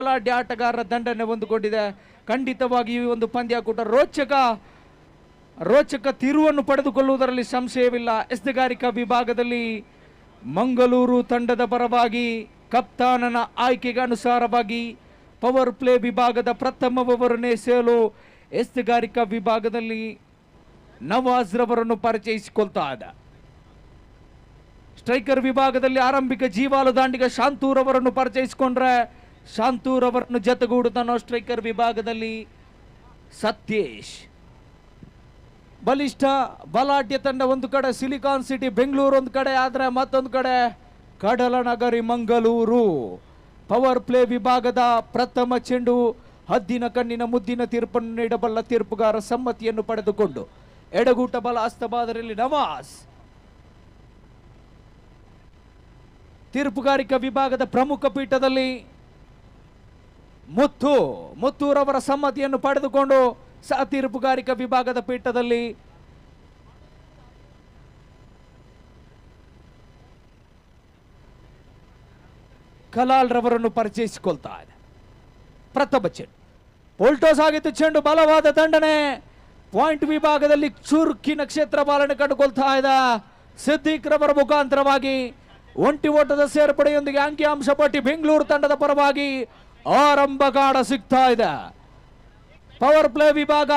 ಬಲಾಢ್ಯ ಆಟಗಾರರ ದಂಡನೆ ಹೊಂದಿಕೊಂಡಿದೆ. ಖಂಡಿತವಾಗಿ ಈ ಒಂದು ಪಂದ್ಯಾಕೂಟ ರೋಚಕ ತಿರುವನ್ನು ಪಡೆದುಕೊಳ್ಳುವುದರಲ್ಲಿ ಸಂಶಯವಿಲ್ಲ. ಎಸೆಗಾರಿಕಾ ವಿಭಾಗದಲ್ಲಿ ಮಂಗಳೂರು ತಂಡದ ಪರವಾಗಿ ಕಪ್ತಾನನ ಆಯ್ಕೆಗೆ ಅನುಸಾರವಾಗಿ ಪವರ್ ಪ್ಲೇ ವಿಭಾಗದ ಪ್ರಥಮ ಓವರನ್ನೇ ಸೇಲು ಎಸೆಗಾರಿಕಾ ವಿಭಾಗದಲ್ಲಿ ನವಾಜ್ ರವರನ್ನು ಪರಿಚಯಿಸಿಕೊಳ್ತಾ ಇದೆ. ಸ್ಟ್ರೈಕರ್ ವಿಭಾಗದಲ್ಲಿ ಆರಂಭಿಕ ಜೀವಾಲು ದಾಂಡಿಗ ಶಾಂತೂರ್ ಅವರನ್ನು ಪರಿಚಯಿಸಿಕೊಂಡ್ರೆ ಶಾಂತೂರ್ ಅವರನ್ನು ಜೊತೆಗೂಡುತ್ತಾನೋ ಸ್ಟ್ರೈಕರ್ ವಿಭಾಗದಲ್ಲಿ ಸತ್ಯೇಶ್. ಬಲಿಷ್ಠ ಬಲಾಢ್ಯ ತಂಡ ಒಂದು ಕಡೆ ಸಿಲಿಕಾನ್ ಸಿಟಿ ಬೆಂಗಳೂರು ಒಂದು ಕಡೆ ಆದರೆ ಮತ್ತೊಂದು ಕಡೆ ಕಡಲನಗರಿ ಮಂಗಳೂರು. ಪವರ್ ಪ್ಲೇ ವಿಭಾಗದ ಪ್ರಥಮ ಚೆಂಡು ಹದ್ದಿನ ಕಣ್ಣಿನ ಮುದ್ದಿನ ತೀರ್ಪನ್ನು ನೀಡಬಲ್ಲ ತೀರ್ಪುಗಾರ ಸಮ್ಮತಿಯನ್ನು ಪಡೆದುಕೊಂಡು ಎಡಗೂಟ ಬಲ ಹಸ್ತಬಾದರಲ್ಲಿ ನವಾಜ್. ತೀರ್ಪುಗಾರಿಕಾ ವಿಭಾಗದ ಪ್ರಮುಖ ಪೀಠದಲ್ಲಿ ಮುತ್ತೂರವರ ಸಮ್ಮತಿಯನ್ನು ಪಡೆದುಕೊಂಡು ಸಹ ತೀರ್ಪುಗಾರಿಕಾ ವಿಭಾಗದ ಪೀಠದಲ್ಲಿ ಕಲಾಲ್ ರವರನ್ನು ಪರಿಚಯಿಸಿಕೊಳ್ತಾ ಇದೆ. ಪ್ರಥಮ ಚೆಂಡು ಪೋಲ್ಟೋಸ್ ಆಗಿತ್ತು. ಚೆಂಡು ಬಲವಾದ ದಂಡನೆ. ಪಾಯಿಂಟ್ ವಿಭಾಗದಲ್ಲಿ ಚುರುಕಿನ ಕ್ಷೇತ್ರ ಪಾಲನೆ ಕಂಡುಕೊಳ್ತಾ ಇದೆ. ಸಿದ್ದಿಕ್ ರವರ ಮುಖಾಂತರವಾಗಿ ಒಂಟಿ ಓಟದ ಸೇರ್ಪಡೆಯೊಂದಿಗೆ ಅಂಕಿಅಂಶ ಪಟ್ಟಿ ಬೆಂಗಳೂರು ತಂಡದ ಪರವಾಗಿ ಆರಂಭ ಕಾಡ ಸಿಗ್ತಾ ಇದೆ. ಪವರ್ ಪ್ಲೇ ವಿಭಾಗ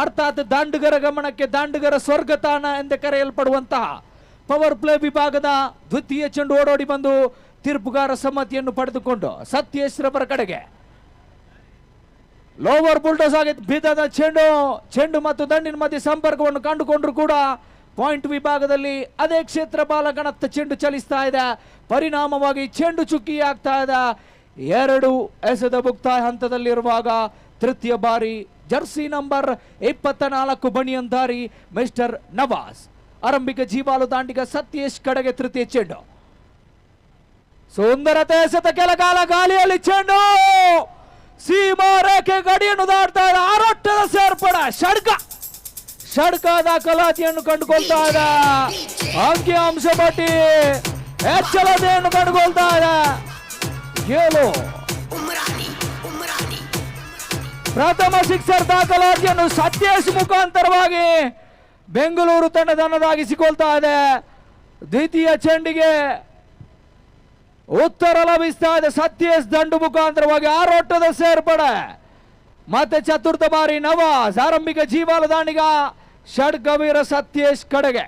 ಅರ್ಥಾತ್ ದಾಂಡುಗರ ಗಮನಕ್ಕೆ ದಾಂಡುಗರ ಸ್ವರ್ಗತಾಣ ಎಂದು ಕರೆಯಲ್ಪಡುವಂತಹ ಪವರ್ ಪ್ಲೇ ವಿಭಾಗದ ದ್ವಿತೀಯ ಚೆಂಡು ಓಡೋಡಿ ಬಂದು ತೀರ್ಪುಗಾರ ಸಮ್ಮತಿಯನ್ನು ಪಡೆದುಕೊಂಡು ಸತ್ಯೇಶ್ ರವರ ಕಡೆಗೆ ಲೋವರ್ ಬುಲ್ಟೋಸ್ ಆಗಿದ್ದು ಬಿದ್ದದ ಚೆಂಡು ಮತ್ತು ದಂಡಿನ ಮಧ್ಯೆ ಸಂಪರ್ಕವನ್ನು ಕಂಡುಕೊಂಡ್ರು ಕೂಡ ಪಾಯಿಂಟ್ ವಿಭಾಗದಲ್ಲಿ ಅದೇ ಕ್ಷೇತ್ರ ಬಾಲಕನತ್ತ ಚೆಂಡು ಚಲಿಸ್ತಾ ಇದೆ. ಪರಿಣಾಮವಾಗಿ ಚೆಂಡು ಚುಕ್ಕಿ ಆಗ್ತಾ ಇದೆ. 2 ಎಸೆದ ಮುಕ್ತಾಯ ಹಂತದಲ್ಲಿರುವಾಗ ತೃತೀಯ ಬಾರಿ ಜರ್ಸಿ ನಂಬರ್ 24 ಬಣಿಯಂದಾರಿ ಮಿಸ್ಟರ್ ನವಾಜ್. ಆರಂಭಿಕ ಜೀವಾಲು ದಾಂಡಿಗ ಸತ್ಯೇಶ್ ಕಡೆಗೆ ತೃತೀಯ ಚೆಂಡು. ಸುಂದರತೆ ಎಸೆತ ಕೆಲಕಾಲ ಗಾಳಿಯಲ್ಲಿ ಚೆಂಡು ಸೀಮಾ ರೇಖೆ ಗಡಿಯನ್ನು ದಾಟ್ತಾ ಇದೆ. ಆರೋಟದ ಸೇರ್ಪಡೆ ಷಡ್ಕ ದಾಖಲಾತಿಯನ್ನು ಕಂಡುಕೊಳ್ತಾ ಇದೆ. ಅಂಕಿಅಂಶ ಪಟ್ಟಿ ಹೆಚ್ಚಳತೆಯನ್ನು ಕಂಡುಕೊಳ್ತಾ ಇದೆ. ಪ್ರಥಮ ಸಿಕ್ಸರ್ ದಾಖಲಾತಿಯನ್ನು ಸತ್ಯೇಶ್ ಮುಖಾಂತರವಾಗಿ ಬೆಂಗಳೂರು ತಂಡದನ್ನದಾಗಿಸಿಕೊಳ್ತಾ ಇದೆ. ದ್ವಿತೀಯ ಚೆಂಡಿಗೆ ಉತ್ತರ ಲಭಿಸ್ತಾ ಇದೆ. ಸತ್ಯೇಶ್ ದಂಡು ಮುಖಾಂತರವಾಗಿ ಆರೋಟದ ಸೇರ್ಪಡೆ. ಮತ್ತೆ ಚತುರ್ಥ ಬಾರಿ ನವಾಜ್. ಆರಂಭಿಕ ಜೀವಾಲು ದಾಂಡಿಗ ಷಡ್ಗವೀರ ಸತ್ಯೇಶ್ ಕಡೆಗೆ.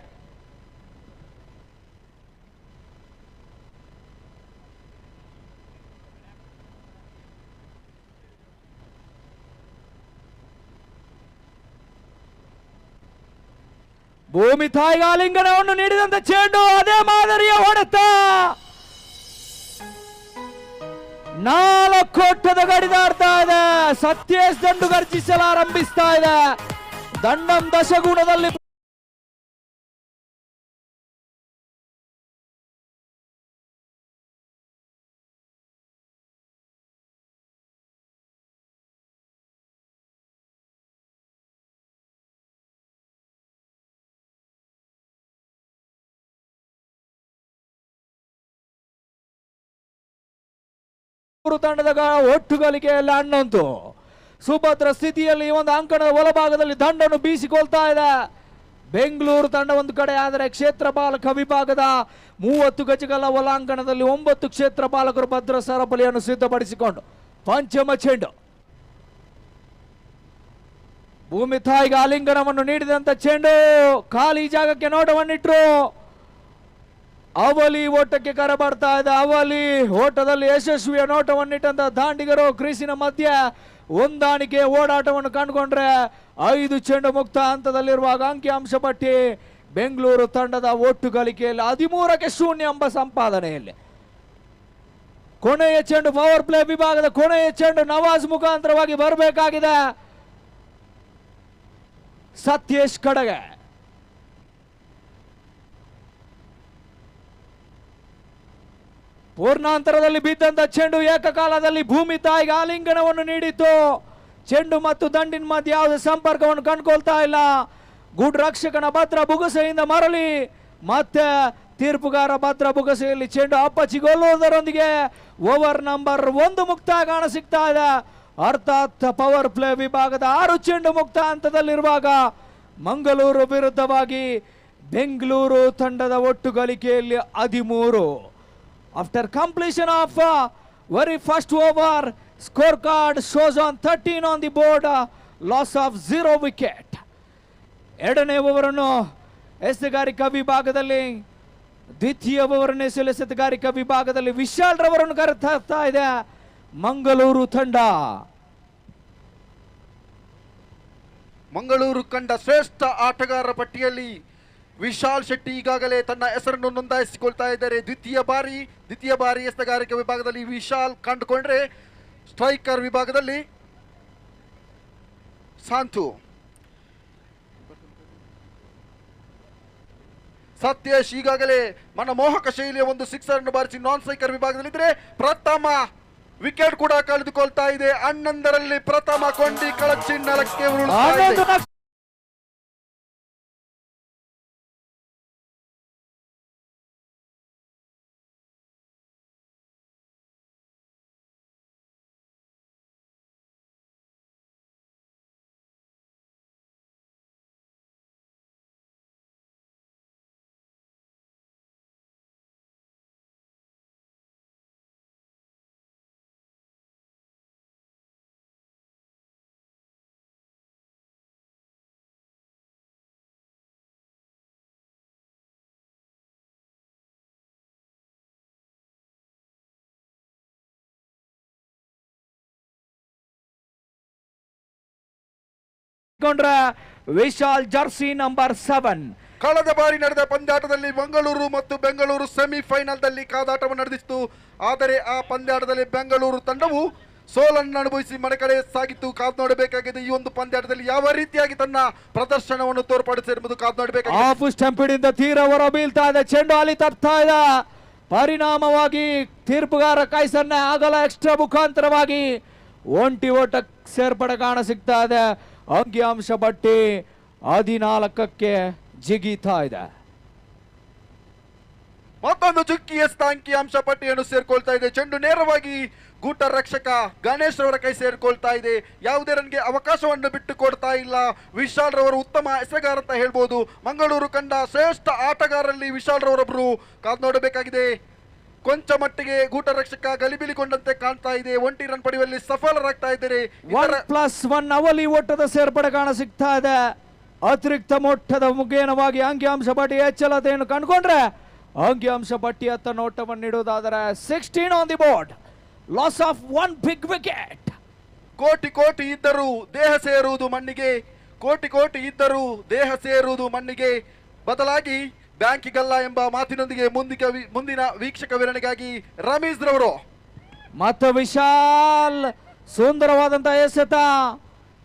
ಭೂಮಿ ತಾಯಿಗೆ ಆಲಿಂಗನವನ್ನು ನೀಡಿದಂತ ಚೆಂಡು ಅದೇ ಮಾದರಿಯ ಹೊಡೆತ 4 ಓಟದ ಗಡಿ ದಾಟ್ತಾ ಇದೆ. ಸತ್ಯೇಶ್ ದಂಡು ಗರ್ಜಿಸಲು ಆರಂಭಿಸ್ತಾ ಇದೆ. ದಂಡಂ ದಶಗುಣದಲ್ಲಿ ತಂಡದ ಒಟ್ಟುಗಳಿಕೆಯಲ್ಲಿ ಹಣ್ಣಂತು ಸುಭದ್ರ ಸ್ಥಿತಿಯಲ್ಲಿ ಒಂದು ಅಂಕಣದ ಒಳಭಾಗದಲ್ಲಿ ದಂಡನ್ನು ಬೀಸಿಕೊಳ್ತಾ ಇದೆ ಬೆಂಗಳೂರು ತಂಡ ಒಂದು ಕಡೆ. ಆದರೆ ಕ್ಷೇತ್ರ ಬಾಲಕ ವಿಭಾಗದ 30 ಗಜಗಳ ಒಳಾಂಗಣದಲ್ಲಿ 9 ಕ್ಷೇತ್ರ ಬಾಲಕರು ಭದ್ರ ಸರಪಳಿಯನ್ನು ಸಿದ್ಧಪಡಿಸಿಕೊಂಡು ಪಂಚಮ ಚೆಂಡು. ಭೂಮಿ ತಾಯಿಗೆ ಆಲಿಂಗನವನ್ನು ನೀಡಿದಂತ ಚೆಂಡು ಖಾಲಿ ಜಾಗಕ್ಕೆ ನೋಟವನ್ನಿಟ್ರು. ಅವಲಿ ಓಟಕ್ಕೆ ಕರೆ ಬರ್ತಾ ಇದೆ. ಅವಲಿ ಓಟದಲ್ಲಿ ಯಶಸ್ವಿಯ ನೋಟವನ್ನಿಟ್ಟಂತ ದಾಂಡಿಗರು ಕ್ರೀಸಿನ ಮಧ್ಯೆ ಹೊಂದಾಣಿಕೆ ಓಡಾಟವನ್ನು ಕಂಡುಕೊಂಡ್ರೆ 5 ಚೆಂಡು ಮುಕ್ತ ಹಂತದಲ್ಲಿರುವಾಗ ಅಂಕಿಅಂಶ ಪಟ್ಟಿ ಬೆಂಗಳೂರು ತಂಡದ ಒಟ್ಟು ಗಳಿಕೆಯಲ್ಲಿ 13ಕ್ಕೆ 0 ಎಂಬ ಸಂಪಾದನೆಯಲ್ಲಿ. ಕೊನೆಯ ಚೆಂಡು ಪವರ್ ಪ್ಲೇ ವಿಭಾಗದ ಕೊನೆಯ ಚೆಂಡು ನವಾಜ್ ಮುಖಾಂತರವಾಗಿ ಬರಬೇಕಾಗಿದೆ ಸತ್ಯೇಶ್ ಕಡೆಗೆ. ಪೂರ್ಣಾಂತರದಲ್ಲಿ ಬಿದ್ದಂತ ಚೆಂಡು ಏಕಕಾಲದಲ್ಲಿ ಭೂಮಿ ತಾಯಿಗೆ ಆಲಿಂಗನವನ್ನು ನೀಡಿತು. ಚೆಂಡು ಮತ್ತು ದಂಡಿನ ಮಧ್ಯೆ ಯಾವುದೇ ಸಂಪರ್ಕವನ್ನು ಕಂಡುಕೊಳ್ತಾ ಇಲ್ಲ. ಗುಡ್ ರಕ್ಷಕನ ಭದ್ರ ಬುಗುಸೆಯಿಂದ ಮರಳಿ ಮತ್ತೆ ತೀರ್ಪುಗಾರ ಮಾತ್ರ ಬುಗಸೆಯಲ್ಲಿ ಚೆಂಡು ಅಪ್ಪಚಿಗೊಳ್ಳುವುದರೊಂದಿಗೆ ಓವರ್ ನಂಬರ್ 1 ಮುಕ್ತ ಕಾಣ ಸಿಗ್ತಾ ಇದೆ. ಅರ್ಥಾತ್ ಪವರ್ ಪ್ಲೇ ವಿಭಾಗದ 6 ಚೆಂಡು ಮುಕ್ತ ಹಂತದಲ್ಲಿರುವಾಗ ಮಂಗಳೂರು ವಿರುದ್ಧವಾಗಿ ಬೆಂಗಳೂರು ತಂಡದ ಒಟ್ಟು ಗಳಿಕೆಯಲ್ಲಿ 13. After completion of very first over, score card shows on 13 on the board, loss of 0 wicket. ಎರಡನೇ ಓವರನ್ನು ಎಸೆಗಾರಿಕಾ ವಿಭಾಗದಲ್ಲಿ, ದ್ವಿತೀಯ ಓವರನ್ನು ಎಸೆಗಾರಿಕಾ ವಿಭಾಗದಲ್ಲಿ ವಿಶಾಲ್ ರವರನ್ನು ಕರೆತಾ ಇದೆ ಮಂಗಳೂರು ತಂಡ. ಮಂಗಳೂರು ಕಂಡ ಶ್ರೇಷ್ಠ ಆಟಗಾರರ ಪಟ್ಟಿಯಲ್ಲಿ ವಿಶಾಲ್ ಶೆಟ್ಟಿ ಈಗಾಗಲೇ ತನ್ನ ಹೆಸರನ್ನು ನೋಂದಾಯಿಸಿಕೊಳ್ತಾ ಇದ್ದಾರೆ. ದ್ವಿತೀಯ ಬಾರಿ ಎಸೆಗಾರಿಕೆ ವಿಭಾಗದಲ್ಲಿ ವಿಶಾಲ್ ಕಂಡುಕೊಂಡ್ರೆ, ಸ್ಟ್ರೈಕರ್ ವಿಭಾಗದಲ್ಲಿ ಸಾಂತು, ಸತ್ಯೇಶ್ ಈಗಾಗಲೇ ಮನಮೋಹಕ ಶೈಲಿಯ ಒಂದು ಸಿಕ್ಸರ್ ಅನ್ನು ಬಾರಿಸಿ ನಾನ್ ಸ್ಟ್ರೈಕರ್ ವಿಭಾಗದಲ್ಲಿದ್ರೆ, ಪ್ರಥಮ ವಿಕೆಟ್ ಕೂಡ ಕಳೆದುಕೊಳ್ತಾ ಇದೆ. 11ರಲ್ಲಿ ಪ್ರಥಮ ಕೊಂಡಿ ಕಳಚಿ ನೆಲಕ್ಕೆ ಉರುಳುತ್ತಾ ಇದೆ. Vishal Jersey number 7. ಕಳೆದ ಬಾರಿ ನಡೆದ ಪಂದ್ಯಾಟದಲ್ಲಿ ಮಂಗಳೂರು ಮತ್ತು ಬೆಂಗಳೂರು ಸೆಮಿಫೈನಲ್ದಲ್ಲಿ ಕಾದಾಟವನ್ನು ನಡೆದಿತ್ತು. ಆದರೆ ಆ ಪಂದ್ಯಾಟದಲ್ಲಿ ಬೆಂಗಳೂರು ತಂಡವು ಸೋಲನ್ನು ಅನುಭವಿಸಿ ಮನೆ ಕಡೆ ಸಾಗಿತ್ತು. ಕಾದು ನೋಡಬೇಕಾಗಿದೆ ಈ ಒಂದು ಪಂದ್ಯಾಟದಲ್ಲಿ ಯಾವ ರೀತಿಯಾಗಿ ತನ್ನ ಪ್ರದರ್ಶನವನ್ನು ತೋರ್ಪಡಿಸಿರುವುದು ಕಾದು ನೋಡಬೇಕಾಗಿದೆ. ಆಫ್ ಸ್ಟಂಪಿನಿಂದ ತೀರ ಹೊರ ಬೀಳ್ತಾ ಇದೆ, ಚೆಂಡು ಅಲ್ಲಿ ತಪ್ತಾ ಇದೆ. ಪರಿಣಾಮವಾಗಿ ತೀರ್ಪುಗಾರ ಕೈಸನ್ನೆ ಆಗಲ ಎಕ್ಸ್ಟ್ರಾ ಮುಖಾಂತರವಾಗಿ ಒಂಟಿ ಓಟ ಸೇರ್ಪಡೆ ಕಾಣ ಸಿಗ್ತಾ ಇದೆ. ಅಂಕಿಅಂಶ ಪಟ್ಟಿ 14ಕ್ಕೆ ಜಿಗಿತಾ ಇದೆ. ಮತ್ತೊಂದು ಚುಕ್ಕಿ ಎಸ್ತ ಅಂಕಿಅಂಶ ಪಟ್ಟಿಯನ್ನು ಸೇರ್ಕೊಳ್ತಾ ಇದೆ. ಚೆಂಡು ನೇರವಾಗಿ ಗೂಟ ರಕ್ಷಕ ಗಣೇಶ್ ರವರ ಕೈ ಸೇರ್ಕೊಳ್ತಾ ಇದೆ. ಯಾವುದೇ ರನ್ಗೆ ಅವಕಾಶವನ್ನು ಬಿಟ್ಟು ಕೊಡ್ತಾ ಇಲ್ಲ. ವಿಶಾಲ್ ರವರು ಉತ್ತಮ ಎಸೆಗಾರ ಅಂತ ಹೇಳ್ಬೋದು. ಮಂಗಳೂರು ಕಂಡ ಶ್ರೇಷ್ಠ ಆಟಗಾರರಲ್ಲಿ ವಿಶಾಲ್ ರವರೊಬ್ಬರು. ಕಾದು ನೋಡಬೇಕಾಗಿದೆ. ಕೊಂಚ ಮಟ್ಟಿಗೆ ಗೂಟ ರಕ್ಷಕ ಗಲಿಬಿಲಿಗೊಂಡಂತೆ ಕಾಣ್ತಾ ಇದೆ. 1 ರನ್ ಪಡೆಯುವಲ್ಲಿ ಸಫಲರಾಗ್ತಾ ಇದ್ದಾರೆ. 1+1 ಅವಲಿ ಓಟದ ಸೇರ್ಪಡೆ ಕಾಣ ಸಿಗ್ತಾ ಇದೆ. ಅತಿರಿಕ್ತ ಮೊಟ್ಟದ ಮುಖೇನವಾಗಿ ಅಂಕಿಅಂಶ ಪಟ್ಟಿ ಹೆಚ್ಚಳತೆಯನ್ನು ಕಂಡುಕೊಂಡ್ರೆ ಅಂಕಿಅಂಶ ಪಟ್ಟಿಯತ್ತ ನೋಟವನ್ನು ನೀಡುವುದಾದರೆ 16 on the board, loss of 1 big wicket. ಕೋಟಿ ಇದ್ದರೂ ದೇಹ ಸೇರುವುದು ಮಣ್ಣಿಗೆ, ಕೋಟಿ ಇದ್ದರೂ ದೇಹ ಸೇರುವುದು ಮಣ್ಣಿಗೆ, ಬದಲಾಗಿ ಬ್ಯಾಂಕಿಗಲ್ಲ ಎಂಬ ಮಾತಿನೊಂದಿಗೆ ಮುಂದಿನ ವೀಕ್ಷಕ ವಿವರಣೆಗಾಗಿ ರಮೀಜ್ ರವರು. ಮತ್ತು ವಿಶಾಲ್ ಸುಂದರವಾದಂತಹ ಎಸೆತ.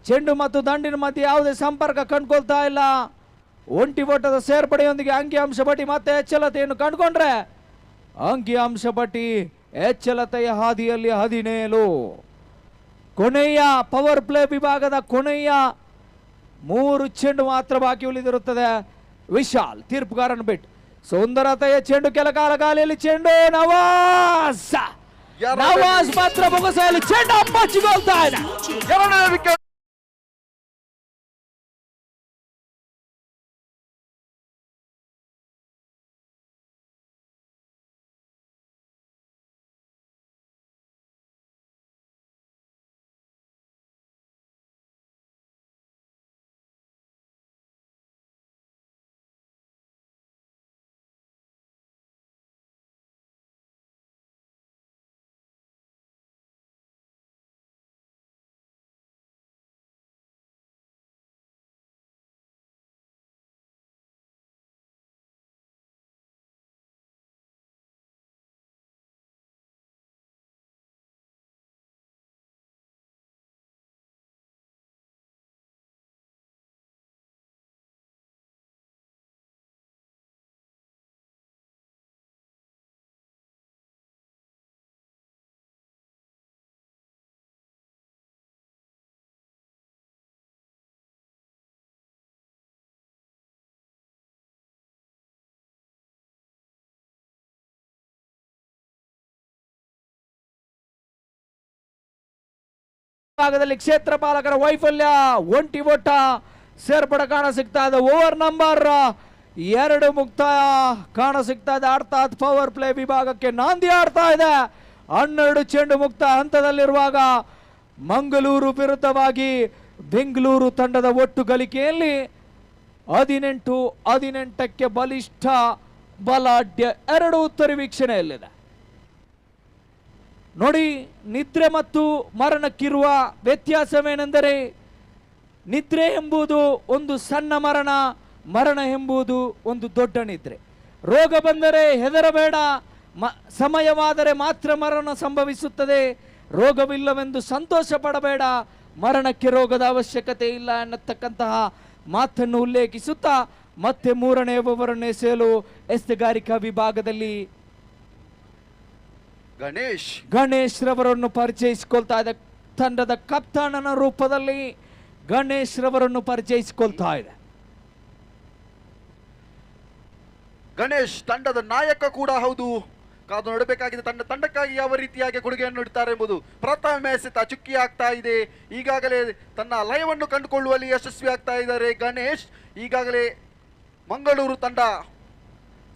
ಚೆಂಡು ಮತ್ತು ದಂಡಿನ ಮಧ್ಯೆ ಯಾವುದೇ ಸಂಪರ್ಕ ಕಂಡುಕೊಳ್ತಾ ಇಲ್ಲ. ಒಂಟಿ ಓಟದ ಸೇರ್ಪಡೆಯೊಂದಿಗೆ ಅಂಕಿಅಂಶ ಪಟ್ಟಿ ಮತ್ತೆ ಹೆಚ್ಚಳತೆಯನ್ನು ಕಂಡುಕೊಂಡ್ರೆ ಅಂಕಿಅಂಶ ಪಟ್ಟಿ ಹೆಚ್ಚಳತೆಯ ಹಾದಿಯಲ್ಲಿ 17. ಕೊನೆಯ ಪವರ್ ಪ್ಲೇ ವಿಭಾಗದ ಕೊನೆಯ 3 ಚೆಂಡು ಮಾತ್ರ ಬಾಕಿ ಉಳಿದಿರುತ್ತದೆ. ವಿಶಾಲ್ ತೀರ್ಪುಗಾರನ ಬಿಟ್ಟು ಸುಂದರತೆಯ ಚೆಂಡು ಕೆಲ ಕಾಲ ಗಾಲಿಯಲ್ಲಿ ಚೆಂಡು ನವಾಜ್ ಮಾತ್ರ ಬೊಗಸೆಯಲ್ಲಿ ಚೆಂಡು ಅಪ್ಪಚ್ಚಿಕೊಳ್ತಾ ಇದೆ. 2ನೇ ವಿಕೆಟ್. ಭಾಗದಲ್ಲಿ ಕ್ಷೇತ್ರ ಪಾಲಕರ ವೈಫಲ್ಯ, ಒಂಟಿ ಓಟ ಸೇರ್ಪಡೆ ಕಾಣ ಸಿಗ್ತಾ ಇದೆ. ಓವರ್ ನಂಬರ್ 2 ಮುಕ್ತಾಯ ಕಾಣ ಸಿಗ್ತಾ ಇದೆ. ಅರ್ಥಾತ್ ಪವರ್ ಪ್ಲೇ ವಿಭಾಗಕ್ಕೆ ನಾಂದಿ ಆಡ್ತಾ ಇದೆ. 12 ಚೆಂಡು ಮುಕ್ತ ಹಂತದಲ್ಲಿರುವಾಗ ಮಂಗಳೂರು ವಿರುದ್ಧವಾಗಿ ಬೆಂಗಳೂರು ತಂಡದ ಒಟ್ಟು ಗಳಿಕೆಯಲ್ಲಿ 18-18ಕ್ಕೆ ಬಲಿಷ್ಠ ಬಲಾಢ್ಯ 2 ಉತ್ತರಿ ವೀಕ್ಷಣೆಯಲ್ಲಿದೆ. ನೋಡಿ, ನಿದ್ರೆ ಮತ್ತು ಮರಣಕ್ಕಿರುವ ವ್ಯತ್ಯಾಸವೇನೆಂದರೆ ನಿದ್ರೆ ಎಂಬುದು ಒಂದು ಸಣ್ಣ ಮರಣ, ಮರಣ ಎಂಬುದು ಒಂದು ದೊಡ್ಡ ನಿದ್ರೆ. ರೋಗ ಬಂದರೆ ಹೆದರಬೇಡ, ಸಮಯವಾದರೆ ಮಾತ್ರ ಮರಣ ಸಂಭವಿಸುತ್ತದೆ. ರೋಗವಿಲ್ಲವೆಂದು ಸಂತೋಷ ಪಡಬೇಡ, ಮರಣಕ್ಕೆ ರೋಗದ ಅವಶ್ಯಕತೆ ಇಲ್ಲ ಎನ್ನತಕ್ಕಂತಹ ಮಾತನ್ನು ಉಲ್ಲೇಖಿಸುತ್ತಾ ಮತ್ತೆ 3ನೇ ಓವರನ್ನು ಎಸೆಯಲು ಎಸೆಗಾರಿಕಾ ವಿಭಾಗದಲ್ಲಿ ಗಣೇಶ್ ರವರನ್ನು ಪರಿಚಯಿಸಿಕೊಳ್ತಾ ಇದೆ. ತಂಡದ ಕಪ್ತಾನನ ರೂಪದಲ್ಲಿ ಗಣೇಶ್ ರವರನ್ನು ಪರಿಚಯಿಸಿಕೊಳ್ತಾ ಇದೆ. ಗಣೇಶ್ ತಂಡದ ನಾಯಕ ಕೂಡ ಹೌದು. ಕಾದು ನೋಡಬೇಕಾಗಿದೆ ತಂಡಕ್ಕಾಗಿ ಯಾವ ರೀತಿಯಾಗಿ ಕೊಡುಗೆಯನ್ನು ನೀಡುತ್ತಾರೆ ಎಂಬುದು. ಪ್ರಥಮ ಎಸೆತ ಚುಕ್ಕಿ ಆಗ್ತಾ ಇದೆ. ಈಗಾಗಲೇ ತನ್ನ ಲಯವನ್ನು ಕಂಡುಕೊಳ್ಳುವಲ್ಲಿ ಯಶಸ್ವಿ ಆಗ್ತಾ ಇದ್ದಾರೆ ಗಣೇಶ್. ಈಗಾಗಲೇ ಮಂಗಳೂರು ತಂಡ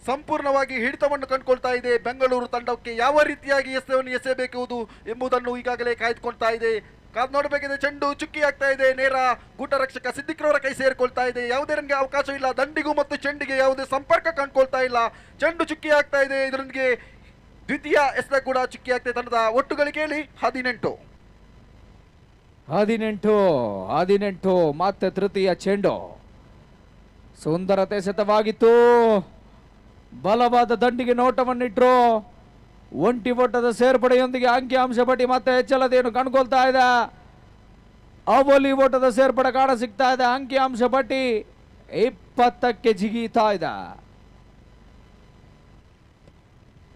ಸಂಪೂರ್ಣವಾಗಿ ಹಿಡಿತವನ್ನು ಕಂಡುಕೊಳ್ತಾ ಇದೆ. ಬೆಂಗಳೂರು ತಂಡಕ್ಕೆ ಯಾವ ರೀತಿಯಾಗಿ ಎಸೆಯನ್ನು ಎಸೆಯಬೇಕು ಎಂಬುದನ್ನು ಈಗಾಗಲೇ ಕಾಯ್ದುಕೊಳ್ತಾ ಇದೆ. ಕಾದು ನೋಡಬೇಕಿದೆ. ಚೆಂಡು ಚುಕ್ಕಿ ಆಗ್ತಾ ಇದೆ. ನೇರ ಗೂಟ ರಕ್ಷಕ ಸಿದ್ದಿಕ್ರವರ ಕೈ ಸೇರಿಕೊಳ್ತಾ ಇದೆ. ಯಾವುದೇ ರನ್ಗೆ ಅವಕಾಶವಿಲ್ಲ. ದಂಡಿಗೂ ಮತ್ತು ಚೆಂಡಿಗೆ ಯಾವುದೇ ಸಂಪರ್ಕ ಕಂಡುಕೊಳ್ತಾ ಇಲ್ಲ. ಚೆಂಡು ಚುಕ್ಕಿ ಆಗ್ತಾ ಇದೆ. ಇದರೊಂದಿಗೆ ದ್ವಿತೀಯ ಎಸೆತ ಕೂಡ ಚುಕ್ಕಿ ಆಗ್ತಾ ಇದೆ. ತಂಡದ ಒಟ್ಟು ಗಳಿಕೆಯಲ್ಲಿ 18 ಮತ್ತೆ ತೃತೀಯ ಚೆಂಡು ಸುಂದರತೆ ಎಸೆತವಾಗಿತ್ತು. ಬಲವಾದ ದಂಡಿಗೆ ನೋಟವನ್ನಿಟ್ರು. ಒಂಟಿ ಓಟದ ಸೇರ್ಪಡೆಯೊಂದಿಗೆ ಅಂಕಿಅಂಶ ಪಟ್ಟಿ ಮತ್ತೆ ಹೆಚ್ಚಳತೆಯನ್ನು ಕಂಡುಕೊಳ್ತಾ ಇದೆ. ಅವಲಿ ಓಟದ ಸೇರ್ಪಡೆ ಕಾಣ ಸಿಗ್ತಾ ಇದೆ. ಅಂಕಿಅಂಶ ಪಟ್ಟಿ 20ಕ್ಕೆ ಜಿಗೀತಾ ಇದೆ.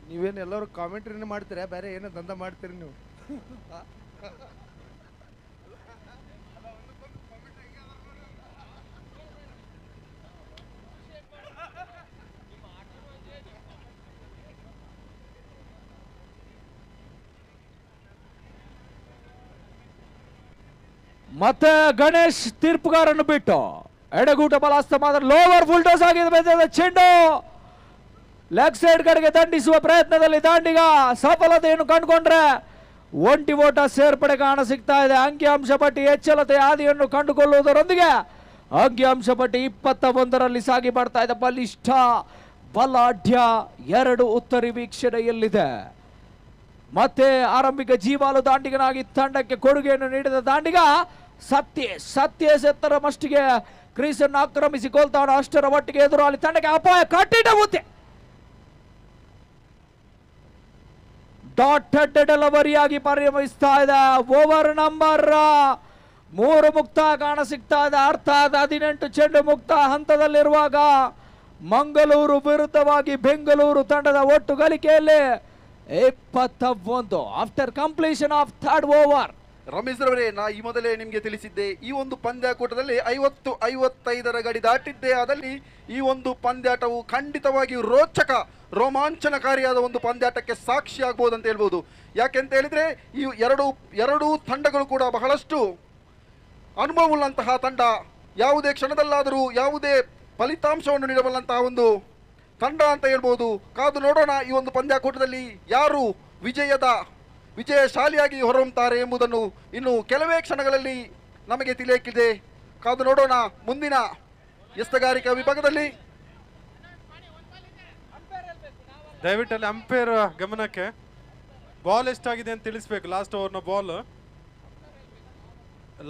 ನೀವೇನು ಎಲ್ಲರೂ ಕಾಮೆಂಟ್ರಿನ ಮಾಡ್ತೀರಾ, ಬೇರೆ ಏನೋ ದಂಧ ಮಾಡ್ತೀರಿ ನೀವು? ಮತ್ತೆ ಗಣೇಶ್ ತೀರ್ಪುಗಾರನ್ನು ಬಿಟ್ಟು ಎಡಗೂಟ ಬಲಾಸ್ತ ಮಾತ್ರ ಲೋವರ್ ಫುಲ್ ಟೋಸ್ ಆಗಿದೆ. ಚೆಂಡು ಲೆಗ್ ಸೈಡ್ ಕಡೆಗೆ ದಂಡಿಸುವ ಪ್ರಯತ್ನದಲ್ಲಿ ದಾಂಡಿಗ ಸಫಲತೆಯನ್ನು ಕಂಡುಕೊಂಡ್ರೆ ಒಂಟಿ ಓಟ ಸೇರ್ಪಡೆ ಕಾಣ ಸಿಗ್ತಾ ಇದೆ. ಅಂಕಿಅಂಶ ಪಟ್ಟಿ ಹೆಚ್ಚಳತೆ ಹಾದಿಯನ್ನು ಕಂಡುಕೊಳ್ಳುವುದರೊಂದಿಗೆ ಅಂಕಿಅಂಶ ಪಟ್ಟಿ 21ರಲ್ಲಿ ಸಾಗಿ ಬರ್ತಾ ಇದೆ. ಬಲಿಷ್ಠ ಬಲಾಢ್ಯ 2 ಉತ್ತರಿ ವೀಕ್ಷಣೆಯಲ್ಲಿದೆ. ಮತ್ತೆ ಆರಂಭಿಕ ಜೀವಾಲು ದಾಂಡಿಗನಾಗಿ ತಂಡಕ್ಕೆ ಕೊಡುಗೆಯನ್ನು ನೀಡಿದ ದಾಂಡಿಗ ಸತ್ಯ ಎತ್ತರ ಮಷ್ಟಿಗೆ ಕ್ರೀಸನ್ನು ಆಕ್ರಮಿಸಿಕೊಳ್ತಾನೆ. ಅಷ್ಟರ ಒಟ್ಟಿಗೆ ಎದುರಾಳಿ ತಂಡಕ್ಕೆ ಅಪಾಯ ಕಟ್ಟಿಡ ಬುದ್ಧಿ. ಡಾಟೆಡ್ ಡೆಲಿವರಿಯಾಗಿ ಪರಿಣಮಿಸ್ತಾ ಇದೆ. ಓವರ್ ನಂಬರ್ 3 ಮುಕ್ತ ಕಾಣ ಸಿಗ್ತಾ ಇದೆ. ಅರ್ಥಾತ್ 18 ಚೆಂಡು ಮುಕ್ತ ಹಂತದಲ್ಲಿರುವಾಗ ಮಂಗಳೂರು ವಿರುದ್ಧವಾಗಿ ಬೆಂಗಳೂರು ತಂಡದ ಒಟ್ಟು ಗಳಿಕೆಯಲ್ಲಿ 21 after completion of 3rd over. Ramesh ರವರೇ, ನಾ ಈ ಮೊದಲೇ ನಿಮಗೆ ತಿಳಿಸಿದ್ದೆ, ಈ ಒಂದು ಪಂದ್ಯಾಕೂಟದಲ್ಲಿ 50-55ರ ಗಡಿ ದಾಟಿದ್ದೇ ಆದಲ್ಲಿ ಈ ಒಂದು ಪಂದ್ಯಾಟವು ಖಂಡಿತವಾಗಿ ರೋಚಕ ರೋಮಾಂಚನಕಾರಿಯಾದ ಒಂದು ಪಂದ್ಯಾಟಕ್ಕೆ ಸಾಕ್ಷಿ ಆಗ್ಬೋದು ಅಂತ ಹೇಳ್ಬೋದು. ಯಾಕೆಂತ ಹೇಳಿದ್ರೆ ಈ ಎರಡೂ ತಂಡಗಳು ಕೂಡ ಬಹಳಷ್ಟು ಅನುಭವವುಳ್ಳಂತಹ ತಂಡ. ಯಾವುದೇ ಕ್ಷಣದಲ್ಲಾದರೂ ಯಾವುದೇ ಫಲಿತಾಂಶವನ್ನು ನೀಡಬಲ್ಲಂತಹ ಒಂದು ತಂಡ ಅಂತ ಹೇಳ್ಬೋದು. ಕಾದು ನೋಡೋಣ ಈ ಒಂದು ಪಂದ್ಯಾಕೂಟದಲ್ಲಿ ಯಾರು ವಿಜಯಶಾಲಿಯಾಗಿ ಹೊರಹೊಮ್ಮುತ್ತಾರೆ ಎಂಬುದನ್ನು ಇನ್ನು ಕೆಲವೇ ಕ್ಷಣಗಳಲ್ಲಿ ನಮಗೆ ತಿಳಿಯಕ್ಕಿದೆ. ಕಾದು ನೋಡೋಣ. ಮುಂದಿನ ಎಸೆಗಾರಿಕಾ ವಿಭಾಗದಲ್ಲಿ ದಯವಿಟ್ಟು ಅಲ್ಲಿ ಅಂಪೈರ್ ಗಮನಕ್ಕೆ ಬಾಲ್ ಎಷ್ಟಾಗಿದೆ ಅಂತ ತಿಳಿಸ್ಬೇಕು. ಲಾಸ್ಟ್ ಓವರ್ನ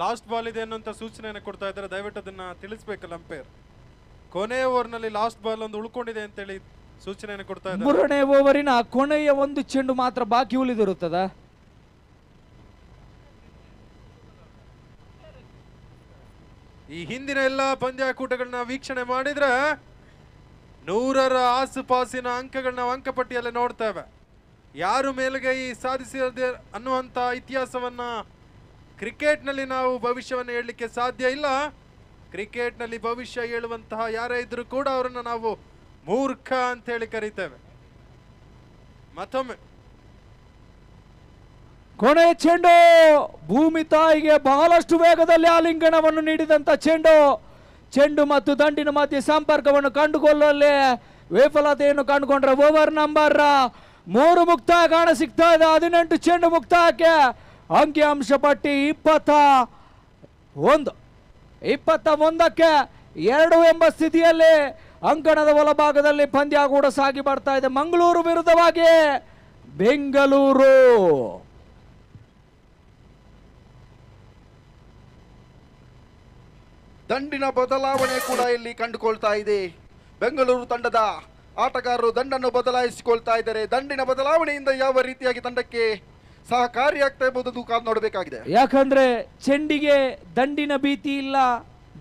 ಲಾಸ್ಟ್ ಬಾಲ್ ಇದೆ ಅನ್ನೋಂಥ ಸೂಚನೆಯನ್ನು ಕೊಡ್ತಾ ಇದ್ದಾರೆ. ದಯವಿಟ್ಟು ಅದನ್ನ ತಿಳಿಸ್ಬೇಕಲ್ಲ ಅಂಪೈರ್. ಕೊನೆಯ ಓವರ್ನಲ್ಲಿ ಲಾಸ್ಟ್ ಬಾಲ್ ಒಂದು ಉಳ್ಕೊಂಡಿದೆ ಅಂತೇಳಿ ಸೂಚನೆಯನ್ನು ಕೊಡ್ತಾ ಇದ್ದಾರೆ. 3ನೇ ಓವರಿನ ಕೊನೆಯ ಒಂದು ಚೆಂಡು ಮಾತ್ರ ಬಾಕಿ ಉಳಿದಿರುತ್ತದೆ. ಈ ಹಿಂದಿನ ಎಲ್ಲ ಪಂದ್ಯಾಕೂಟಗಳನ್ನ ವೀಕ್ಷಣೆ ಮಾಡಿದ್ರೆ 100ರ ಆಸುಪಾಸಿನ ಅಂಕಗಳನ್ನ ಅಂಕಪಟ್ಟಿಯಲ್ಲಿ ನೋಡ್ತೇವೆ. ಯಾರು ಮೇಲುಗೈ ಸಾಧಿಸಿದೆ ಅನ್ನುವಂಥ ಇತಿಹಾಸವನ್ನ ಕ್ರಿಕೆಟ್ನಲ್ಲಿ ನಾವು ಭವಿಷ್ಯವನ್ನು ಹೇಳಲಿಕ್ಕೆ ಸಾಧ್ಯ ಇಲ್ಲ. ಕ್ರಿಕೆಟ್ನಲ್ಲಿ ಭವಿಷ್ಯ ಹೇಳುವಂತಹ ಯಾರೇ ಇದ್ರೂ ಕೂಡ ಅವರನ್ನು ನಾವು ಮೂರ್ಖ ಅಂತ ಹೇಳಿ ಕರೀತೇವೆ. ಮತ್ತೊಮ್ಮೆ ಕೊನೆ ಚೆಂಡು ಭೂಮಿ ತಾಯಿಗೆ ಬಹಳಷ್ಟು ವೇಗದಲ್ಲಿ ಆಲಿಂಗನವನ್ನು ನೀಡಿದಂತ ಚೆಂಡು ಮತ್ತು ದಂಡಿನ ಮಧ್ಯೆ ಸಂಪರ್ಕವನ್ನು ಕಂಡುಕೊಳ್ಳಲು ವಿಫಲತೆಯನ್ನು ಕಂಡುಕೊಂಡ್ರೆ ಓವರ್ ನಂಬರ್ 3 ಮುಕ್ತಾಯ ಕಾಣ ಸಿಗ್ತಾ ಇದೆ. 18 ಚೆಂಡು ಮುಕ್ತಾಯಕ್ಕೆ ಅಂಕಿಅಂಶ ಪಟ್ಟಿ 21ಕ್ಕೆ 2 ಎಂಬ ಸ್ಥಿತಿಯಲ್ಲಿ ಅಂಕಣದ ಒಳಭಾಗದಲ್ಲಿ ಪಂದ್ಯ ಕೂಡ ಸಾಗಿ ಬರ್ತಾ ಇದೆ. ಮಂಗಳೂರು ವಿರುದ್ಧವಾಗಿ ಬೆಂಗಳೂರು. ದಂಡಿನ ಬದಲಾವಣೆ ಕೂಡ ಇಲ್ಲಿ ಕಂಡುಕೊಳ್ತಾ ಇದೆ. ಬೆಂಗಳೂರು ತಂಡದ ಆಟಗಾರರು ದಂಡನ್ನು ಬದಲಾಯಿಸಿಕೊಳ್ತಾ ಇದ್ದಾರೆ. ದಂಡಿನ ಬದಲಾವಣೆಯಿಂದ ಯಾವ ರೀತಿಯಾಗಿ ತಂಡಕ್ಕೆ ಸಹಕಾರಿಯಾಗ್ತಾ ಎಂಬುದು ಕಾದು ನೋಡಬೇಕಾಗಿದೆ. ಯಾಕಂದ್ರೆ ಚೆಂಡಿಗೆ ದಂಡಿನ ಭೀತಿ ಇಲ್ಲ,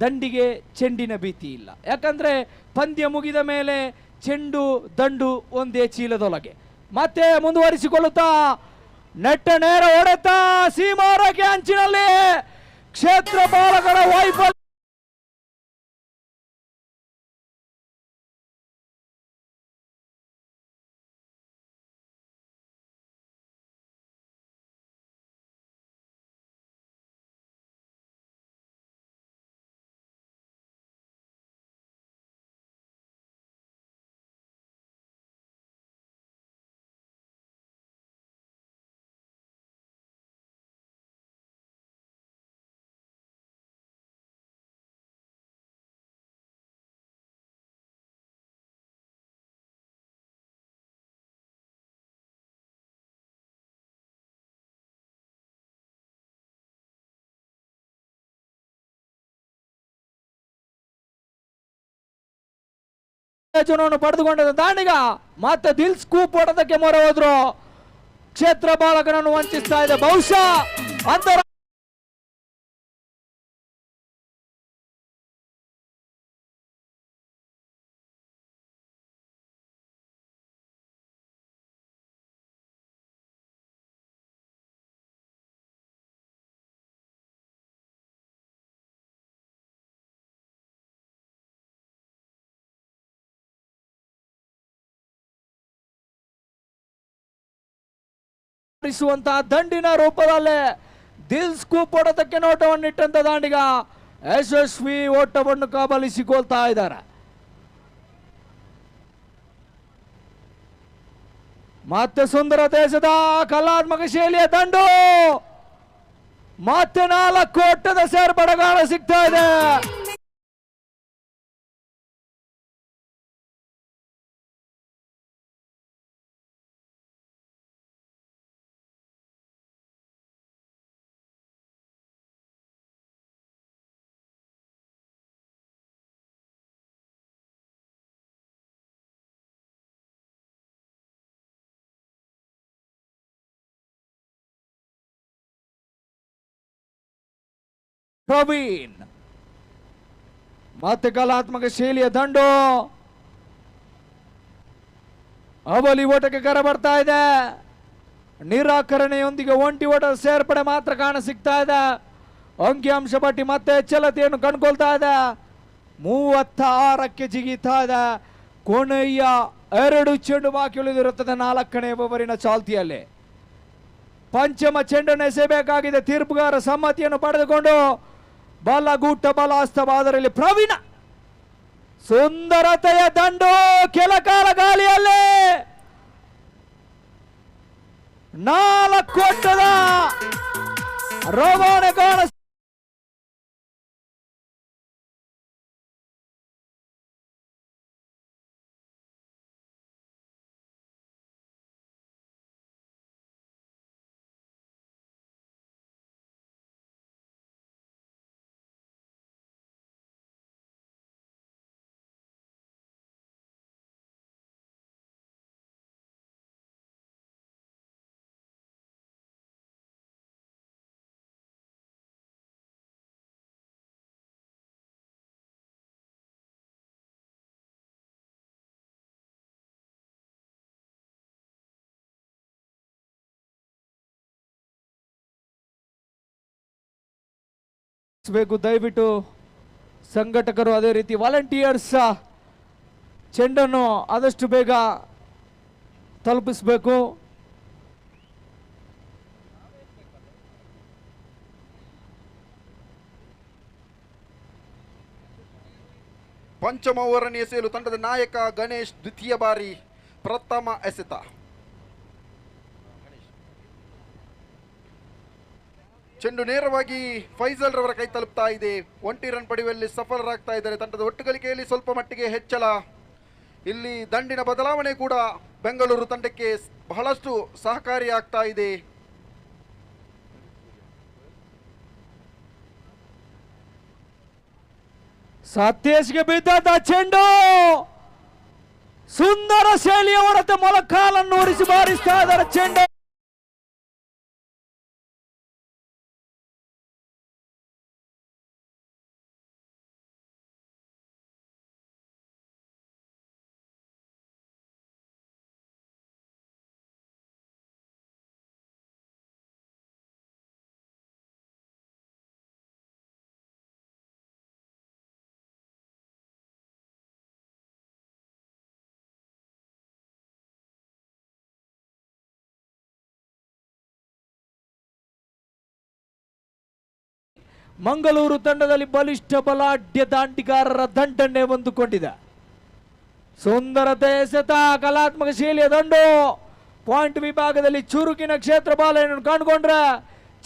ದಂಡಿಗೆ ಚೆಂಡಿನ ಭೀತಿ ಇಲ್ಲ. ಯಾಕಂದ್ರೆ ಪಂದ್ಯ ಮುಗಿದ ಮೇಲೆ ಚೆಂಡು ದಂಡು ಒಂದೇ ಚೀಲದೊಳಗೆ. ಮತ್ತೆ ಮುಂದುವರಿಸಿಕೊಳ್ಳುತ್ತಾ ನೆಟ್ಟ ನೇರ ಹೊಡೆತ ಸೀಮಾರಕ್ಕೆ ಅಂಚಿನಲ್ಲಿ ಕ್ಷೇತ್ರ ಬಾಲಕರ ವೈಫಲ್ಯ. ಪಡೆದುಕೊಂಡಿದ್ದ ದಾಂಡಿಗ ಮತ್ತೆ ದಿಲ್ ಸ್ಕೂಪ್ ಹೊಡೆದಕ್ಕೆ ಮೊರೆ ಹೋದ್ರು. ಕ್ಷೇತ್ರ ಬಾಲಕನನ್ನು ವಂಚಿಸ್ತಾ ಇದೆ. ಬಹುಶಃ ಅಂತರ ದಂಡಿನ ರೂಪದಲ್ಲೇ ದಿಲ್ ಸ್ಕೂಪ್ ಹೊಡೆದಕ್ಕೆ ನೋಟವನ್ನಿಟ್ಟಂತ ದಾಂಡಿಗ ಯಶಸ್ವಿ ಓಟವನ್ನು ಕಬಲಿಸಿಕೊಳ್ತಾ ಇದ್ದಾರೆ. ಮತ್ತೆ ಸುಂದರ ದೇಶದ ಕಲಾತ್ಮಕ ಶೈಲಿಯ ದಂಡು ಮತ್ತೆ 4 ಓಟದ ಸೇರ್ಪಡೆಗಾರ ಸಿಗ್ತಾ ಇದೆ. ಪ್ರವೀಣ್ ಮತ್ತೆ ಕಲಾತ್ಮಕ ಶೈಲಿಯ ದಂಡು ಅವಲಿ ಓಟಕ್ಕೆ ಕರೆ ಬರ್ತಾ ಇದೆ. ನಿರಾಕರಣೆಯೊಂದಿಗೆ ಒಂಟಿ ಓಟ ಸೇರ್ಪಡೆ ಮಾತ್ರ ಕಾಣ ಸಿಗ್ತಾ ಇದೆ. ಅಂಕಿಅಂಶ ಪಟ್ಟಿ ಮತ್ತೆ ಎಚ್ಚಲತೆಯನ್ನು ಕಂಡುಕೊಳ್ತಾ ಇದೆ. 36ಕ್ಕೆ ಜಿಗಿತಾ ಇದೆ. ಕೊನೆಯ 2 ಚೆಂಡು ಬಾಕಿ ಉಳಿದಿರುತ್ತದೆ 4ನೇ ಓವರಿನ ಚಾಲ್ತಿಯಲ್ಲಿ. ಪಂಚಮ ಚೆಂಡನ್ನು ಎಸೆಯಬೇಕಾಗಿದೆ. ತೀರ್ಪುಗಾರ ಸಮ್ಮತಿಯನ್ನು ಪಡೆದುಕೊಂಡು ಬಲಗೂಟ ಬಲಾಸ್ತವಾದರಲ್ಲಿ ಪ್ರವೀಣ ಸುಂದರತೆಯ ದಂಡು ಕೆಲಕಾಲ ಗಾಳಿಯಲ್ಲಿ 4 ಓಟದ ರವಾನೆ ಕಾಣ ಬೇಕು. ದಯವಿಟ್ಟು ಸಂಘಟಕರು ಅದೇ ರೀತಿ ವಾಲಂಟಿಯರ್ಸ್ ಚೆಂಡನ್ನು ಆದಷ್ಟು ಬೇಗ ತಲುಪಿಸಬೇಕು. ಪಂಚಮ ಓವರನ್ನು ಎಸೆಯಲು ತಂಡದ ನಾಯಕ ಗಣೇಶ್ ದ್ವಿತೀಯ ಬಾರಿ ಪ್ರಥಮ ಎಸೆತ. ಚೆಂಡು ನೇರವಾಗಿ ಫೈಸಲ್ ರವರ ಕೈ ತಲುಪ್ತಾ ಇದೆ. 1 ರನ್ ಪಡೆಯುವಲ್ಲಿ ಸಫಲರಾಗ್ತಾ ಇದ್ದಾರೆ. ತಂಡದ ಒಟ್ಟುಗಳಿಕೆಯಲ್ಲಿ ಸ್ವಲ್ಪ ಮಟ್ಟಿಗೆ ಹೆಚ್ಚಳ. ಇಲ್ಲಿ ದಂಡಿನ ಬದಲಾವಣೆ ಕೂಡ ಬೆಂಗಳೂರು ತಂಡಕ್ಕೆ ಬಹಳಷ್ಟು ಸಹಕಾರಿಯಾಗ್ತಾ ಇದೆ. ಸತೀಶ್ಗೆ ಬಿದ್ದ ಚೆಂಡು ಸುಂದರ ಶೈಲಿಯ ಹೊಡೆತ ಮೊಳಕಾಲನ್ನು ಉರಿಸಿ ಬಾರಿಸ್ತಾ ಇದ್ದಾರೆ. ಚೆಂಡು ಮಂಗಳೂರು ತಂಡದಲ್ಲಿ ಬಲಿಷ್ಠ ಬಲಾಢ್ಯ ದಾಂಡಿಗಾರರ ದಂಡನ್ನೇ ಹೊಂದಿಕೊಂಡಿದೆ. ಸುಂದರತೆ ಎಸೆತ, ಕಲಾತ್ಮಕ ಶೈಲಿಯ ದಂಡು. ಪಾಯಿಂಟ್ ವಿಭಾಗದಲ್ಲಿ ಚುರುಕಿನ ಕ್ಷೇತ್ರ ಬಾಲೆಯನ್ನು ಕಂಡುಕೊಂಡ್ರೆ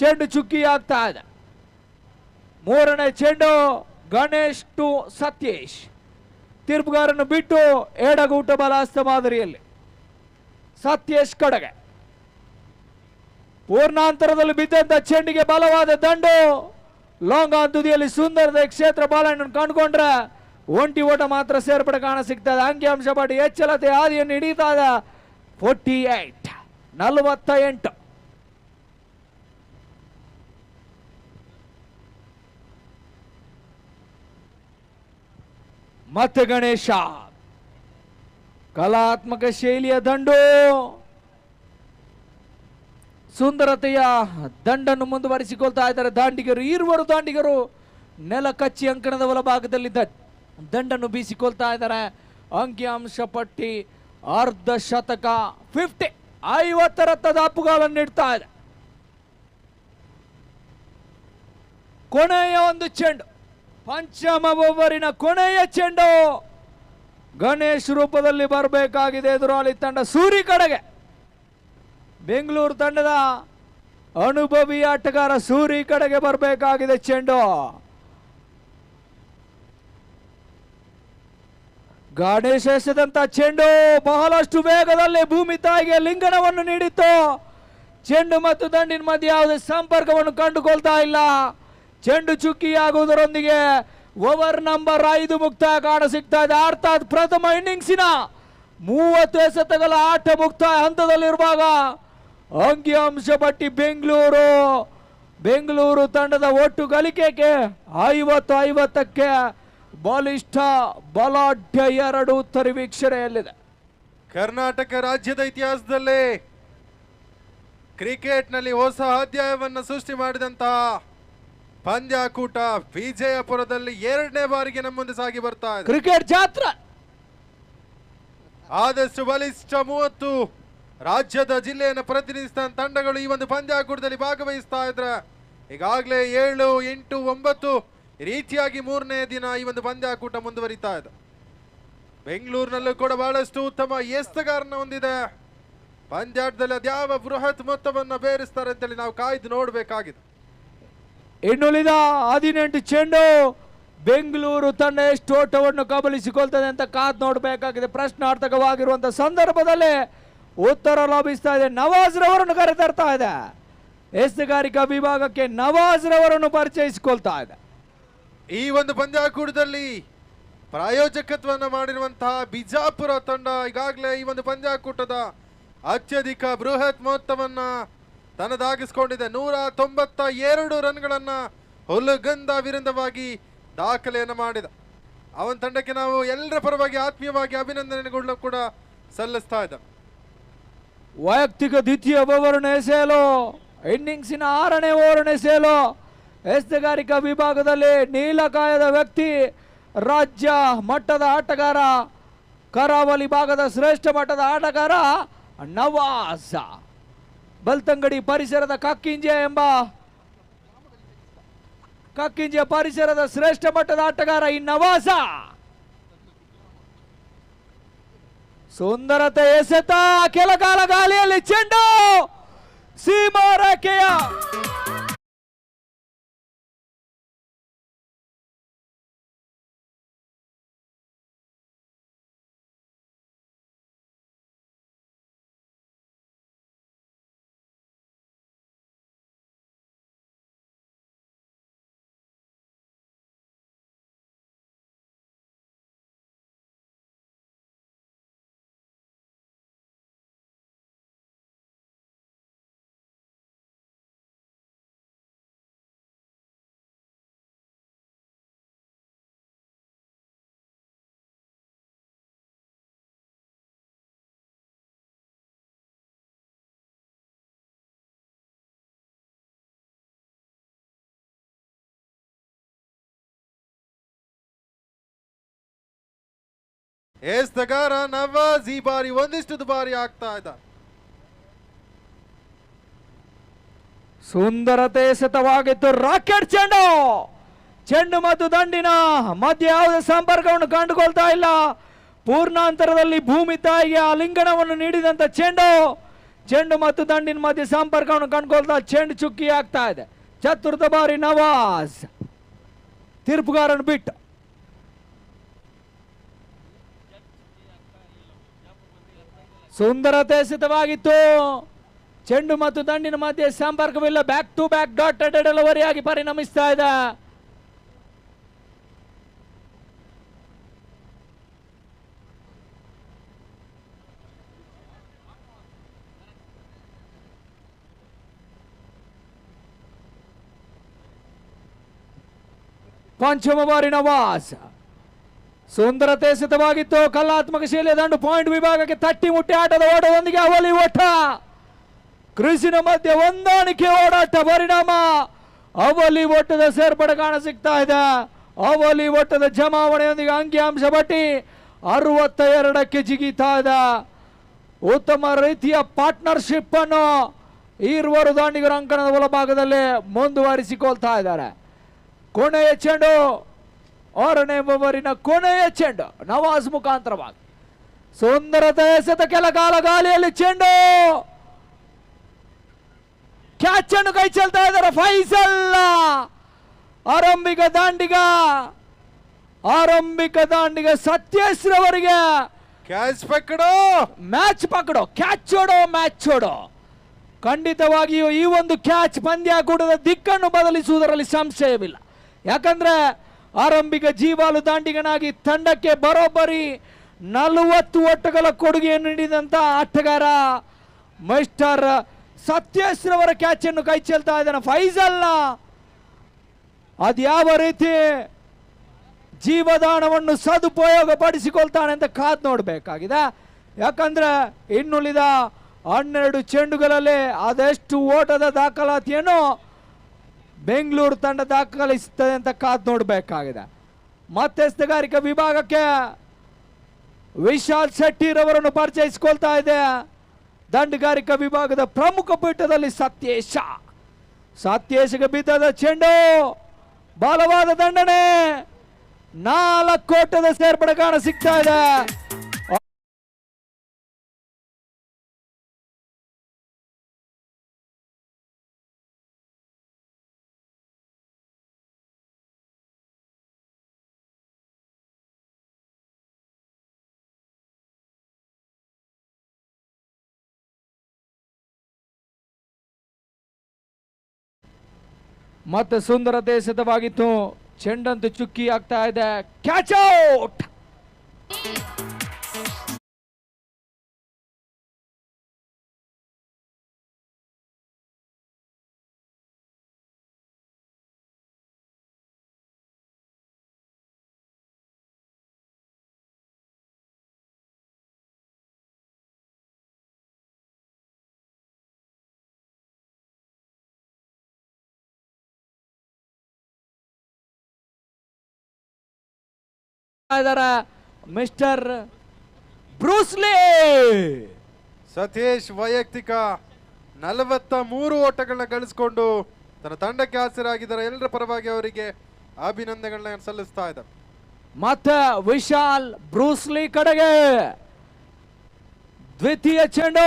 ಚೆಂಡು ಚುಕ್ಕಿ ಆಗ್ತಾ ಇದೆ. 3ನೇ ಚೆಂಡು ಗಣೇಶ್ ಟು ಸತೀಶ್. ತೀರ್ಪುಗಾರನ್ನು ಬಿಟ್ಟು ಎಡಗೂಟ ಬಲಾಸ್ತ ಮಾದರಿಯಲ್ಲಿ ಸತೀಶ್ ಕಡೆಗೆ. ಪೂರ್ಣಾಂತರದಲ್ಲಿ ಬಿದ್ದಂತ ಚೆಂಡಿಗೆ ಬಲವಾದ ದಂಡು. ಲಾಂಗ್ ಆನ್ ತುದಿಯಲ್ಲಿ ಸುಂದರದ ಕ್ಷೇತ್ರ ಬಾಲನ್ನು ಕಂಡುಕೊಂಡ್ರೆ ಒಂಟಿ ಓಟ ಮಾತ್ರ ಸೇರ್ಪಡೆ ಕಾಣ ಸಿಗ್ತದೆ. ಅಂಕಿಅಂಶ ಪಟ್ಟಿ ಎಚ್ಚಲತೆ ಹಾದಿಯನ್ನು ಹಿಡಿತಾ ಇದೆ. 48 ಮತ್ತೆ ಗಣೇಶ ಕಲಾತ್ಮಕ ಶೈಲಿಯ ದಂಡು. ಸುಂದರತೆಯ ದಂಡನ್ನು ಮುಂದುವರಿಸಿಕೊಳ್ತಾ ಇದ್ದಾರೆ ದಾಂಡಿಗರು. ಇರುವರು ದಾಂಡಿಗರು ನೆಲ ಕಚ್ಚಿ ಅಂಕಣದ ಒಳಭಾಗದಲ್ಲಿ ದಂಡನ್ನು ಬೀಸಿಕೊಳ್ತಾ ಇದ್ದಾರೆ. ಅಂಕಿಅಂಶ ಪಟ್ಟಿ ಅರ್ಧ ಶತಕ 50 ರತ್ತದ ಅಪ್ಪುಗಳನ್ನು ಇಡ್ತಾ ಇದೆ. ಕೊನೆಯ ಒಂದು ಚೆಂಡು, ಪಂಚಮ ಓವರಿನ ಕೊನೆಯ ಚೆಂಡು ಗಣೇಶ್ ರೂಪದಲ್ಲಿ ಬರಬೇಕಾಗಿದೆ. ಎದುರಾಳಿ ತಂಡ ಸೂರಿ ಕಡೆಗೆ. ಬೆಂಗಳೂರು ತಂಡದ ಅನುಭವಿ ಆಟಗಾರ ಸೂರಿ ಕಡೆಗೆ ಬರಬೇಕಾಗಿದೆ ಚೆಂಡು. ಗಣೇಶ ಎಸೆದಂತ ಚೆಂಡು ಬಹಳಷ್ಟು ವೇಗದಲ್ಲಿ ಭೂಮಿ ತಾಯಿಗೆ ಲಿಂಗನವನ್ನು ನೀಡಿತ್ತು. ಚೆಂಡು ಮತ್ತು ದಂಡಿನ ಮಧ್ಯೆ ಯಾವುದೇ ಸಂಪರ್ಕವನ್ನು ಕಂಡುಕೊಳ್ತಾ ಇಲ್ಲ. ಚೆಂಡು ಚುಕ್ಕಿಯಾಗುವುದರೊಂದಿಗೆ ಓವರ್ ನಂಬರ್ 5 ಮುಕ್ತಾಯ ಕಾಣ ಸಿಗ್ತಾ ಇದೆ. ಅರ್ಥಾತ್ ಪ್ರಥಮ ಇನ್ನಿಂಗ್ಸಿನ 30 ಎಸೆತಗಳ ಆಟ ಮುಕ್ತಾಯ ಹಂತದಲ್ಲಿರುವಾಗ ಅಂಕಿಅಂಶ ಪಟ್ಟಿ ಬೆಂಗಳೂರು ತಂಡದ ಒಟ್ಟು ಗಳಿಕೆಗೆ 50-50ಕ್ಕೆ ಬಲಿಷ್ಠ ಬಲಾಢ್ಯ 2 ಉತ್ತರ ವೀಕ್ಷಣೆಯಲ್ಲಿದೆ. ಕರ್ನಾಟಕ ರಾಜ್ಯದ ಇತಿಹಾಸದಲ್ಲೇ ಕ್ರಿಕೆಟ್ನಲ್ಲಿ ಹೊಸ ಅಧ್ಯಾಯವನ್ನು ಸೃಷ್ಟಿ ಮಾಡಿದಂತಹ ಪಂದ್ಯಾಕೂಟ ವಿಜಯಪುರದಲ್ಲಿ 2ನೇ ಬಾರಿಗೆ ನಮ್ಮ ಮುಂದೆ ಸಾಗಿ ಬರ್ತಾ ಇದೆ. ಕ್ರಿಕೆಟ್ ಜಾತ್ರೆ ಆದಷ್ಟು ಬಲಿಷ್ಠ 30 ರಾಜ್ಯದ ಜಿಲ್ಲೆಯನ್ನು ಪ್ರತಿನಿಧಿಸಿದ ತಂಡಗಳು ಈ ಒಂದು ಪಂದ್ಯಾಕೂಟದಲ್ಲಿ ಭಾಗವಹಿಸ್ತಾ ಇದ್ರೆ ಈಗಾಗಲೇ 7, 8, 9 ರೀತಿಯಾಗಿ 3ನೇ ದಿನ ಈ ಒಂದು ಪಂದ್ಯಾಕೂಟ ಮುಂದುವರಿತಾ ಇದೆ. ಬೆಂಗಳೂರಿನಲ್ಲೂ ಕೂಡ ಬಹಳಷ್ಟು ಉತ್ತಮ ಎಸ್ತಗಾರನ ಹೊಂದಿದೆ. ಪಂದ್ಯಾಟದಲ್ಲಿ ಅದ್ಯಾವ ಬೃಹತ್ ಮೊತ್ತವನ್ನು ಬೇರಿಸ್ತಾರೆ ಅಂತೇಳಿ ನಾವು ಕಾಯ್ದು ನೋಡಬೇಕಾಗಿದೆ. ಇನ್ನುಳಿದ 18 ಚೆಂಡು ಬೆಂಗಳೂರು ತಂಡ ಎಷ್ಟು ಓಟವನ್ನು ಕಬಲಿಸಿಕೊಳ್ತದೆ ಅಂತ ಕಾದು ನೋಡಬೇಕಾಗಿದೆ. ಪ್ರಶ್ನಾರ್ಥಕವಾಗಿರುವಂತಹ ಸಂದರ್ಭದಲ್ಲಿ ಉತ್ತರ ಲಭಿಸ್ತಾ ಇದೆ. ನವಾಜ್ ರವರನ್ನು ಕರೆತರ್ತಾ ಇದೆ. ಎಸ್ತಗಾರಿಕಾ ವಿಭಾಗಕ್ಕೆ ನವಾಜ್ ರವರನ್ನು ಪರಿಚಯಿಸಿಕೊಳ್ತಾ ಇದೆ. ಈ ಒಂದು ಪಂದ್ಯಾಕೂಟದಲ್ಲಿ ಪ್ರಾಯೋಜಕತ್ವವನ್ನು ಮಾಡಿರುವಂತಹ ಬಿಜಾಪುರ ತಂಡ ಈಗಾಗಲೇ ಈ ಒಂದು ಪಂದ್ಯಾಕೂಟದ ಅತ್ಯಧಿಕ ಬೃಹತ್ ಮೊತ್ತವನ್ನ ತನ್ನದಾಗಿಸಿಕೊಂಡಿದೆ. 192 ರನ್ಗಳನ್ನ ಹುಲ್ಲುಗಂದ ವಿರುದ್ಧವಾಗಿ ದಾಖಲೆಯನ್ನು ಮಾಡಿದ ಅವನ ತಂಡಕ್ಕೆ ನಾವು ಎಲ್ಲರ ಪರವಾಗಿ ಆತ್ಮೀಯವಾಗಿ ಅಭಿನಂದನೆಗಳು ಕೂಡ ಸಲ್ಲಿಸ್ತಾ ಇದ್ದ. ವೈಯಕ್ತಿಕ ದ್ವಿತೀಯ ಓವರ್ ಎಸೆಯಲು ಇನ್ನಿಂಗ್ಸಿನ 6ನೇ ಓವರ್ ಎಸೆಯಲು ಎಸ್ತಗಾರಿಕಾ ವಿಭಾಗದಲ್ಲಿ ನೀಲಕಾಯದ ವ್ಯಕ್ತಿ, ರಾಜ್ಯ ಮಟ್ಟದ ಆಟಗಾರ, ಕರಾವಳಿ ಭಾಗದ ಶ್ರೇಷ್ಠ ಮಟ್ಟದ ಆಟಗಾರ ನವಾಜ್. ಬಲ್ತಂಗಡಿ ಪರಿಸರದ ಕಕ್ಕಿಂಜೆ ಪರಿಸರದ ಶ್ರೇಷ್ಠ ಮಟ್ಟದ ಆಟಗಾರ ಈ ನವಾಜ ಸುಂದರತೆ ಎಸೆತ ಕೆಲಕಾಲ ಗಾಳಿಯಲ್ಲಿ ಚೆಂಡು ಸೀಮಾ ರೇಖೆಯ ಎಸ್ತಗಾರ ನವಾಜ್ ಈ ಬಾರಿ ಒಂದಿಷ್ಟು ದುಬಾರಿ ಆಗ್ತಾ ಇದ್ದ. ಸುಂದರತೆ ಎಸೆತವಾಗಿತ್ತು. ರಾಕೆಟ್ ಚೆಂಡು ಚೆಂಡು ಮತ್ತು ದಂಡಿನ ಮಧ್ಯೆ ಯಾವುದೇ ಸಂಪರ್ಕವನ್ನು ಕಂಡುಕೊಳ್ತಾ ಇಲ್ಲ. ಪೂರ್ಣಾಂತರದಲ್ಲಿ ಭೂಮಿ ತಾಯಿಗೆ ಆಲಿಂಗನವನ್ನು ನೀಡಿದಂತ ಚೆಂಡು ಮತ್ತು ದಂಡಿನ ಮಧ್ಯೆ ಸಂಪರ್ಕವನ್ನು ಕಂಡುಕೊಳ್ತಾ ಚೆಂಡು ಚುಕ್ಕಿ ಆಗ್ತಾ ಇದೆ. ಚತುರ್ಥ ಬಾರಿ ನವಾಜ್ ತೀರ್ಪುಗಾರನು ಬಿಟ್ಟು. ಸುಂದರತೆ ಎಸೆತವಾಗಿತ್ತು. ಚೆಂಡು ಮತ್ತು ದಂಡಿನ ಮಧ್ಯೆ ಸಂಪರ್ಕವಿಲ್ಲ. Back to back dotted delivery ಆಗಿ ಪರಿಣಮಿಸ್ತಾ ಇದೆ. ಪಂಚಮ ಬಾರಿ ನವಾಜ್. ಸುಂದರತೆ ಎಸೆತವಾಗಿತ್ತು. ಕಲಾತ್ಮಕ ಶೈಲಿಯ ದಂಡು ಪಾಯಿಂಟ್ ವಿಭಾಗಕ್ಕೆ ತಟ್ಟಿ ಮುಟ್ಟಿ ಆಟದ ಓಟದೊಂದಿಗೆ ಅವಲಿ ಓಟ. ಕ್ರೀಸಿನ ಮಧ್ಯೆ ಹೊಂದಾಣಿಕೆ ಓಡಾಟ ಪರಿಣಾಮ ಅವಲಿ ಓಟದ ಸೇರ್ಪಡೆ ಕಾಣ ಸಿಗ್ತಾ ಇದೆ. ಅವಲಿ ಓಟದ ಜಮಾವಣೆಯೊಂದಿಗೆ ಅಂಕಿಅಂಶ ಪಟ್ಟಿ 62ಕ್ಕೆ ಜಿಗಿತಾ ಇದೆ. ಉತ್ತಮ ರೀತಿಯ ಪಾರ್ಟ್ನರ್ಶಿಪ್ ಅನ್ನು ಈರುವರು ದಾಂಡಿಗರ ಅಂಕಣದ ಒಳಭಾಗದಲ್ಲಿ ಮುಂದುವರಿಸಿಕೊಳ್ತಾ ಇದ್ದಾರೆ. ಕೊನೆಯ ಚೆಂಡು 6ನೇ ಓವರಿನ ಕೊನೆಯ ಚೆಂಡು ನವಾಜ್ ಮುಖಾಂತರವಾಗಿ. ಸುಂದರತೆ ಎಸೆತ ಕೆಲ ಕಾಲ ಗಾಳಿಯಲ್ಲಿ ಚೆಂಡು ಕ್ಯಾಚ್ ಅನ್ನು ಕೈ ಚೆಲ್ತಾ ಇದ್ದಾರೆ ಫೈಸಲ್. ಆರಂಭಿಕ ದಾಂಡಿಗ ಸತ್ಯೇಶ್ರವರಿಗೆ ಕ್ಯಾಚ್ ಪಕಡೋ ಮ್ಯಾಚ್ ಪಕಡೋ ಕ್ಯಾಚ್ ಚೋಡೋ. ಖಂಡಿತವಾಗಿಯೂ ಈ ಒಂದು ಕ್ಯಾಚ್ ಪಂದ್ಯಾಕೂಟದ ದಿಕ್ಕನ್ನು ಬದಲಿಸುವುದರಲ್ಲಿ ಸಂಶಯವಿಲ್ಲ. ಯಾಕಂದ್ರೆ ಆರಂಭಿಕ ಜೀವಾಲು ದಾಂಡಿಗನಾಗಿ ತಂಡಕ್ಕೆ ಬರೋಬ್ಬರಿ 40 ಓಟಗಳ ಕೊಡುಗೆಯನ್ನು ನೀಡಿದಂತ ಆಟಗಾರ ಮಿಸ್ಟರ್ ಸತ್ಯೇಶ್ ರವರ ಕ್ಯಾಚ್ ಅನ್ನು ಕೈ ಚೆಲ್ತಾ ಇದ್ದಾನೆ ಫೈಸಲ್. ಅದ್ಯಾವ ರೀತಿ ಜೀವದಾನವನ್ನು ಸದುಪಯೋಗ ಪಡಿಸಿಕೊಳ್ತಾನೆ ಅಂತ ಕಾದ್ ನೋಡಬೇಕಾಗಿದೆ. ಯಾಕಂದ್ರೆ ಇನ್ನುಳಿದ 12 ಚೆಂಡುಗಳಲ್ಲಿ ಅದೆಷ್ಟು ಓಟದ ದಾಖಲಾತಿಯನ್ನು ಬೆಂಗಳೂರು ತಂಡ ದಾಖಲಿಸುತ್ತದೆ ಅಂತ ಕಾದ್ ನೋಡಬೇಕಾಗಿದೆ. ಮಧ್ಯಸ್ಥಗಾರಿಕಾ ವಿಭಾಗಕ್ಕೆ ವಿಶಾಲ್ ಶೆಟ್ಟಿರವರನ್ನು ಪರಿಚಯಿಸಿಕೊಳ್ತಾ ಇದೆ. ದಂಡಗಾರಿಕಾ ವಿಭಾಗದ ಪ್ರಮುಖ ಪೀಠದಲ್ಲಿ ಸತ್ಯೇಶ್ಗೆ ಬಿದ್ದದ ಚೆಂಡು ಬಲವಾದ ದಂಡನೆ 4 ಓಟದ ಸೇರ್ಪಡೆ ಕಾಣ ಸಿಗ್ತಾ ಇದೆ. ಮತ್ತೆ ಸುಂದರತೆ ಎಸೆತವಾಗಿತ್ತು. ಚೆಂಡಂತೂ ಚುಕ್ಕಿ ಆಗ್ತಾ ಇದೆ. Catch out. Mister Bruce Lee Satish ವೈಯಕ್ತಿಕ 43 ಓಟಗಳನ್ನ ಗಳಿಸಿಕೊಂಡು ತನ್ನ ತಂಡಕ್ಕೆ ಆಸರಾಗಿದ್ದಾರೆ. ಎಲ್ಲರ ಪರವಾಗಿ ಅವರಿಗೆ ಅಭಿನಂದನೆಗಳನ್ನ ಸಲ್ಲಿಸ್ತಾ ಇದ್ದಾರೆ. ಮತ್ತೆ ವಿಶಾಲ್ ಬ್ರೂಸ್ಲಿ ಕಡೆಗೆ ದ್ವಿತೀಯ ಚೆಂಡು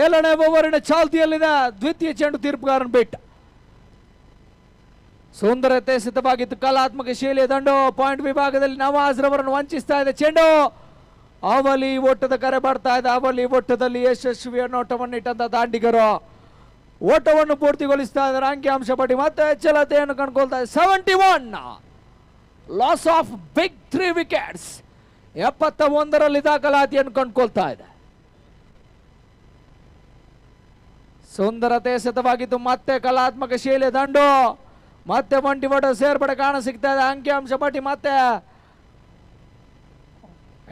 7ನೇ ಓವರಿನ ಚಾಲ್ತಿಯಲ್ಲಿದೆ. ದ್ವಿತೀಯ ಚೆಂಡು ತೀರ್ಪುಗಾರನ ಬಿಟ್ಟ. ಸುಂದರತೆ ಸಿದ್ಧವಾಗಿತ್ತು. ಕಲಾತ್ಮಕ ಶೈಲಿಯ ದಂಡು. ಪಾಯಿಂಟ್ ವಿಭಾಗದಲ್ಲಿ ನವಾಜ್ ರವರನ್ನು ವಂಚಿಸ್ತಾ ಇದೆ ಚೆಂಡು. ಅವಲಿ ಓಟದ ಕರೆ ಬರ್ತಾ ಇದೆ. ಅವಲಿ ಓಟದಲ್ಲಿ ಯಶಸ್ವಿಯ ನೋಟವನ್ನು ಇಟ್ಟಂತ ದಾಂಡಿಗರು ಓಟವನ್ನು ಪೂರ್ತಿಗೊಳಿಸ್ತಾ ಇದ್ದಾರೆ. ಅಂಕಿಅಂಶ ಪಟ್ಟಿ ಮತ್ತೆ ಛಲತೆಯನ್ನು ಕಂಡುಕೊಳ್ತಾ ಇದೆ. 71 ಲಾಸ್ ಆಫ್ ಬಿಗ್ 3 ವಿಕೆಟ್ಸ್. 71ರಲ್ಲಿ ದಾಖಲಾತಿಯನ್ನು ಕಂಡುಕೊಳ್ತಾ ಇದೆ. ಸುಂದರತೆ ಸಿದ್ಧವಾಗಿತ್ತು. ಮತ್ತೆ ಕಲಾತ್ಮಕ ಶೈಲಿಯ ದಂಡು. ಮತ್ತೆ ಬಂಟಿವಾಡ ಸೇರ್ಪಡೆ ಕಾಣ ಸಿಗ್ತಾ ಇದೆ. ಅಂಕಿಅಂಶ ಪಟ್ಟಿ ಮತ್ತೆ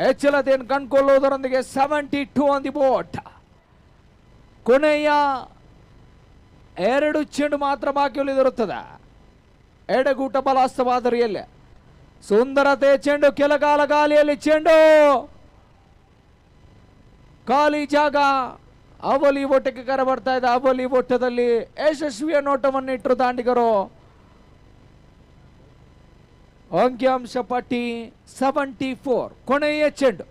ಹೆಚ್ಚಳತೆಯನ್ನು ಕಂಡುಕೊಳ್ಳುವುದರೊಂದಿಗೆ 72 ಆನ್ ದಿ ಬೋಟ್. ಕೊನೆಯ 2 ಚೆಂಡು ಮಾತ್ರ ಬಾಕಿ ಉಳಿದಿರುತ್ತದೆ. ಎಡಗೂಟ ಬಲಾಸ್ತವಾದರಿಯಲ್ಲಿ ಸುಂದರತೆ ಚೆಂಡು. ಕೆಲಕಾಲ ಗಾಲಿಯಲ್ಲಿ ಚೆಂಡು. ಖಾಲಿ ಜಾಗ. ಅವಲಿ ಓಟಕ್ಕೆ ಕರೆ ಬರ್ತಾ ಇದೆ. ಅವಲಿ ಓಟದಲ್ಲಿ ಯಶಸ್ವಿಯ ನೋಟವನ್ನು ಇಟ್ಟರು ದಾಂಡಿಗರು. ಅಂಕಿಅಂಶ ಪಟ್ಟಿ 74. ಕೊನೆಯ ಚೆಂಡು.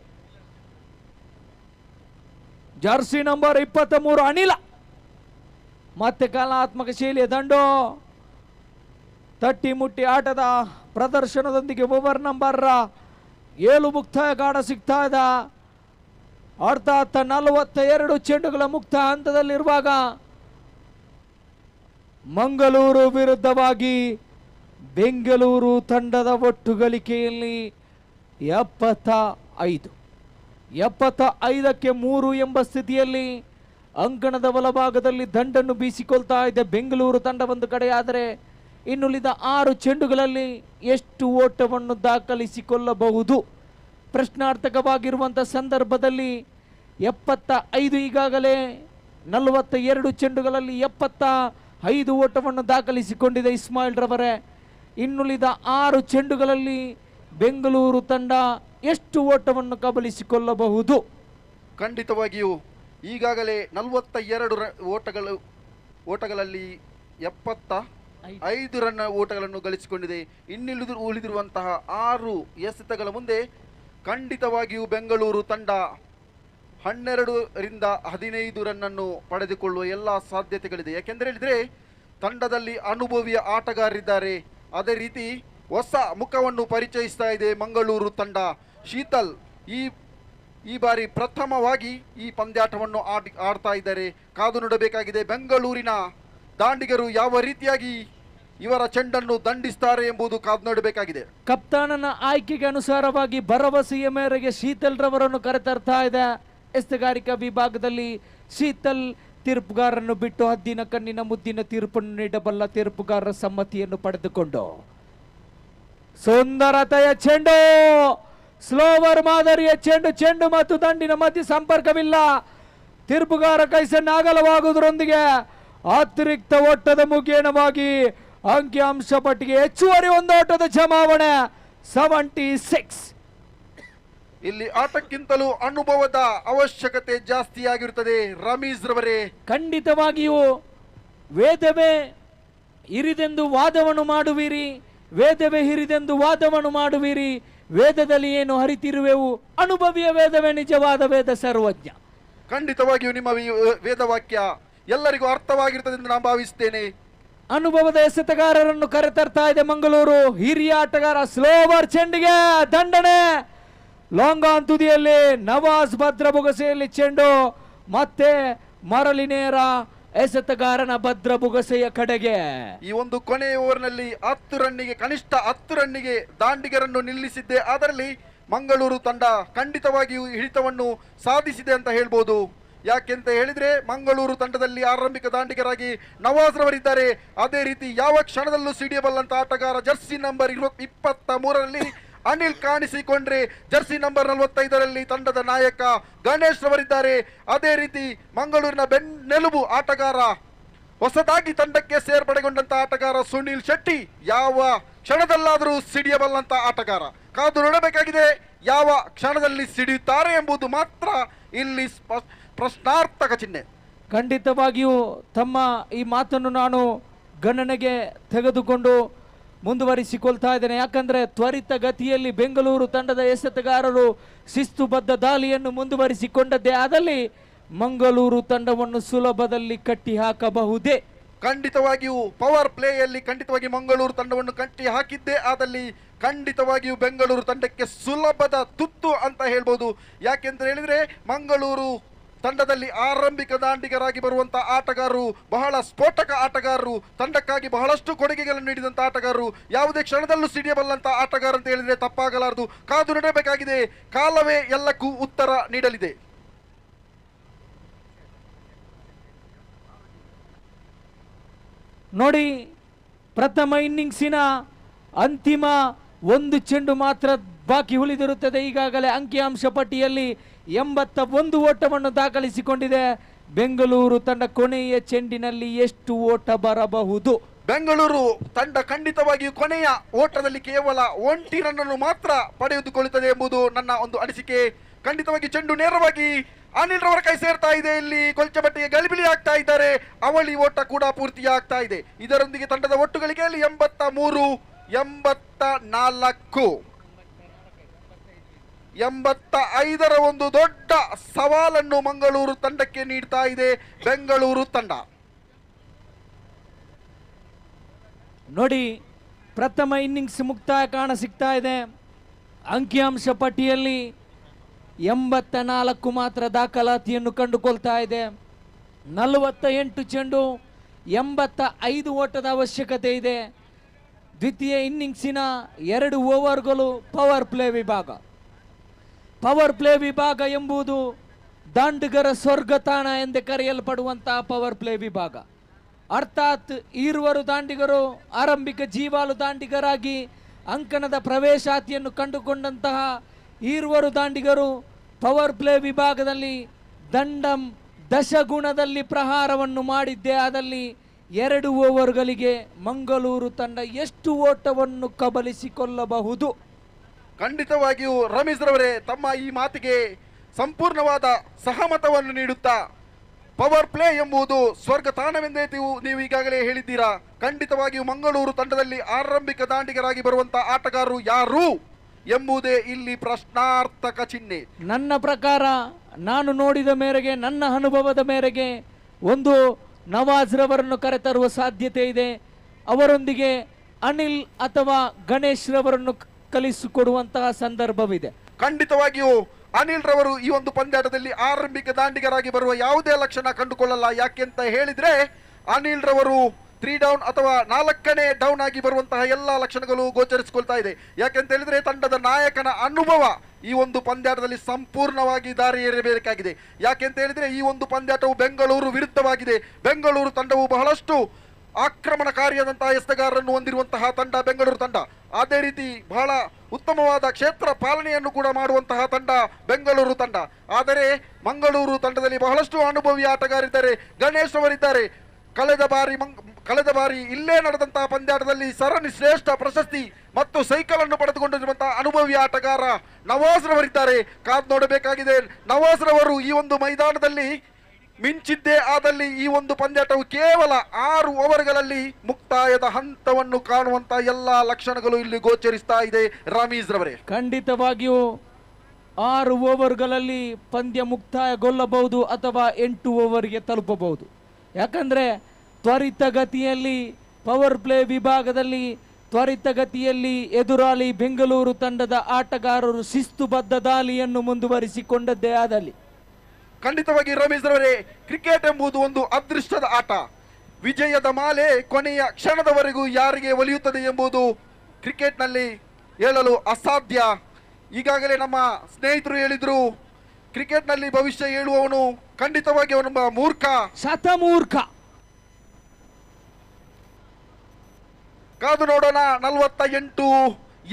ಜರ್ಸಿ ನಂಬರ್ 23 ಅನಿಲ. ಮತ್ತೆ ಕಲಾತ್ಮಕ ಶೈಲಿಯ ದಂಡು. ತಟ್ಟಿ ಮುಟ್ಟಿ ಆಟದ ಪ್ರದರ್ಶನದೊಂದಿಗೆ ಓವರ್ ನಂಬರ್ 7 ಮುಕ್ತಾಯ ಕಾಣ ಸಿಗ್ತಾ ಇದೆ. ಅರ್ಥಾತ್ 42 ಚೆಂಡುಗಳ ಮುಕ್ತ ಹಂತದಲ್ಲಿರುವಾಗ ಮಂಗಳೂರು ವಿರುದ್ಧವಾಗಿ ಬೆಂಗಳೂರು ತಂಡದ ಒಟ್ಟು ಗಳಿಕೆಯಲ್ಲಿ 75ಕ್ಕೆ 3 ಎಂಬ ಸ್ಥಿತಿಯಲ್ಲಿ ಅಂಕಣದ ಬಲಭಾಗದಲ್ಲಿ ದಂಡನ್ನು ಬೀಸಿಕೊಳ್ತಾ ಇದೆ ಬೆಂಗಳೂರು ತಂಡ ಒಂದು ಕಡೆಯಾದರೆ, ಇನ್ನುಳಿದ 6 ಚೆಂಡುಗಳಲ್ಲಿ ಎಷ್ಟು ಓಟವನ್ನು ದಾಖಲಿಸಿಕೊಳ್ಳಬಹುದು ಪ್ರಶ್ನಾರ್ಥಕವಾಗಿರುವಂಥ ಸಂದರ್ಭದಲ್ಲಿ 75 ಈಗಾಗಲೇ 42 ಚೆಂಡುಗಳಲ್ಲಿ 75 ಓಟವನ್ನು ದಾಖಲಿಸಿಕೊಂಡಿದೆ ಇಸ್ಮಾಯಿಲ್ ರವರೇ. ಇನ್ನುಳಿದ 6 ಚೆಂಡುಗಳಲ್ಲಿ ಬೆಂಗಳೂರು ತಂಡ ಎಷ್ಟು ಓಟವನ್ನು ಕಬಳಿಸಿಕೊಳ್ಳಬಹುದು? ಖಂಡಿತವಾಗಿಯೂ ಈಗಾಗಲೇ 42 ಓಟಗಳಲ್ಲಿ 75 ರನ್ ಓಟಗಳನ್ನು ಗಳಿಸಿಕೊಂಡಿದೆ. ಉಳಿದಿರುವಂತಹ 6 ಎಸೆತಗಳ ಮುಂದೆ ಖಂಡಿತವಾಗಿಯೂ ಬೆಂಗಳೂರು ತಂಡ 12ರಿಂದ 15 ರನ್ನನ್ನು ಪಡೆದುಕೊಳ್ಳುವ ಎಲ್ಲ ಸಾಧ್ಯತೆಗಳಿದೆ. ಯಾಕೆಂದರೆ ಹೇಳಿದರೆ ತಂಡದಲ್ಲಿ ಅನುಭವಿಯ ಆಟಗಾರರಿದ್ದಾರೆ. ಅದೇ ರೀತಿ ಹೊಸ ಮುಖವನ್ನು ಪರಿಚಯಿಸ್ತಾ ಇದೆ ಮಂಗಳೂರು ತಂಡ. ಶೀತಲ್ ಈ ಬಾರಿ ಪ್ರಥಮವಾಗಿ ಈ ಪಂದ್ಯಾಟವನ್ನು ಆಡ್ತಾ ಇದ್ದಾರೆ. ಕಾದು ನೋಡಬೇಕಾಗಿದೆ ಬೆಂಗಳೂರಿನ ದಾಂಡಿಗರು ಯಾವ ರೀತಿಯಾಗಿ ಇವರ ಚೆಂಡನ್ನು ದಂಡಿಸ್ತಾರೆ ಎಂಬುದು ಕಾದು ನೋಡಬೇಕಾಗಿದೆ. ಕಪ್ತಾನನ ಆಯ್ಕೆಗೆ ಅನುಸಾರವಾಗಿ ಭರವಸೆಯ ಮೇರೆಗೆ ಶೀತಲ್ ರವರನ್ನು ಕರೆತರ್ತಾ ಇದೆ. ಎಸ್ತಗಾರಿಕಾ ವಿಭಾಗದಲ್ಲಿ ಶೀತಲ್ ತೀರ್ಪುಗಾರರನ್ನು ಬಿಟ್ಟು ಹದ್ದಿನ ಕಣ್ಣಿನ ಮುದ್ದಿನ ತೀರ್ಪನ್ನು ನೀಡಬಲ್ಲ ತೀರ್ಪುಗಾರರ ಸಮ್ಮತಿಯನ್ನು ಪಡೆದುಕೊಂಡು ಸುಂದರತೆಯ ಚೆಂಡು, ಸ್ಲೋವರ್ ಮಾದರಿಯ ಚೆಂಡು ಮತ್ತು ದಂಡಿನ ಮಧ್ಯೆ ಸಂಪರ್ಕವಿಲ್ಲ. ತೀರ್ಪುಗಾರ ಕೈಸನ್ನು ಅಗಲವಾಗುವುದರೊಂದಿಗೆ ಅತಿರಿಕ್ತ ಓಟದ ಮುಖೇನವಾಗಿ ಅಂಕಿಅಂಶ ಪಟ್ಟಿಗೆ ಹೆಚ್ಚುವರಿ ಒಂದು ಓಟದ ಜಮಾವಣೆ 76. ಇಲ್ಲಿ ಆಟಕ್ಕಿಂತಲೂ ಅನುಭವದ ಅವಶ್ಯಕತೆ ಜಾಸ್ತಿ ಆಗಿರುತ್ತದೆ. ರಮೀಜ್ ರವರೇ, ಖಂಡಿತವಾಗಿಯೂ ವೇದವೇ ಹಿರಿದೆಂದು ವಾದವನ್ನು ಮಾಡುವಿರಿ, ವೇದದಲ್ಲಿ ಏನು ಹರಿತಿರುವೆವು, ಅನುಭವಿಯ ವೇದವೇ ನಿಜವಾದ ವೇದ ಸರ್ವಜ್ಞ. ಖಂಡಿತವಾಗಿಯೂ ನಿಮ್ಮ ವೇದವಾಕ್ಯ ಎಲ್ಲರಿಗೂ ಅರ್ಥವಾಗಿರುತ್ತದೆ ಎಂದು ನಾನು ಭಾವಿಸುತ್ತೇನೆ. ಅನುಭವದ ಎಸೆತಗಾರರನ್ನು ಕರೆತರ್ತಾ ಇದೆ ಮಂಗಳೂರು. ಹಿರಿಯ ಆಟಗಾರ ಸ್ಲೋವರ್ ಚೆಂಡಿಗೆ ದಂಡನೆ. ಲಾಂಗ್ ಆನ್ ತುದಿಯಲ್ಲಿ ನವಾಜ್ ಭದ್ರ ಬುಗಸೆಯಲ್ಲಿ ಚೆಂಡು ಮತ್ತೆ ಮರಳಿ ನೇರ ಎಸೆತಗಾರನ ಭದ್ರ ಬುಗಸೆಯ ಕಡೆಗೆ. ಈ ಒಂದು ಕೊನೆಯ ಓವರ್ನಲ್ಲಿ 10 ರನ್ನಿಗೆ ಕನಿಷ್ಠ 10 ರನ್ನಿಗೆ ದಾಂಡಿಗರನ್ನು ನಿಲ್ಲಿಸಿದ್ದೆ. ಅದರಲ್ಲಿ ಮಂಗಳೂರು ತಂಡ ಖಂಡಿತವಾಗಿಯೂ ಹಿಡಿತವನ್ನು ಸಾಧಿಸಿದೆ ಅಂತ ಹೇಳ್ಬೋದು. ಯಾಕೆಂತ ಹೇಳಿದ್ರೆ ಮಂಗಳೂರು ತಂಡದಲ್ಲಿ ಆರಂಭಿಕ ದಾಂಡಿಗರಾಗಿ ನವಾಜ್ ರವರಿದ್ದಾರೆ. ಅದೇ ರೀತಿ ಯಾವ ಕ್ಷಣದಲ್ಲೂ ಸಿಡಿಯಬಲ್ಲಂತ ಆಟಗಾರ ಜರ್ಸಿ ನಂಬರ್ 23ರಲ್ಲಿ ಅನಿಲ್ ಕಾಣಿಸಿಕೊಂಡ್ರೆ, ಜರ್ಸಿ ನಂಬರ್ 45ರಲ್ಲಿ ತಂಡದ ನಾಯಕ ಗಣೇಶ್ ರವರಿದ್ದಾರೆ. ಅದೇ ರೀತಿ ಮಂಗಳೂರಿನ ಬೆನ್ನೆಲುಬು ಆಟಗಾರ, ಹೊಸದಾಗಿ ತಂಡಕ್ಕೆ ಸೇರ್ಪಡೆಗೊಂಡಂತ ಆಟಗಾರ ಸುನಿಲ್ ಶೆಟ್ಟಿ ಯಾವ ಕ್ಷಣದಲ್ಲಾದರೂ ಸಿಡಿಯಬಲ್ಲಂತ ಆಟಗಾರ. ಕಾದು ನೋಡಬೇಕಾಗಿದೆ ಯಾವ ಕ್ಷಣದಲ್ಲಿ ಸಿಡಿಯುತ್ತಾರೆ ಎಂಬುದು ಮಾತ್ರ ಇಲ್ಲಿ ಪ್ರಶ್ನಾರ್ಥಕ ಚಿಹ್ನೆ. ಖಂಡಿತವಾಗಿಯೂ ತಮ್ಮ ಈ ಮಾತನ್ನು ನಾನು ಗಣನೆಗೆ ತೆಗೆದುಕೊಂಡು ಮುಂದುವರಿಸಿಕೊಳ್ತಾ ಇದ್ದೇನೆ. ಯಾಕಂದರೆ ತ್ವರಿತ ಗತಿಯಲ್ಲಿ ಬೆಂಗಳೂರು ತಂಡದ ಎಸೆತಗಾರರು ಶಿಸ್ತುಬದ್ಧ ದಾಳಿಯನ್ನು ಮುಂದುವರಿಸಿಕೊಂಡದ್ದೇ ಆದಲ್ಲಿ ಮಂಗಳೂರು ತಂಡವನ್ನು ಸುಲಭದಲ್ಲಿ ಕಟ್ಟಿ ಹಾಕಬಹುದೇ? ಖಂಡಿತವಾಗಿಯೂ ಪವರ್ ಪ್ಲೇಯಲ್ಲಿ ಖಂಡಿತವಾಗಿ ಮಂಗಳೂರು ತಂಡವನ್ನು ಕಟ್ಟಿ ಹಾಕಿದ್ದೇ ಆದಲ್ಲಿ ಖಂಡಿತವಾಗಿಯೂ ಬೆಂಗಳೂರು ತಂಡಕ್ಕೆ ಸುಲಭದ ತುತ್ತು ಅಂತ ಹೇಳ್ಬೋದು. ಯಾಕೆಂತ ಹೇಳಿದ್ರೆ ಮಂಗಳೂರು ತಂಡದಲ್ಲಿ ಆರಂಭಿಕ ದಾಂಡಿಗರಾಗಿ ಬರುವಂತಹ ಆಟಗಾರರು ಬಹಳ ಸ್ಫೋಟಕ ಆಟಗಾರರು, ತಂಡಕ್ಕಾಗಿ ಬಹಳಷ್ಟು ಕೊಡುಗೆಗಳನ್ನು ನೀಡಿದಂತ ಆಟಗಾರರು, ಯಾವುದೇ ಕ್ಷಣದಲ್ಲೂ ಸಿಡಿಯಬಲ್ಲಂತ ಆಟಗಾರ ಅಂತ ಹೇಳಿದ್ರೆ ತಪ್ಪಾಗಲಾರದು. ಕಾದು ನಡೆಯಬೇಕಾಗಿದೆ, ಕಾಲವೇ ಎಲ್ಲಕ್ಕೂ ಉತ್ತರ ನೀಡಲಿದೆ. ನೋಡಿ, ಪ್ರಥಮ ಇನ್ನಿಂಗ್ಸಿನ ಅಂತಿಮ ಒಂದು ಚೆಂಡು ಮಾತ್ರ ಬಾಕಿ ಉಳಿದಿರುತ್ತದೆ. ಈಗಾಗಲೇ ಅಂಕಿಅಂಶ ಪಟ್ಟಿಯಲ್ಲಿ 81 ಓಟವನ್ನು ದಾಖಲಿಸಿಕೊಂಡಿದೆ. ಬೆಂಗಳೂರು ತಂಡ ಕೊನೆಯ ಚೆಂಡಿನಲ್ಲಿ ಎಷ್ಟು ಓಟ ಬರಬಹುದು? ಬೆಂಗಳೂರು ತಂಡ ಖಂಡಿತವಾಗಿಯೂ ಕೊನೆಯ ಓಟದಲ್ಲಿ ಕೇವಲ 1 ರನ್ ಮಾತ್ರ ಪಡೆದುಕೊಳ್ಳುತ್ತದೆ ಎಂಬುದು ನನ್ನ ಒಂದು ಅನಿಸಿಕೆ. ಖಂಡಿತವಾಗಿ ಚೆಂಡು ನೇರವಾಗಿ ಅನಿಲ್ ರವರ ಕೈ ಸೇರ್ತಾ ಇದೆ. ಇಲ್ಲಿ ಕೊಲ್ಚಬಟ್ಟಿಗೆ ಗಲಿಬಿಲಿ ಆಗ್ತಾ ಇದ್ದಾರೆ. ಅವಳಿ ಓಟ ಕೂಡ ಪೂರ್ತಿಯಾಗ್ತಾ ಇದೆ. ಇದರೊಂದಿಗೆ ತಂಡದ ಒಟ್ಟು ಗಳಿಕೆಯಲ್ಲಿ 83, 84, 85ರ ಒಂದು ದೊಡ್ಡ ಸವಾಲನ್ನು ಮಂಗಳೂರು ತಂಡಕ್ಕೆ ನೀಡ್ತಾ ಇದೆ ಬೆಂಗಳೂರು ತಂಡ. ನೋಡಿ, ಪ್ರಥಮ ಇನ್ನಿಂಗ್ಸ್ ಮುಕ್ತಾಯ ಕಾಣ ಸಿಗ್ತಾ ಇದೆ. ಅಂಕಿಅಂಶ ಪಟ್ಟಿಯಲ್ಲಿ 84 ಮಾತ್ರ ದಾಖಲಾತಿಯನ್ನು ಕಂಡುಕೊಳ್ತಾ ಇದೆ. 48 ಚೆಂಡು, 85 ಓಟದ ಅವಶ್ಯಕತೆ ಇದೆ. ದ್ವಿತೀಯ ಇನ್ನಿಂಗ್ಸಿನ 2 ಓವರ್ಗಳು ಪವರ್ ಪ್ಲೇ ವಿಭಾಗ. ಪವರ್ ಪ್ಲೇ ವಿಭಾಗ ಎಂಬುದು ದಾಂಡಿಗರ ಸ್ವರ್ಗತಾಣ ಎಂದೇ ಕರೆಯಲ್ಪಡುವಂತಹ ಪವರ್ ಪ್ಲೇ ವಿಭಾಗ. ಅರ್ಥಾತ್ ಈರುವರು ದಾಂಡಿಗರು ಆರಂಭಿಕ ಜೀವಾಲು ದಾಂಡಿಗರಾಗಿ ಅಂಕಣದ ಪ್ರವೇಶಾತಿಯನ್ನು ಕಂಡುಕೊಂಡಂತಹ ಈರುವರು ದಾಂಡಿಗರು ಪವರ್ ಪ್ಲೇ ವಿಭಾಗದಲ್ಲಿ ದಂಡಂ ದಶಗುಣದಲ್ಲಿ ಪ್ರಹಾರವನ್ನು ಮಾಡಿದ್ದೇ ಆದಲ್ಲಿ 2 ಓವರ್ಗಳಿಗೆ ಮಂಗಳೂರು ತಂಡ ಎಷ್ಟು ಓಟವನ್ನು ಕಬಲಿಸಿಕೊಳ್ಳಬಹುದು? ಖಂಡಿತವಾಗಿಯೂ ರಮೇಶ್ ರವರೇ ತಮ್ಮ ಈ ಮಾತಿಗೆ ಸಂಪೂರ್ಣವಾದ ಸಹಮತವನ್ನು ನೀಡುತ್ತಾ ಪವರ್ ಪ್ಲೇ ಎಂಬುದು ಸ್ವರ್ಗ ತಾಣವೆಂದೇ ನೀವು ಈಗಾಗಲೇ ಹೇಳಿದ್ದೀರಾ. ಖಂಡಿತವಾಗಿಯೂ ಮಂಗಳೂರು ತಂಡದಲ್ಲಿ ಆರಂಭಿಕ ದಾಂಡಿಗರಾಗಿ ಬರುವಂತಹ ಆಟಗಾರರು ಯಾರು ಎಂಬುದೇ ಇಲ್ಲಿ ಪ್ರಶ್ನಾರ್ಥಕ ಚಿಹ್ನೆ. ನನ್ನ ಪ್ರಕಾರ, ನಾನು ನೋಡಿದ ಮೇರೆಗೆ, ನನ್ನ ಅನುಭವದ ಮೇರೆಗೆ ಒಂದು ನವಾಜ್ ರವರನ್ನು ಕರೆತರುವ ಸಾಧ್ಯತೆ ಇದೆ. ಅವರೊಂದಿಗೆ ಅನಿಲ್ ಅಥವಾ ಗಣೇಶ್ ರವರನ್ನು ಕಲಿಸಿಕೊಡುವಂತಹ ಸಂದರ್ಭವಿದೆ. ಖಂಡಿತವಾಗಿಯೂ ಅನಿಲ್ ರವರು ಈ ಒಂದು ಪಂದ್ಯಾಟದಲ್ಲಿ ಆರಂಭಿಕ ದಾಂಡಿಗರಾಗಿ ಬರುವ ಯಾವುದೇ ಲಕ್ಷಣ ಕಂಡುಕೊಳ್ಳಲ್ಲ. ಯಾಕೆಂತ ಹೇಳಿದ್ರೆ ಅನಿಲ್ ರವರು 3 ಡೌನ್ ಅಥವಾ 4ನೇ ಡೌನ್ ಆಗಿ ಬರುವಂತಹ ಎಲ್ಲಾ ಲಕ್ಷಣಗಳು ಗೋಚರಿಸಿಕೊಳ್ತಾ ಇದೆ. ಯಾಕೆಂತ ಹೇಳಿದ್ರೆ ತಂಡದ ನಾಯಕನ ಅನುಭವ ಈ ಒಂದು ಪಂದ್ಯಾಟದಲ್ಲಿ ಸಂಪೂರ್ಣವಾಗಿ ದಾರಿ ಏರಬೇಕಾಗಿದೆ. ಯಾಕೆಂತ ಹೇಳಿದ್ರೆ ಈ ಒಂದು ಪಂದ್ಯಾಟವು ಬೆಂಗಳೂರು ವಿರುದ್ಧವಾಗಿದೆ. ಬೆಂಗಳೂರು ತಂಡವು ಬಹಳಷ್ಟು ಆಕ್ರಮಣಕಾರಿಯಾದಂತಹ ಎಸೆಗಾರರನ್ನು ಹೊಂದಿರುವಂತಹ ತಂಡ ಬೆಂಗಳೂರು ತಂಡ. ಅದೇ ರೀತಿ ಬಹಳ ಉತ್ತಮವಾದ ಕ್ಷೇತ್ರ ಪಾಲನೆಯನ್ನು ಕೂಡ ಮಾಡುವಂತಹ ತಂಡ ಬೆಂಗಳೂರು ತಂಡ. ಆದರೆ ಮಂಗಳೂರು ತಂಡದಲ್ಲಿ ಬಹಳಷ್ಟು ಅನುಭವಿ ಆಟಗಾರಿದ್ದಾರೆ. ಗಣೇಶ್ ಅವರಿದ್ದಾರೆ. ಕಳೆದ ಬಾರಿ ಇಲ್ಲೇ ನಡೆದಂತಹ ಪಂದ್ಯಾಟದಲ್ಲಿ ಸರಣಿ ಶ್ರೇಷ್ಠ ಪ್ರಶಸ್ತಿ ಮತ್ತು ಸೈಕಲ್ ಅನ್ನು ಪಡೆದುಕೊಂಡಿರುವಂತಹ ಅನುಭವಿ ಆಟಗಾರ ನವಾಜ್ ರವರಿದ್ದಾರೆ. ಕಾದು ನೋಡಬೇಕಾಗಿದೆ. ನವಾಜ್ ರವರು ಈ ಒಂದು ಮೈದಾನದಲ್ಲಿ ಮಿಂಚಿದ್ದೇ ಆದಲ್ಲಿ ಈ ಒಂದು ಪಂದ್ಯಾಟವು ಕೇವಲ 6 ಓವರ್ಗಳಲ್ಲಿ ಮುಕ್ತಾಯದ ಹಂತವನ್ನು ಕಾಣುವಂತ ಎಲ್ಲಾ ಲಕ್ಷಣಗಳು ಇಲ್ಲಿ ಗೋಚರಿಸ್ತಾ ಇದೆ. ರಮೀಜ್ ರವರೇ, ಖಂಡಿತವಾಗಿಯೂ 6 ಓವರ್ಗಳಲ್ಲಿ ಪಂದ್ಯ ಮುಕ್ತಾಯಗೊಳ್ಳಬಹುದು ಅಥವಾ 8 ಓವರ್ಗೆ ತಲುಪಬಹುದು. ಯಾಕಂದ್ರೆ ತ್ವರಿತಗತಿಯಲ್ಲಿ ಪವರ್ ಪ್ಲೇ ವಿಭಾಗದಲ್ಲಿ ತ್ವರಿತಗತಿಯಲ್ಲಿ ಎದುರಾಳಿ ಬೆಂಗಳೂರು ತಂಡದ ಆಟಗಾರರು ಶಿಸ್ತುಬದ್ಧ ದಾಳಿಯನ್ನು ಮುಂದುವರಿಸಿಕೊಂಡದ್ದೇ ಆದಲ್ಲಿ ಖಂಡಿತವಾಗಿ ರಮೇಶ್ ರವರೇ, ಕ್ರಿಕೆಟ್ ಎಂಬುದು ಒಂದು ಅದೃಷ್ಟದ ಆಟ. ವಿಜಯದ ಮಾಲೆ ಕೊನೆಯ ಕ್ಷಣದವರೆಗೂ ಯಾರಿಗೆ ಒಲಿಯುತ್ತದೆ ಎಂಬುದು ಕ್ರಿಕೆಟ್ನಲ್ಲಿ ಹೇಳಲು ಅಸಾಧ್ಯ. ಈಗಾಗಲೇ ನಮ್ಮ ಸ್ನೇಹಿತರು ಹೇಳಿದ್ರು, ಕ್ರಿಕೆಟ್ನಲ್ಲಿ ಭವಿಷ್ಯ ಹೇಳುವವನು ಖಂಡಿತವಾಗಿ ಅವನೊಬ್ಬ ಮೂರ್ಖ, ಶತಮೂರ್ಖ. ಕಾದು ನೋಡೋಣ. 48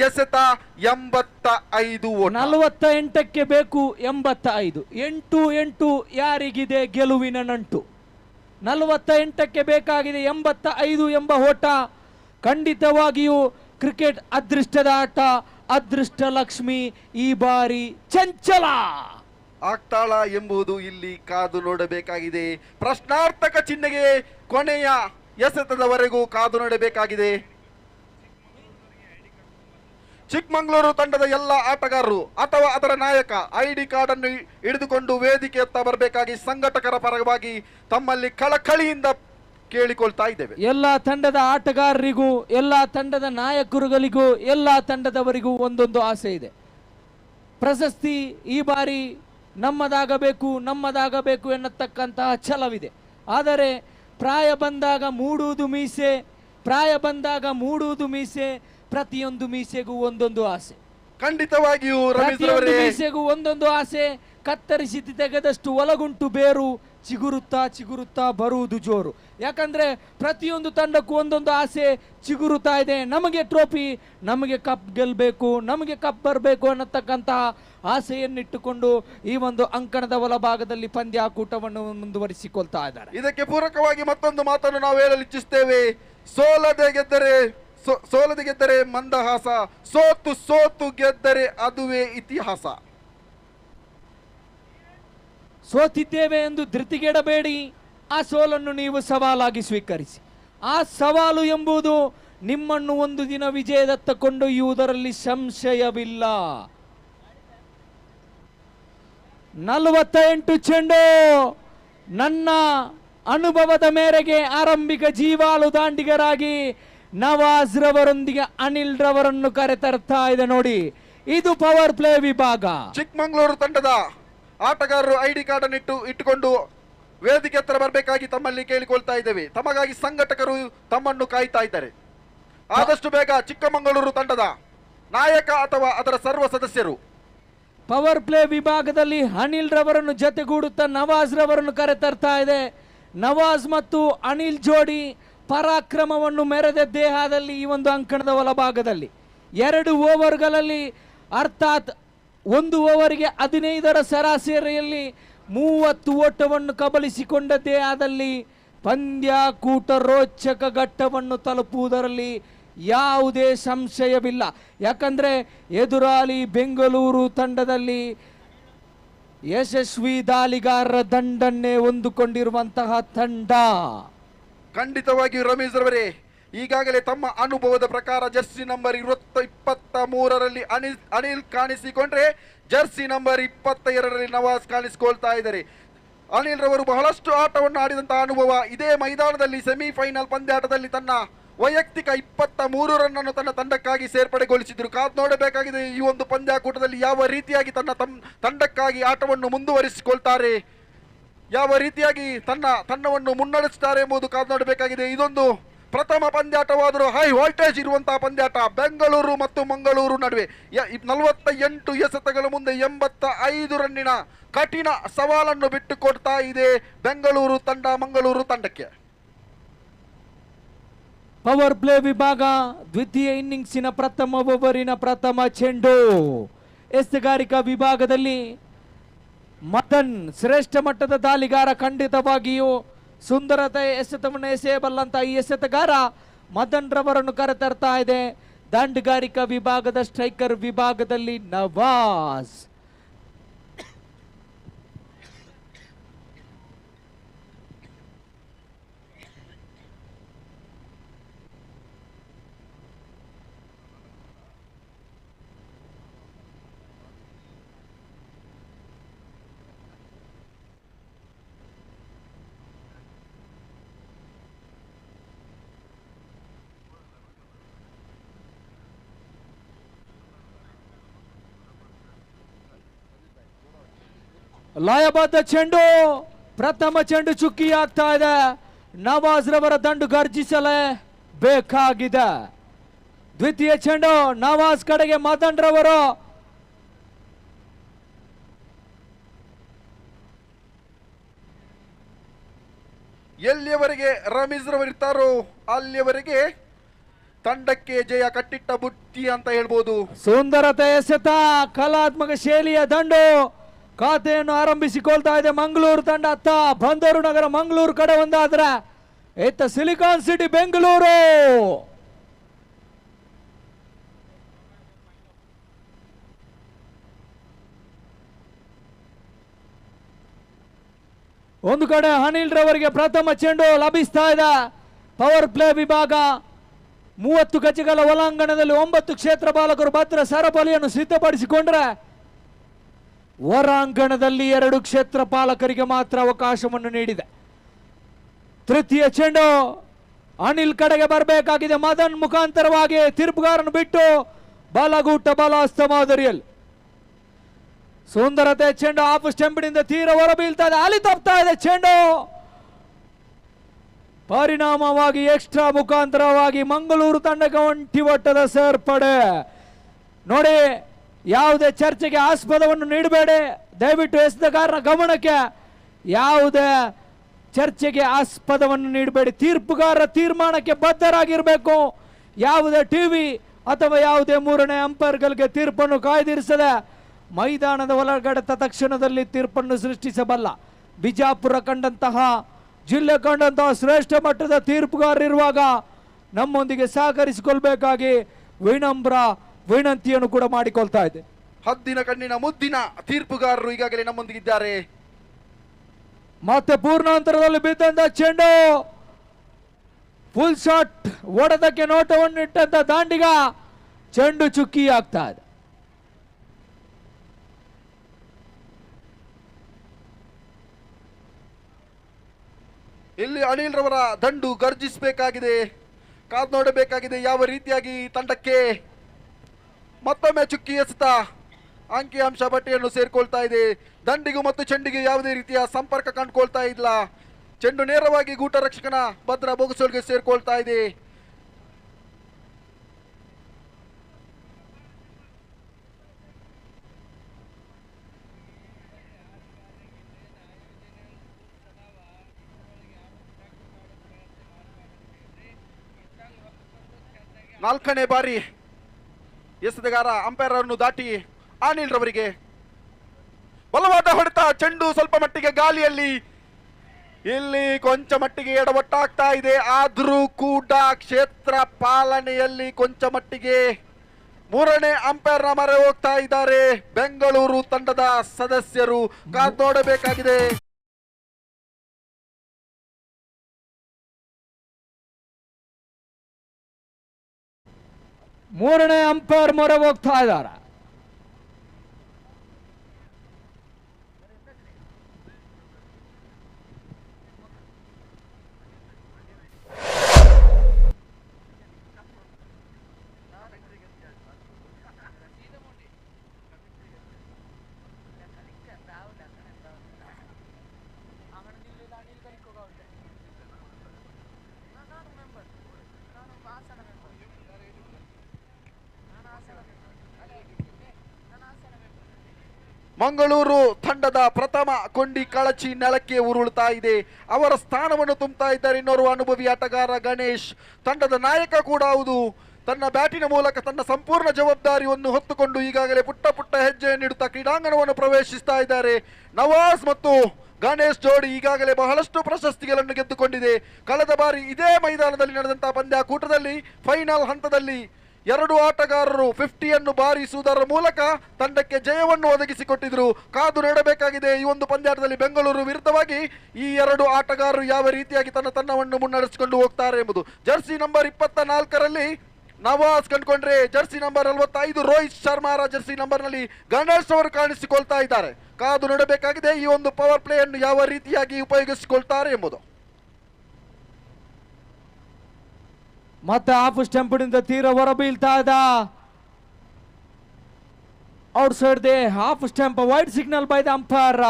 ಎಸೆತ 85 ಓಟ. 48ಕ್ಕೆ ಬೇಕು 85. 8 ಯಾರಿಗಿದೆ ಗೆಲುವಿನ ನಂಟು? 48ಕ್ಕೆ ಬೇಕಾಗಿದೆ 85 ಎಂಬ ಓಟ. ಖಂಡಿತವಾಗಿಯೂ ಕ್ರಿಕೆಟ್ ಅದೃಷ್ಟದ ಆಟ. ಅದೃಷ್ಟ ಲಕ್ಷ್ಮಿ ಈ ಬಾರಿ ಚಂಚಲ ಆಗ್ತಾಳ ಎಂಬುದು ಇಲ್ಲಿ ಕಾದು ನೋಡಬೇಕಾಗಿದೆ. ಪ್ರಶ್ನಾರ್ಥಕ ಚಿಹ್ನೆಗೆ ಕೊನೆಯ ಎಸೆತದವರೆಗೂ ಕಾದು ನೋಡಬೇಕಾಗಿದೆ. ಚಿಕ್ಕಮಗಳೂರು ತಂಡದ ಎಲ್ಲ ಆಟಗಾರರು ಅಥವಾ ಅದರ ನಾಯಕ ಐಡಿ ಕಾರ್ಡ್ ಅನ್ನು ಹಿಡಿದುಕೊಂಡು ವೇದಿಕೆಯತ್ತ ಬರಬೇಕಾಗಿ ಸಂಘಟಕರ ಪರವಾಗಿ ತಮ್ಮಲ್ಲಿ ಕಳಕಳಿಯಿಂದ ಕೇಳಿಕೊಳ್ತಾ ಇದ್ದೇವೆ. ಎಲ್ಲ ತಂಡದ ಆಟಗಾರರಿಗೂ, ಎಲ್ಲ ತಂಡದ ನಾಯಕರುಗಳಿಗೂ, ಎಲ್ಲ ತಂಡದವರಿಗೂ ಒಂದೊಂದು ಆಸೆ ಇದೆ. ಪ್ರಶಸ್ತಿ ಈ ಬಾರಿ ನಮ್ಮದಾಗಬೇಕು ಎನ್ನತಕ್ಕಂತಹ ಛಲವಿದೆ. ಆದರೆ ಪ್ರಾಯ ಬಂದಾಗ ಮೂಡುವುದು ಮೀಸೆ, ಪ್ರತಿಯೊಂದು ಮೀಸೆಗೂ ಒಂದೊಂದು ಆಸೆ. ಖಂಡಿತವಾಗಿಯೂ ಪ್ರತಿಯೊಂದು ಮೀಸೆಗೂ ಒಂದೊಂದು ಆಸೆ. ಕತ್ತರಿಸಿ ತೆಗೆದಷ್ಟು ಒಳಗುಂಟು ಬೇರು, ಚಿಗುರುತ್ತಾ ಬರುವುದು ಜೋರು. ಯಾಕಂದ್ರೆ ಪ್ರತಿಯೊಂದು ತಂಡಕ್ಕೂ ಒಂದೊಂದು ಆಸೆ ಚಿಗುರುತ್ತಾ ಇದೆ. ನಮಗೆ ಟ್ರೋಫಿ, ನಮಗೆ ಕಪ್ ಗೆಲ್ಲಬೇಕು, ನಮಗೆ ಕಪ್ ಬರಬೇಕು ಅನ್ನತಕ್ಕಂತಹ ಆಸೆಯನ್ನಿಟ್ಟುಕೊಂಡು ಈ ಒಂದು ಅಂಕಣದ ಒಳಭಾಗದಲ್ಲಿ ಪಂದ್ಯಾಕೂಟವನ್ನು ಮುಂದುವರಿಸಿಕೊಳ್ತಾ ಇದ್ದಾರೆ. ಇದಕ್ಕೆ ಪೂರಕವಾಗಿ ಮತ್ತೊಂದು ಮಾತನ್ನು ನಾವು ಹೇಳಲು ಇಚ್ಛಿಸ್ತೇವೆ. ಸೋಲದೆ ಗೆದ್ದರೆ ಮಂದಹಾಸ, ಸೋತು ಗೆದ್ದರೆ ಅದುವೇ ಇತಿಹಾಸ. ಸೋತಿದ್ದೇವೆ ಎಂದು ಧೃತಿಗೆಡಬೇಡಿ. ಆ ಸೋಲನ್ನು ನೀವು ಸವಾಲಾಗಿ ಸ್ವೀಕರಿಸಿ. ಆ ಸವಾಲು ಎಂಬುದು ನಿಮ್ಮನ್ನು ಒಂದು ದಿನ ವಿಜಯದತ್ತ ಕೊಂಡೊಯ್ಯುವುದರಲ್ಲಿ ಸಂಶಯವಿಲ್ಲ. 48 ಚೆಂಡು ನನ್ನ ಅನುಭವದ ಮೇರೆಗೆ ಆರಂಭಿಕ ಜೀವಾಳು ದಾಂಡಿಗರಾಗಿ ನವಾಜ್ ರವರೊಂದಿಗೆ ಅನಿಲ್ ರವರನ್ನು ಕರೆತರ್ತಾ ಇದೆ. ನೋಡಿ, ಇದು ಪವರ್ ಪ್ಲೇ ವಿಭಾಗ. ಚಿಕ್ಕಮಗಳೂರು ತಂಡದ ಆಟಗಾರರು ಐಡಿ ಕಾರ್ಡ್ ಅನ್ನು ಇಟ್ಟುಕೊಂಡು ವೇದಿಕೆ ಹತ್ರ ಬರಬೇಕಾಗಿ ತಮ್ಮಲ್ಲಿ ಕೇಳಿಕೊಳ್ತಾ ಇದ್ದೇವೆ. ತಮಗಾಗಿ ಸಂಘಟಕರು ತಮ್ಮನ್ನು ಕಾಯ್ತಾ ಇದ್ದಾರೆ. ಆದಷ್ಟು ಬೇಗ ಚಿಕ್ಕಮಗಳೂರು ತಂಡದ ನಾಯಕ ಅಥವಾ ಅದರ ಸರ್ವ ಸದಸ್ಯರು ಪವರ್ ಪ್ಲೇ ವಿಭಾಗದಲ್ಲಿ ಅನಿಲ್ ರವರನ್ನು ಜೊತೆಗೂಡುತ್ತಾ ನವಾಜ್ ರವರನ್ನು ಕರೆತರ್ತಾ ಇದೆ. ನವಾಜ್ ಮತ್ತು ಅನಿಲ್ ಜೋಡಿ ಪರಾಕ್ರಮವನ್ನು ಮೆರೆದ ದೇಹದಲ್ಲಿ ಈ ಒಂದು ಅಂಕಣದ ಒಳಭಾಗದಲ್ಲಿ 2 ಓವರ್ಗಳಲ್ಲಿ, ಅರ್ಥಾತ್ 1 ಓವರಿಗೆ 15ರ ಸರಾಸರಿಯಲ್ಲಿ 30 ಓಟವನ್ನು ಕಬಳಿಸಿಕೊಂಡದ್ದೇ ಆದಲ್ಲಿ ಪಂದ್ಯಾಕೂಟ ರೋಚಕ ಘಟ್ಟವನ್ನು ತಲುಪುವುದರಲ್ಲಿ ಯಾವುದೇ ಸಂಶಯವಿಲ್ಲ. ಯಾಕಂದ್ರೆ ಎದುರಾಳಿ ಬೆಂಗಳೂರು ತಂಡದಲ್ಲಿ ಯಶಸ್ವಿ ದಾಳಿಗಾರರ ದಂಡನ್ನೇ ಹೊಂದಿಕೊಂಡಿರುವಂತಹ ತಂಡ. ಖಂಡಿತವಾಗಿಯೂ ರಮೇಶ್ ರವರೇ, ಈಗಾಗಲೇ ತಮ್ಮ ಅನುಭವದ ಪ್ರಕಾರ ಜರ್ಸಿ ನಂಬರ್ 23ರಲ್ಲಿ ಅನಿಲ್ ಕಾಣಿಸಿಕೊಂಡ್ರೆ ಜರ್ಸಿ ನಂಬರ್ 22ರಲ್ಲಿ ನವಾಜ್ ಕಾಣಿಸಿಕೊಳ್ತಾ ಇದ್ದಾರೆ. ಅನಿಲ್ ರವರು ಬಹಳಷ್ಟು ಆಟವನ್ನು ಆಡಿದಂತಹ ಅನುಭವ. ಇದೇ ಮೈದಾನದಲ್ಲಿ ಸೆಮಿಫೈನಲ್ ಪಂದ್ಯಾಟದಲ್ಲಿ ತನ್ನ ವೈಯಕ್ತಿಕ 23 ರನ್ನನ್ನು ತನ್ನ ತಂಡಕ್ಕಾಗಿ ಸೇರ್ಪಡೆಗೊಳಿಸಿದ್ರು. ಕಾದು ನೋಡಬೇಕಾಗಿದೆ ಈ ಒಂದು ಪಂದ್ಯಾಕೂಟದಲ್ಲಿ ಯಾವ ರೀತಿಯಾಗಿ ತನ್ನ ತಂಡಕ್ಕಾಗಿ ಆಟವನ್ನು ಮುಂದುವರಿಸಿಕೊಳ್ತಾರೆ, ಯಾವ ರೀತಿಯಾಗಿ ತಂಡವನ್ನು ಮುನ್ನಡೆಸುತ್ತಾರೆ ಎಂಬುದು ಕಾದು ನೋಡಬೇಕಾಗಿದೆ. ಇದೊಂದು ಪ್ರಥಮ ಪಂದ್ಯಾಟವಾದರೂ ಹೈ ವೋಲ್ಟೇಜ್ ಇರುವಂತಹ ಪಂದ್ಯಾಟ. ಬೆಂಗಳೂರು ಮತ್ತು ಮಂಗಳೂರು ನಡುವೆ 48 ಎಸೆತಗಳ ಮುಂದೆ 85 ರನ್ನಿನ ಕಠಿಣ ಸವಾಲನ್ನು ಬಿಟ್ಟುಕೊಡ್ತಾ ಇದೆ ಬೆಂಗಳೂರು ತಂಡ ಮಂಗಳೂರು ತಂಡಕ್ಕೆ. ಪವರ್ ಪ್ಲೇ ವಿಭಾಗ ದ್ವಿತೀಯ ಇನ್ನಿಂಗ್ಸಿನ ಪ್ರಥಮ ಓವರಿನ ಪ್ರಥಮ ಚೆಂಡು. ಎಸೆಗಾರಿಕಾ ವಿಭಾಗದಲ್ಲಿ ಮದನ್ ಶ್ರೇಷ್ಠ ಮಟ್ಟದ ದಾಳಿಗಾರ. ಖಂಡಿತವಾಗಿಯೂ ಸುಂದರತೆ ಎಸೆತವನ್ನು ಎಸೆಯಬಲ್ಲಂತ ಈ ಎಸೆತಗಾರ ಮದನ್ ರವರನ್ನು ಕರೆತರ್ತಾ ಇದೆ. ದಾಂಡುಗಾರಿಕಾ ವಿಭಾಗದ ಸ್ಟ್ರೈಕರ್ ವಿಭಾಗದಲ್ಲಿ ನವಾಜ್. ಲಯಬದ್ಧ ಚೆಂಡು, ಪ್ರಥಮ ಚೆಂಡು ಚುಕ್ಕಿ ಆಗ್ತಾ ಇದೆ. ನವಾಜ್ ರವರ ದಂಡು ಗರ್ಜಿಸಲೇ ಬೇಕಾಗಿದೆ. ದ್ವಿತೀಯ ಚೆಂಡು ನವಾಜ್ ಕಡೆಗೆ ಮದನ್ ರವರು. ಎಲ್ಲಿಯವರೆಗೆ ರಮೀಜ್ ರವರು ಇರ್ತಾರೋ ಅಲ್ಲಿಯವರೆಗೆ ತಂಡಕ್ಕೆ ಜಯ ಕಟ್ಟಿಟ್ಟ ಬುತ್ತಿ ಅಂತ ಹೇಳ್ಬೋದು. ಸುಂದರತೆ ಎಸೆತ, ಕಲಾತ್ಮಕ ಶೈಲಿಯ ದಂಡು ಖಾತೆಯನ್ನು ಆರಂಭಿಸಿಕೊಳ್ತಾ ಇದೆ ಮಂಗಳೂರು ತಂಡ. ಅತ್ತ ಬಂದರು ನಗರ ಮಂಗಳೂರು ಕಡೆ ಒಂದಾದ್ರೆ ಇತ್ತ ಸಿಲಿಕಾನ್ ಸಿಟಿ ಬೆಂಗಳೂರು. ಒಂದು ಕಡೆ ಅನಿಲ್ ರವರಿಗೆ ಪ್ರಥಮ ಚೆಂಡು ಲಭಿಸ್ತಾ ಇದೆ. ಪವರ್ ಪ್ಲೇ ವಿಭಾಗ 30 ಗಜಗಳ ಒಳಾಂಗಣದಲ್ಲಿ 9 ಕ್ಷೇತ್ರ ಪಾಲಕರು ಭದ್ರ ಸರಪಳಿಯನ್ನು ಸಿದ್ಧಪಡಿಸಿಕೊಂಡ್ರೆ ಹೊರಾಂಗಣದಲ್ಲಿ 2 ಕ್ಷೇತ್ರ ಪಾಲಕರಿಗೆ ಮಾತ್ರ ಅವಕಾಶವನ್ನು ನೀಡಿದೆ. ತೃತೀಯ ಚೆಂಡು ಅನಿಲ್ ಕಡೆಗೆ ಬರಬೇಕಾಗಿದೆ. ಮದನ್ ಮುಖಾಂತರವಾಗಿ ತೀರ್ಪುಗಾರನ್ನು ಬಿಟ್ಟು ಬಲಗೂಟ ಬಲಾಸ್ತ ಮಾದರಿಯಲ್ಲಿ ಸುಂದರತೆ ಚೆಂಡು ಆಫ್ ಸ್ಟಂಪಿನಿಂದ ತೀರ ಹೊರ ಬೀಳ್ತಾ ಇದೆ. ಅಲ್ಲಿ ತಪ್ತಾ ಇದೆ ಚೆಂಡು. ಪರಿಣಾಮವಾಗಿ ಎಕ್ಸ್ಟ್ರಾ ಮುಖಾಂತರವಾಗಿ ಮಂಗಳೂರು ತಂಡಕ್ಕೆ ಒಂಟಿ ಒಟ್ಟದ ಸೇರ್ಪಡೆ. ನೋಡಿ, ಯಾವುದೇ ಚರ್ಚೆಗೆ ಆಸ್ಪದವನ್ನು ನೀಡಬೇಡಿ ದಯವಿಟ್ಟು. ಎಸೆತಗಾರನ ಗಮನಕ್ಕೆ ಯಾವುದೇ ಚರ್ಚೆಗೆ ಆಸ್ಪದವನ್ನು ನೀಡಬೇಡಿ. ತೀರ್ಪುಗಾರರ ತೀರ್ಮಾನಕ್ಕೆ ಬದ್ಧರಾಗಿರಬೇಕು. ಯಾವುದೇ ಟಿವಿ ಅಥವಾ ಯಾವುದೇ ಮೂರನೇ ಅಂಪೈರ್ಗಳಿಗೆ ತೀರ್ಪನ್ನು ಕಾಯ್ದಿರಿಸದೆ ಮೈದಾನದ ಒಳಗಡೆ ತಕ್ಷಣದಲ್ಲಿ ತೀರ್ಪನ್ನು ಸೃಷ್ಟಿಸಬಲ್ಲ ಬಿಜಾಪುರ ಕಂಡಂತಹ ಜಿಲ್ಲೆ ಕಂಡಂತಹ ಶ್ರೇಷ್ಠ ಮಟ್ಟದ ತೀರ್ಪುಗಾರರಿರುವಾಗ ನಮ್ಮೊಂದಿಗೆ ಸಹಕರಿಸಿಕೊಳ್ಬೇಕಾಗಿ ವಿನಮ್ರ ವಿನಂತಿಯನ್ನು ಕೂಡ ಮಾಡಿಕೊಳ್ತಾ ಇದೆ. ಹದ್ದಿನ ಕಣ್ಣಿನ ಮುದ್ದಿನ ತೀರ್ಪುಗಾರರು ಈಗಾಗಲೇ ನಮ್ಮೊಂದಿಗಿದ್ದಾರೆ. ಮತ್ತೆ ಪೂರ್ಣಾಂತರದಲ್ಲಿ ಬಿದ್ದಂತ ಚೆಂಡು ಫುಲ್ ಶಾಟ್ ಓಡದಕ್ಕೆ ನೋಟವನ್ನು ಇಟ್ಟಂತ ದಾಂಡಿಗ ಚೆಂಡು ಚುಕ್ಕಿ ಆಗ್ತಾ ಇದೆ. ಇಲ್ಲಿ ಅನಿಲ್ ರವರ ದಂಡು ಗರ್ಜಿಸಬೇಕಾಗಿದೆ. ಕಾದು ನೋಡಬೇಕಾಗಿದೆ ಯಾವ ರೀತಿಯಾಗಿ ತಂಡಕ್ಕೆ ಮತ್ತೊಮ್ಮೆ ಚುಕ್ಕಿ ಎಸೆತ ಅಂಕಿಅಂಶ ಪಟ್ಟಿಯನ್ನು ಸೇರ್ಕೊಳ್ತಾ ಇದೆ. ದಂಡಿಗೂ ಮತ್ತು ಚೆಂಡಿಗೆ ಯಾವುದೇ ರೀತಿಯ ಸಂಪರ್ಕ ಕಂಡುಕೊಳ್ತಾ ಇಲ್ಲ. ಚೆಂಡು ನೇರವಾಗಿ ಗೂಟ ರಕ್ಷಕನ ಭದ್ರ ಬೊಗಸೋಲ್ಗೆ ಸೇರ್ಕೊಳ್ತಾ ಇದೆ. ನಾಲ್ಕನೇ ಬಾರಿ ಎಸೆತಗಾರ ಅಂಪೈರ್ ಅನ್ನು ದಾಟಿ ಅನಿಲ್ ರವರಿಗೆ ಬಲವಾದ ಹೊಡೆತ. ಚೆಂಡು ಸ್ವಲ್ಪ ಮಟ್ಟಿಗೆ ಗಾಳಿಯಲ್ಲಿ, ಇಲ್ಲಿ ಕೊಂಚ ಮಟ್ಟಿಗೆ ಎಡವಟ್ಟಾಗ್ತಾ ಇದೆ. ಆದರೂ ಕೂಡ ಕ್ಷೇತ್ರ ಪಾಲನೆಯಲ್ಲಿ ಕೊಂಚ ಮಟ್ಟಿಗೆ ಮೂರನೇ ಅಂಪೈರ್ನ ಮೊರೆ ಹೋಗ್ತಾ ಇದ್ದಾರೆ ಬೆಂಗಳೂರು ತಂಡದ ಸದಸ್ಯರು. ಕಾದು ನೋಡಬೇಕಾಗಿದೆ. ಮೂರನೇ ಅಂಪೈರ್ ಮೊರೆ ಹೋಗ್ತಾ ಇದ್ದಾರೆ. ಮಂಗಳೂರು ತಂಡದ ಪ್ರಥಮ ಕೊಂಡಿ ಕಳಚಿ ನೆಲಕ್ಕೆ ಉರುಳ್ತಾ ಇದೆ. ಅವರ ಸ್ಥಾನವನ್ನು ತುಂಬುತ್ತಾ ಇದ್ದಾರೆ ಇನ್ನೋರ್ವ ಅನುಭವಿ ಆಟಗಾರ ಗಣೇಶ್. ತಂಡದ ನಾಯಕ ಕೂಡ ಹೌದು. ತನ್ನ ಬ್ಯಾಟಿನ ಮೂಲಕ ತನ್ನ ಸಂಪೂರ್ಣ ಜವಾಬ್ದಾರಿಯನ್ನು ಹೊತ್ತುಕೊಂಡು ಈಗಾಗಲೇ ಪುಟ್ಟ ಪುಟ್ಟ ಹೆಜ್ಜೆಯನ್ನು ನೀಡುತ್ತಾ ಕ್ರೀಡಾಂಗಣವನ್ನು ಪ್ರವೇಶಿಸ್ತಾ ಇದ್ದಾರೆ. ನವಾಜ್ ಮತ್ತು ಗಣೇಶ್ ಜೋಡಿ ಈಗಾಗಲೇ ಬಹಳಷ್ಟು ಪ್ರಶಸ್ತಿಗಳನ್ನು ಗೆದ್ದುಕೊಂಡಿದೆ. ಕಳೆದ ಬಾರಿ ಇದೇ ಮೈದಾನದಲ್ಲಿ ನಡೆದಂತಹ ಪಂದ್ಯಾಕೂಟದಲ್ಲಿ ಫೈನಲ್ ಹಂತದಲ್ಲಿ 2 ಆಟಗಾರರು 50ಯನ್ನು ಬಾರಿಸುವುದರ ಮೂಲಕ ತಂಡಕ್ಕೆ ಜಯವನ್ನು ಒದಗಿಸಿಕೊಟ್ಟಿದ್ರು. ಕಾದು ನೋಡಬೇಕಾಗಿದೆ ಈ ಒಂದು ಪಂದ್ಯಾಟದಲ್ಲಿ ಬೆಂಗಳೂರು ವಿರುದ್ಧವಾಗಿ ಈ 2 ಆಟಗಾರರು ಯಾವ ರೀತಿಯಾಗಿ ತನ್ನ ತಂಡವನ್ನು ಮುನ್ನಡೆಸಿಕೊಂಡು ಹೋಗ್ತಾರೆ ಎಂಬುದು. ಜರ್ಸಿ ನಂಬರ್ 24ರಲ್ಲಿ ನವಾಜ್ ಕಂಡುಕೊಂಡ್ರೆ ಜರ್ಸಿ ನಂಬರ್ 45 ರೋಹಿತ್ ಶರ್ಮಾರ ಜರ್ಸಿ ನಂಬರ್ನಲ್ಲಿ ಗಣೇಶ್ ಅವರು ಕಾಣಿಸಿಕೊಳ್ತಾ ಇದ್ದಾರೆ. ಕಾದು ನೋಡಬೇಕಾಗಿದೆ ಈ ಒಂದು ಪವರ್ ಪ್ಲೇ ಅನ್ನು ಯಾವ ರೀತಿಯಾಗಿ ಉಪಯೋಗಿಸಿಕೊಳ್ತಾರೆ ಎಂಬುದು. ಮತ್ತೆ ಆಫ್ ಸ್ಟಂಪಿನಿಂದ ತೀರ ಹೊರ ಬೀಳ್ತಾ ಇದ್ದ outside the half stump. Wide signal by the umpire.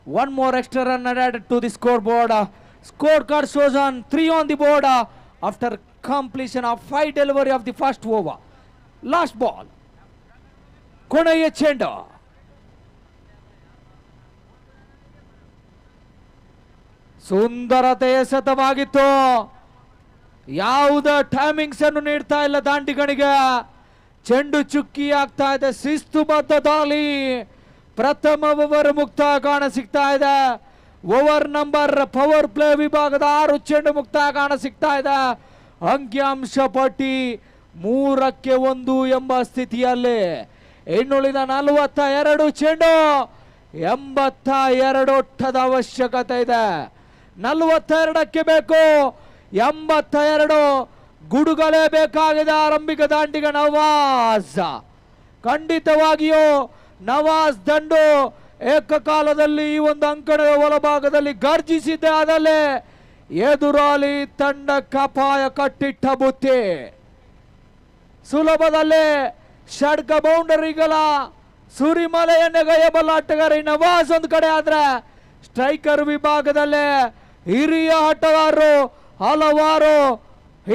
One more extra run added to the scoreboard. Scorecard shows on 3 on the board after completion of 5 delivery of the first over. Last ball. ಕೊನೆಯ ಚೆಂಡು. ಸುಂದರತೆಯ ಎಸೆತವಾಗಿತ್ತು. ಯಾವುದೇ timings ಅನ್ನು ನೀಡ್ತಾ ಇಲ್ಲ ದಾಂಡಿಗನಿಗೆ. ಚೆಂಡು ಚುಕ್ಕಿ ಆಗ್ತಾ ಇದೆ. ಶಿಸ್ತುಬದ್ಧ ದಾಳಿ. ಪ್ರಥಮ ಓವರ್ ಮುಕ್ತಾಯ ಕಾಣ ಸಿಗ್ತಾ ಇದೆ. ಓವರ್ ನಂಬರ್ ಪವರ್ ಪ್ಲೇ ವಿಭಾಗದ 6 ಚೆಂಡು ಮುಕ್ತಾಯ ಕಾಣ ಸಿಗ್ತಾ ಇದೆ. ಅಂಕಿಅಂಶ ಪಟ್ಟಿ 3-1 ಎಂಬ ಸ್ಥಿತಿಯಲ್ಲಿ ಇನ್ನುಳಿದ 42 ಚೆಂಡು 82 ಓಟದ ಅವಶ್ಯಕತೆ ಇದೆ. 42ಕ್ಕೆ ಬೇಕು 82. ಗುಡುಗಲೇಬೇಕಾಗಿದೆ ಆರಂಭಿಕ ದಾಂಡಿಗ ನವಾಜ್. ಖಂಡಿತವಾಗಿಯೂ ನವಾಜ್ ದಂಡು ಏಕಕಾಲದಲ್ಲಿ ಈ ಒಂದು ಅಂಕಣದ ಒಳಭಾಗದಲ್ಲಿ ಗರ್ಜಿಸಿದ್ದೆ. ಆದಲ್ಲಿ ಎದುರಾಳಿ ತಂಡಕ್ಕೆ ಅಪಾಯ ಕಟ್ಟಿಟ್ಟ ಬುತ್ತಿ. ಸುಲಭದಲ್ಲಿ ಷಡ್ಕ ಬೌಂಡರಿಗಳ ಸುರಿಮಲೆಯನ್ನೇ ಗೈಯಬಲ್ಲ ಆಟಗಾರ ನವಾಜ್ ಒಂದು ಕಡೆ ಆದ್ರೆ, ಸ್ಟ್ರೈಕರ್ ವಿಭಾಗದಲ್ಲೇ ಹಿರಿಯ ಆಟಗಾರರು ಹಲವಾರು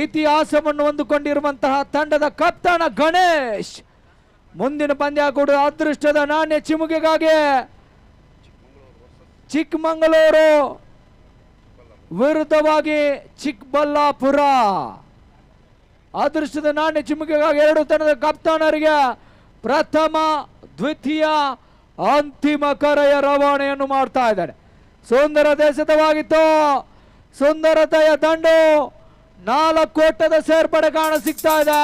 ಇತಿಹಾಸವನ್ನು ಹೊಂದಿಕೊಂಡಿರುವಂತಹ ತಂಡದ ಕಪ್ತಾನ ಗಣೇಶ್. ಮುಂದಿನ ಪಂದ್ಯಾಕೂಟ ಅದೃಷ್ಟದ ನಾಣ್ಯ ಚಿಮುಗೆಗಾಗಿ ಚಿಕ್ಕಮಗಳೂರು ವಿರುದ್ಧವಾಗಿ ಚಿಕ್ಕಬಳ್ಳಾಪುರ. ಅದೃಷ್ಟದ ನಾಣ್ಯ ಚಿಮುಗೆಗಾಗಿ ಎರಡು ತಂಡದ ಕಪ್ತಾನರಿಗೆ ಪ್ರಥಮ ದ್ವಿತೀಯ ಅಂತಿಮ ಕರೆಯ ರವಾನೆಯನ್ನು ಮಾಡ್ತಾ ಇದ್ದಾರೆ. ಸುಂದರ ದೇಶದವಾಗಿತ್ತು, ಸುಂದರತೆಯ ದಂಡು 4 ಓಟದ ಸೇರ್ಪಡೆ ಕಾಣ ಸಿಗ್ತಾ ಇದೆ.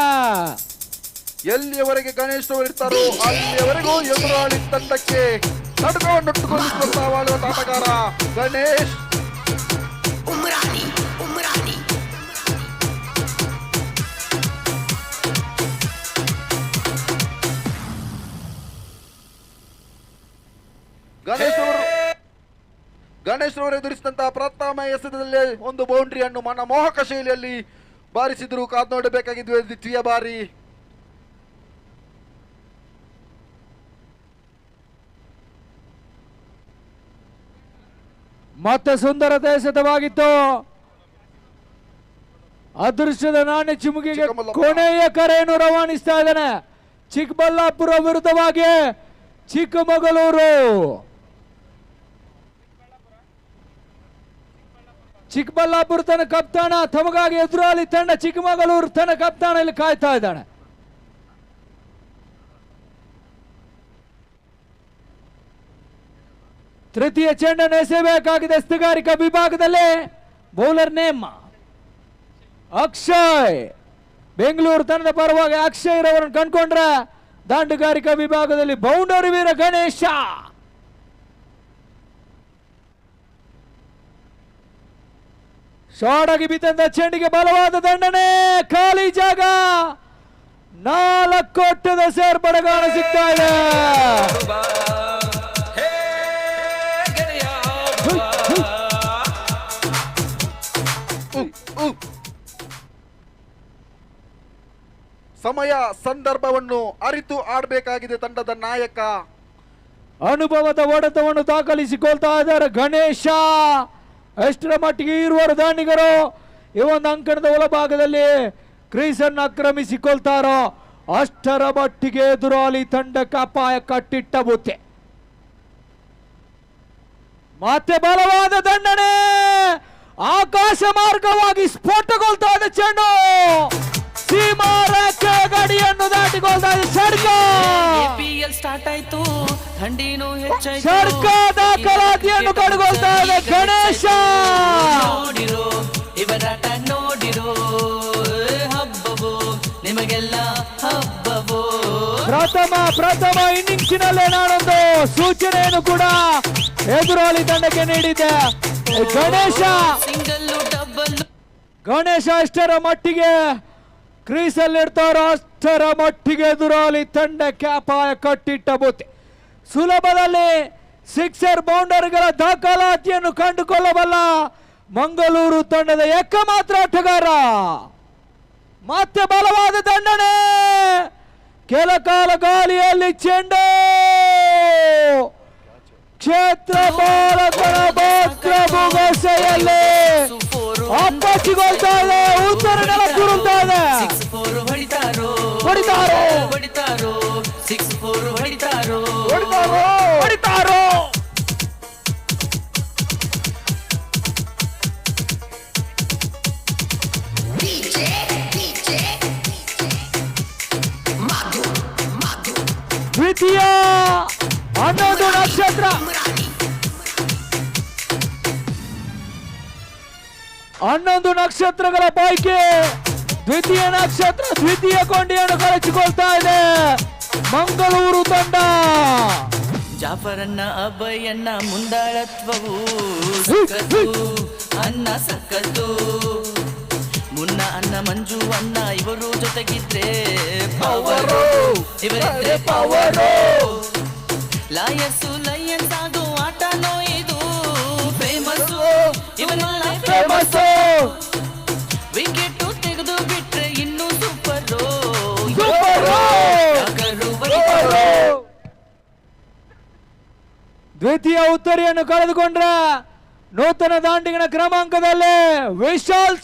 ಎಲ್ಲಿಯವರೆಗೆ ಗಣೇಶ್ ಅವರು ಇರ್ತಾರೋ ಅಲ್ಲಿಯವರೆಗೂ ಎದುರಾಳಿ ತಂಡಕ್ಕೆ ನಡುಕವನ್ನುಟ್ಟುಕೊಳ್ಳುತ್ತಾ ಬಾಳುವ ಆಟಗಾರ ಗಣೇಶ್. ಗಣೇಶ್ ಅವರು ಎದುರಿಸಿದಂತಹ ಪ್ರಥಮ ಎಸೆತದಲ್ಲಿ ಒಂದು ಬೌಂಡ್ರಿಯನ್ನು ಮನಮೋಹಕ ಶೈಲಿಯಲ್ಲಿ ಬಾರಿಸಿದ್ರು. ಕಾದು ನೋಡಬೇಕಾಗಿದ್ವಿ ದ್ವಿತೀಯ ಬಾರಿ. ಮತ್ತೆ ಸುಂದರ ಎಸೆತವಾಗಿತ್ತು. ಅದೃಷ್ಟದ ನಾಣ್ಯ ಚಿಮುಕಿಗೆ ಕೊನೆಯ ಕರೆಯನ್ನು ರವಾನಿಸ್ತಾ ಇದ್ದಾನೆ. ಚಿಕ್ಕಬಳ್ಳಾಪುರ ವಿರುದ್ಧವಾಗಿ ಚಿಕ್ಕಮಗಳೂರು. ಚಿಕ್ಕಬಳ್ಳಾಪುರ ತನ್ನ ಕಪ್ತಾನ ತಮಗಾಗಿ ಎದುರಾಳಿ ತಂಡ ಚಿಕ್ಕಮಗಳೂರು ತನ್ನ ಕಪ್ತಾನ ಇಲ್ಲಿ ಕಾಯ್ತಾ ಇದ್ದಾನೆ. ತೃತೀಯ ಚೆಂಡನ್ನು ಎಸೆಯಬೇಕಾಗಿದೆ ಎಸ್ತುಗಾರಿಕಾ ವಿಭಾಗದಲ್ಲಿ. Bowler name Akshay. ಬೆಂಗಳೂರು ತಂಡದ ಪರವಾಗಿ ಅಕ್ಷಯ್ ರವರನ್ನು ಕಂಡುಕೊಂಡ್ರೆ ದಾಂಡುಗಾರಿಕಾ ವಿಭಾಗದಲ್ಲಿ ಬೌಂಡರಿ ವೀರ ಗಣೇಶ. ಶಾರ್ಟ್ ಆಗಿ ಬಿದ್ದಂತ ಚೆಂಡಿಗೆ ಬಲವಾದ ದಂಡನೆ, ಖಾಲಿ ಜಾಗ, 4 ಓಟದ ಸೇರ್ಪಡೆ ಕಾಣ ಸಿಗ್ತಾ ಇದೆ. ಸಮಯ ಸಂದರ್ಭವನ್ನು ಅರಿತು ಆಡಬೇಕಾಗಿದೆ ತಂಡದ ನಾಯಕ. ಅನುಭವದ ಹೊಡೆತವನ್ನು ದಾಖಲಿಸಿಕೊಳ್ತಾ ಇದ್ದಾರೆ ಗಣೇಶ. ಎಷ್ಟರ ಮಟ್ಟಿಗೆ ಇರುವರು ದಾಂಡಿಗರು ಈ ಒಂದು ಅಂಕಣದ ಒಳಭಾಗದಲ್ಲಿ ಕ್ರೀಸನ್ನು ಆಕ್ರಮಿಸಿಕೊಳ್ತಾರೋ ಅಷ್ಟರ ಮಟ್ಟಿಗೆ ಎದುರಾಳಿ ತಂಡಕ್ಕೆ ಅಪಾಯ ಕಟ್ಟಿಟ್ಟ ಬುತ್ತೆ. ಮತ್ತೆ ಬಲವಾದ ದಂಡನೆ, ಆಕಾಶ ಮಾರ್ಗವಾಗಿ ಸ್ಫೋಟಗೊಳ್ತಾ ಇದೆ ಚೆಂಡು, ಸೀಮಾ ರೇಖೆ ಗಡಿಯನ್ನು ದಾಟಿಕೊಳ್ತಾ ಇದೆ ಷಡ್ಕ. APL ಸ್ಟಾರ್ಟ್ ಆಯ್ತು, ಥಂಡಿನೂ ಹೆಚ್ಚಾಯ್ತು, ಷಡ್ಕ ದಾಖಲಾತಿಯನ್ನು ಕಂಡುಕೊಳ್ತಾ ಇದೆ ಗಣೇಶ. ನೋಡಿರೋ ಇವರಾಟ ನೋಡಿರೋ, ಹಬ್ಬವೋ ನಿಮಗೆಲ್ಲ ಹಬ್ಬವೋ. ಪ್ರಥಮ ಇನ್ನಿಂಗ್ಸಿನಲ್ಲೇ ನಾನೊಂದು ಸೂಚನೆಯನ್ನು ಕೂಡ ಎದುರಾಳಿ ತಂಡಕ್ಕೆ ನೀಡಿದ್ದೆ. ಸಿಂಗಲ್ ಡಬಲ್ ಗಣೇಶ ಎಷ್ಟರ ಮಟ್ಟಿಗೆ ಕ್ರೀಸಲ್ಲಿ ಇರ್ತಾರೋ ಅಷ್ಟರ ಮಟ್ಟಿಗೆ ಎದುರಾಳಿ ತಂಡಕ್ಕೆ ಅಪಾಯ ಕಟ್ಟಿಟ್ಟ ಬುತ್ತಿ. ಸುಲಭದಲ್ಲಿ ಸಿಕ್ಸರ್ ಬೌಂಡರಿಗಳ ದಾಖಲಾತಿಯನ್ನು ಕಂಡುಕೊಳ್ಳಬಲ್ಲ ಮಂಗಳೂರು ತಂಡದ ಏಕಮಾತ್ರ ಆಟಗಾರ. ಮತ್ತೆ ಬಲವಾದ ದಂಡನೆ, ಕೆಲ ಕಾಲ ಗಾಳಿಯಲ್ಲಿ ಚೆಂಡು, ಕ್ಷೇತ್ರ ಬಾಲಕರ ಮಾತ್ರ ಬುಗಸೆಯಲ್ಲಿ ಅಪ್ಪಚ್ಚಿಕೊಳ್ತಾ ಇದೆ, ಉತ್ತರ ನೆಲ ಕೂರುತ್ತಾ ಇದೆ. 6-4 ಹೊಡಿತಾರೋ ಹೊಡಿತಾರೋ ಹೊಡಿತಾರೋ 6-4 ಹೊಡಿತಾರೋ ಹೊಡಿತಾರೋ. ದ್ವಿತೀಯ 11 ನಕ್ಷತ್ರ, 11 ನಕ್ಷತ್ರಗಳ ಪೈಕಿ ದ್ವಿತೀಯ ನಕ್ಷತ್ರ ದ್ವಿತೀಯ ಕೊಂಡಿಯನ್ನು ಕಳಚಿಕೊಳ್ತಾ ಇದೆ ಮಂಗಳೂರು ತಂಡ. ಜಾಫರನ್ನ ಅಭಯನ್ನ ಮುಂದಾಳತ್ವವು ಸಕ್ಕತ್ತು, ಅನ್ನ ಸಕ್ಕತ್ತು, ಮುನ್ನ ಅಣ್ಣ ಮಂಜು ಅಣ್ಣ ಇವರು ಜೊತೆಗಿದ್ರೆ ಪವರು, ಇವರಿದ್ರೆ ಪವರು. ಲಾಯರ್ಸು ಲಯನ್ಸ್ ಆಗೋ ಆಟನೋ ಇದು ಫೇಮಸ್ ಇವನೆಲ್ಲ ಫೇಮಸ್ ವಿಕೆಟ್ ತೆಗೆದು ಬಿಟ್ರೆ ಇನ್ನೂ ಸೂಪರ್ ದ್ವಿತೀಯ ಉತ್ತರಿಯನ್ನು ಕಳೆದುಕೊಂಡ್ರ ನೂತನ ದಾಂಡಿಗನ ಕ್ರಮಾಂಕದಲ್ಲಿ ವಿಶಾಲ್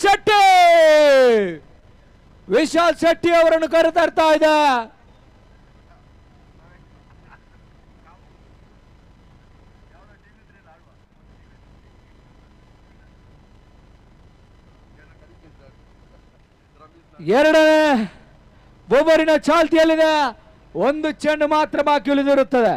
ಶೆಟ್ಟಿ ಅವರನ್ನು ಕರೆತರ್ತಾ ಇದೆ. ಎರಡನೇ ಓವರಿನ ಚಾಲ್ತಿಯಲ್ಲಿದೆ. ಒಂದು ಚೆಂಡು ಮಾತ್ರ ಬಾಕಿ ಉಳಿದಿರುತ್ತದೆ.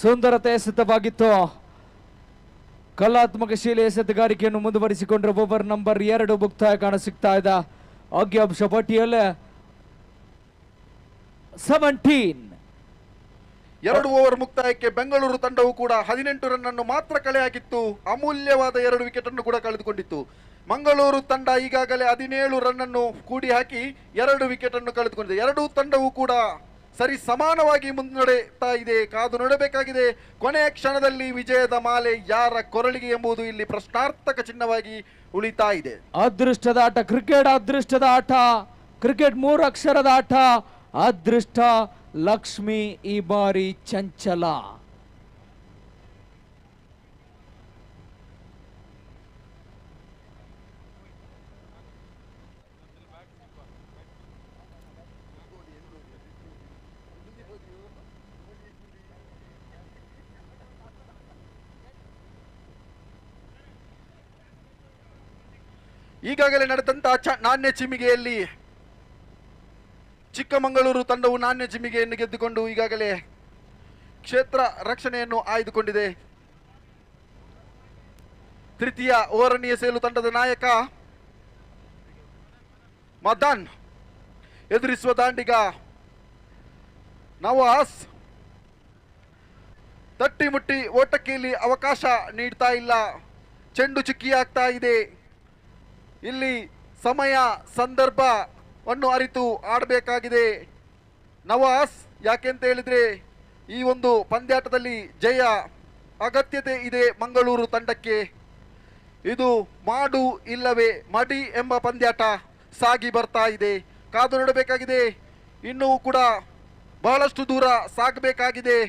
ಸುಂದರತೆ ಎಸೆತವಾಗಿತ್ತು. ಕಲಾತ್ಮಕ ಶೀಲೆ ಎಸೆತಗಾರಿಕೆಯನ್ನು ಮುಂದುವರಿಸಿಕೊಂಡ್ರೆ ಓವರ್ ನಂಬರ್ 2 ಮುಕ್ತಾಯ ಕಾಣಸಿಗ್ತಾ ಇದೆ. ಅಂಕಿಅಂಶ ಪಟ್ಟಿಯಲ್ಲಿ 17. 2 ಓವರ್ ಮುಕ್ತಾಯಕ್ಕೆ ಬೆಂಗಳೂರು ತಂಡವು ಕೂಡ 18 ರನ್ ಅನ್ನು ಮಾತ್ರ ಕಲೆ ಹಾಕಿತ್ತು. ಅಮೂಲ್ಯವಾದ 2 ವಿಕೆಟ್ ಅನ್ನು ಕೂಡ ಕಳೆದುಕೊಂಡಿತ್ತು. ಮಂಗಳೂರು ತಂಡ ಈಗಾಗಲೇ 17 ರನ್ ಅನ್ನು ಕೂಡಿ ಹಾಕಿ 2 ವಿಕೆಟ್ ಅನ್ನು ಕಳೆದುಕೊಂಡಿದೆ. ಎರಡೂ ತಂಡವು ಕೂಡ ಸರಿ ಸಮಾನವಾಗಿ ಮುನ್ನಡೆಯುತ್ತಾ ಇದೆ. ಕಾದು ನೋಡಬೇಕಾಗಿದೆ ಕೊನೆಯ ಕ್ಷಣದಲ್ಲಿ ವಿಜಯದ ಮಾಲೆ ಯಾರ ಕೊರಳಿಗೆ ಎಂಬುದು ಇಲ್ಲಿ ಪ್ರಶ್ನಾರ್ಥಕ ಚಿಹ್ನವಾಗಿ ಉಳಿತಾ ಇದೆ. ಅದೃಷ್ಟದ ಆಟ ಕ್ರಿಕೆಟ್, ಅದೃಷ್ಟದ ಆಟ ಕ್ರಿಕೆಟ್, 3 ಅಕ್ಷರದ ಆಟ. ಅದೃಷ್ಟ ಲಕ್ಷ್ಮಿ ಈ ಬಾರಿ ಚಂಚಲ. ಈಗಾಗಲೇ ನಡೆದಂತಹ ನಾಣ್ಯ ಚಿಮಿಗೆಯಲ್ಲಿ ಚಿಕ್ಕಮಗಳೂರು ತಂಡವು ನಾಣ್ಯ ಚಿಮಿಗೆಯನ್ನು ಗೆದ್ದುಕೊಂಡು ಈಗಾಗಲೇ ಕ್ಷೇತ್ರ ರಕ್ಷಣೆಯನ್ನು ಆಯ್ದುಕೊಂಡಿದೆ. ತೃತೀಯ ಓವರನ್ನು ಎಸೆಯಲು ತಂಡದ ನಾಯಕ ಮದನ್ ಎದುರಿಸುವ ದಾಂಡಿಗ ನವಾಸ್. ತಟ್ಟಿ ಮುಟ್ಟಿ ಓಟಕ್ಕೆ ಇಲ್ಲಿ ಅವಕಾಶ ನೀಡ್ತಾ ಇಲ್ಲ. ಚೆಂಡು ಚುಕ್ಕಿಯಾಗ್ತಾ ಇದೆ. ಇಲ್ಲಿ ಸಮಯ ಸಂದರ್ಭವನ್ನು ಅರಿತು ಆಡಬೇಕಾಗಿದೆ ನವಾಸ್. ಯಾಕೆಂತ ಹೇಳಿದ್ರೆ ಈ ಒಂದು ಪಂದ್ಯಾಟದಲ್ಲಿ ಜಯ ಅಗತ್ಯತೆ ಇದೆ ಮಂಗಳೂರು ತಂಡಕ್ಕೆ. ಇದು ಮಾಡು ಇಲ್ಲವೇ ಮಡಿ ಎಂಬ ಪಂದ್ಯಾಟ ಸಾಗಿ ಬರ್ತಾ ಇದೆ. ಕಾದು ನೋಡಬೇಕಾಗಿದೆ. ಇನ್ನೂ ಕೂಡ ಬಹಳಷ್ಟು ದೂರ ಸಾಗಬೇಕಾಗಿದೆ.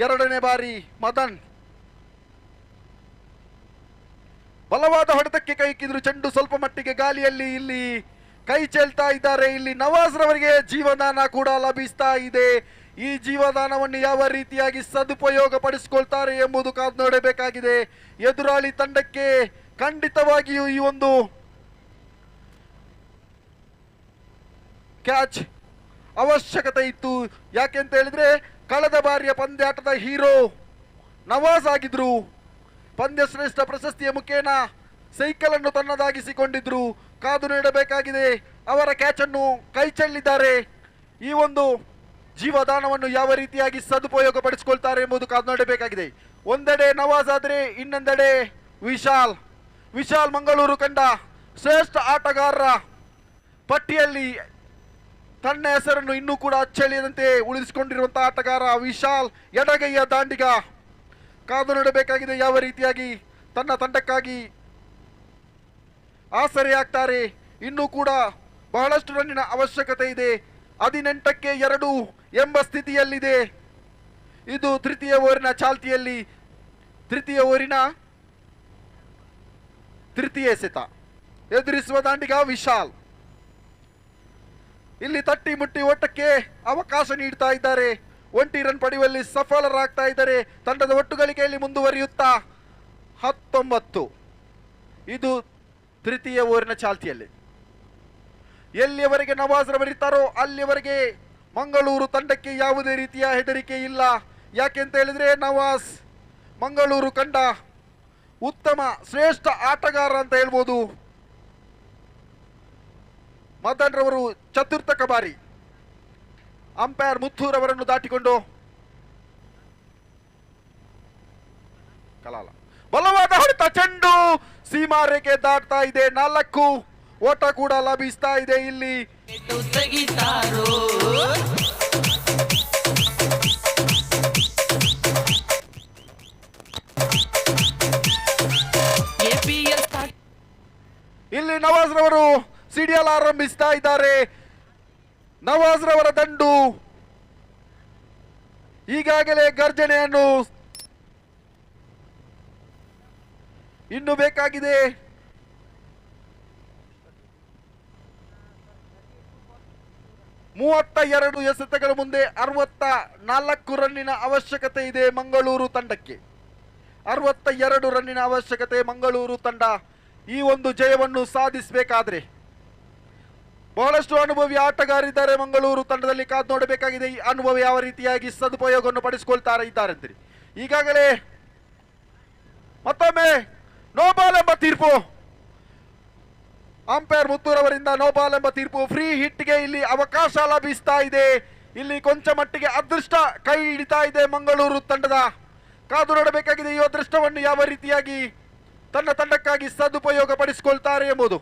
ಎರಡನೇ ಬಾರಿ ಮದನ್ ಬಲವಾದ ಹೊಡೆತಕ್ಕೆ ಕೈ ಇಕ್ಕಿದ್ರು. ಚೆಂಡು ಸ್ವಲ್ಪ ಮಟ್ಟಿಗೆ ಗಾಲಿಯಲ್ಲಿ ಇಲ್ಲಿ ಕೈ ಚೆಲ್ತಾ ಇದ್ದಾರೆ. ಇಲ್ಲಿ ನವಾಜ್ ರವರಿಗೆ ಜೀವದಾನ ಕೂಡ ಲಭಿಸ್ತಾ ಇದೆ. ಈ ಜೀವದಾನವನ್ನು ಯಾವ ರೀತಿಯಾಗಿ ಸದುಪಯೋಗ ಪಡಿಸಿಕೊಳ್ತಾರೆ ಎಂಬುದು ಕಾದು ನೋಡಬೇಕಾಗಿದೆ. ಎದುರಾಳಿ ತಂಡಕ್ಕೆ ಖಂಡಿತವಾಗಿಯೂ ಈ ಒಂದು ಕ್ಯಾಚ್ ಅವಶ್ಯಕತೆ ಇತ್ತು. ಯಾಕೆಂತ ಹೇಳಿದ್ರೆ ಕಳೆದ ಬಾರಿಯ ಪಂದ್ಯಾಟದ ಹೀರೋ ನವಾಜ್ ಆಗಿದ್ರು. ಪಂದ್ಯ ಶ್ರೇಷ್ಠ ಪ್ರಶಸ್ತಿಯ ಮುಖೇನ ಸೈಕಲ್ ಅನ್ನು ತನ್ನದಾಗಿಸಿಕೊಂಡಿದ್ರು. ಕಾದು ನೀಡಬೇಕಾಗಿದೆ. ಅವರ ಕ್ಯಾಚ್ ಅನ್ನು ಕೈ ಚೆಲ್ಲಿದ್ದಾರೆ. ಈ ಒಂದು ಜೀವದಾನವನ್ನು ಯಾವ ರೀತಿಯಾಗಿ ಸದುಪಯೋಗ ಪಡಿಸಿಕೊಳ್ತಾರೆ ಎಂಬುದು ಕಾದು ನೋಡಬೇಕಾಗಿದೆ. ಒಂದೆಡೆ ನವಾಜ್ ಆದರೆ ಇನ್ನೊಂದೆಡೆ ವಿಶಾಲ್ ಮಂಗಳೂರು ಕಂಡ ಶ್ರೇಷ್ಠ ಆಟಗಾರರ ಪಟ್ಟಿಯಲ್ಲಿ ತನ್ನ ಹೆಸರನ್ನು ಇನ್ನೂ ಕೂಡ ಅಚ್ಚಳಿಯದಂತೆ ಉಳಿಸಿಕೊಂಡಿರುವಂತಹ ಆಟಗಾರ ವಿಶಾಲ್ ಎಡಗೈಯ ದಾಂಡಿಗ. ಕಾದು ನೋಡಬೇಕಾಗಿದೆ ಯಾವ ರೀತಿಯಾಗಿ ತನ್ನ ತಂಡಕ್ಕಾಗಿ ಆಸರೆಯಾಗ್ತಾರೆ. ಇನ್ನೂ ಕೂಡ ಬಹಳಷ್ಟು ರನ್ನಿನ ಅವಶ್ಯಕತೆ ಇದೆ. 18ಕ್ಕೆ 2 ಎಂಬ ಸ್ಥಿತಿಯಲ್ಲಿದೆ. ಇದು ತೃತೀಯ ಓವರಿನ ಚಾಲ್ತಿಯಲ್ಲಿ ತೃತೀಯ ಎಸೆತ ಎದುರಿಸುವ ದಾಂಡಿಗ ವಿಶಾಲ್. ಇಲ್ಲಿ ತಟ್ಟಿ ಮುಟ್ಟಿ ಓಟಕ್ಕೆ ಅವಕಾಶ ನೀಡ್ತಾ ಇದ್ದಾರೆ. 20 ರನ್ ಪಡೆಯುವಲ್ಲಿ ಸಫಲರಾಗ್ತಾ ಇದ್ದಾರೆ. ತಂಡದ ಒಟ್ಟು ಗಳಿಕೆಯಲ್ಲಿ ಮುಂದುವರಿಯುತ್ತಾ 19. ಇದು ತೃತೀಯ ಓವರಿನ ಚಾಲ್ತಿಯಲ್ಲಿ. ಎಲ್ಲಿಯವರೆಗೆ ನವಾಜ್ ರವರಿರ್ತಾರೋ ಅಲ್ಲಿಯವರೆಗೆ ಮಂಗಳೂರು ತಂಡಕ್ಕೆ ಯಾವುದೇ ರೀತಿಯ ಹೆದರಿಕೆ ಇಲ್ಲ. ಯಾಕೆಂತ ಹೇಳಿದ್ರೆ ನವಾಜ್ ಮಂಗಳೂರು ಕಂಡ ಉತ್ತಮ ಶ್ರೇಷ್ಠ ಆಟಗಾರ ಅಂತ ಹೇಳ್ಬೋದು. ಮದನ್ ರವರು ಚತುರ್ಥ ಬಾರಿ ಅಂಪೈರ್ ಮುತ್ತೂರ್ ಅವರನ್ನು ದಾಟಿಕೊಂಡು ಕಲಾಲ ಬಲವಾದ ಹೊಡೆತ, ಚೆಂಡು ಸೀಮಾರೇಖೆ ದಾಟ್ತಾ ಇದೆ. 4 ಓಟ ಕೂಡ ಲಭಿಸ್ತಾ ಇದೆ. ಇಲ್ಲಿ ತೆಗಿತಾರೋ ಇಲ್ಲಿ ನವಾಜ್ ರವರು ಸಿಡಿಯಲು ಆರಂಭಿಸ್ತಾ ಇದ್ದಾರೆ. ನವಾಜ್ ರವರ ದಂಡು ಈಗಾಗಲೇ ಗರ್ಜನೆಯನ್ನು ಇನ್ನು ಬೇಕಾಗಿದೆ. ಮೂವತ್ತ 2 ಎಸೆತಗಳ ಮುಂದೆ 64 ರನ್ನಿನ ಅವಶ್ಯಕತೆ ಇದೆ ಮಂಗಳೂರು ತಂಡಕ್ಕೆ. 62 ರನ್ನಿನ ಅವಶ್ಯಕತೆ ಮಂಗಳೂರು ತಂಡ ಈ ಒಂದು ಜಯವನ್ನು ಸಾಧಿಸಬೇಕಾದ್ರೆ. ಬಹಳಷ್ಟು ಅನುಭವಿ ಆಟಗಾರಿದ್ದಾರೆ ಮಂಗಳೂರು ತಂಡದಲ್ಲಿ. ಕಾದು ನೋಡಬೇಕಾಗಿದೆ ಈ ಅನುಭವ ಯಾವ ರೀತಿಯಾಗಿ ಸದುಪಯೋಗವನ್ನು ಪಡಿಸಿಕೊಳ್ತಾ ಇದ್ದಾರೆ. ಈಗಾಗಲೇ ಮತ್ತೊಮ್ಮೆ ನೋಬಾಲ್ ಎಂಬ ತೀರ್ಪು, ಅಂಪೈರ್ ಮುತ್ತೂರ್ ಅವರಿಂದ ನೋಬಾಲ್ ಎಂಬ ತೀರ್ಪು. ಫ್ರೀ ಹಿಟ್ಗೆ ಇಲ್ಲಿ ಅವಕಾಶ ಲಭಿಸ್ತಾ ಇದೆ. ಇಲ್ಲಿ ಕೊಂಚ ಮಟ್ಟಿಗೆ ಅದೃಷ್ಟ ಕೈ ಹಿಡಿತಾ ಇದೆ ಮಂಗಳೂರು ತಂಡದ. ಕಾದು ನೋಡಬೇಕಾಗಿದೆ ಈ ಅದೃಷ್ಟವನ್ನು ಯಾವ ರೀತಿಯಾಗಿ ತನ್ನ ತಂಡಕ್ಕಾಗಿ ಸದುಪಯೋಗ ಪಡಿಸಿಕೊಳ್ತಾರೆ ಎಂಬುದು.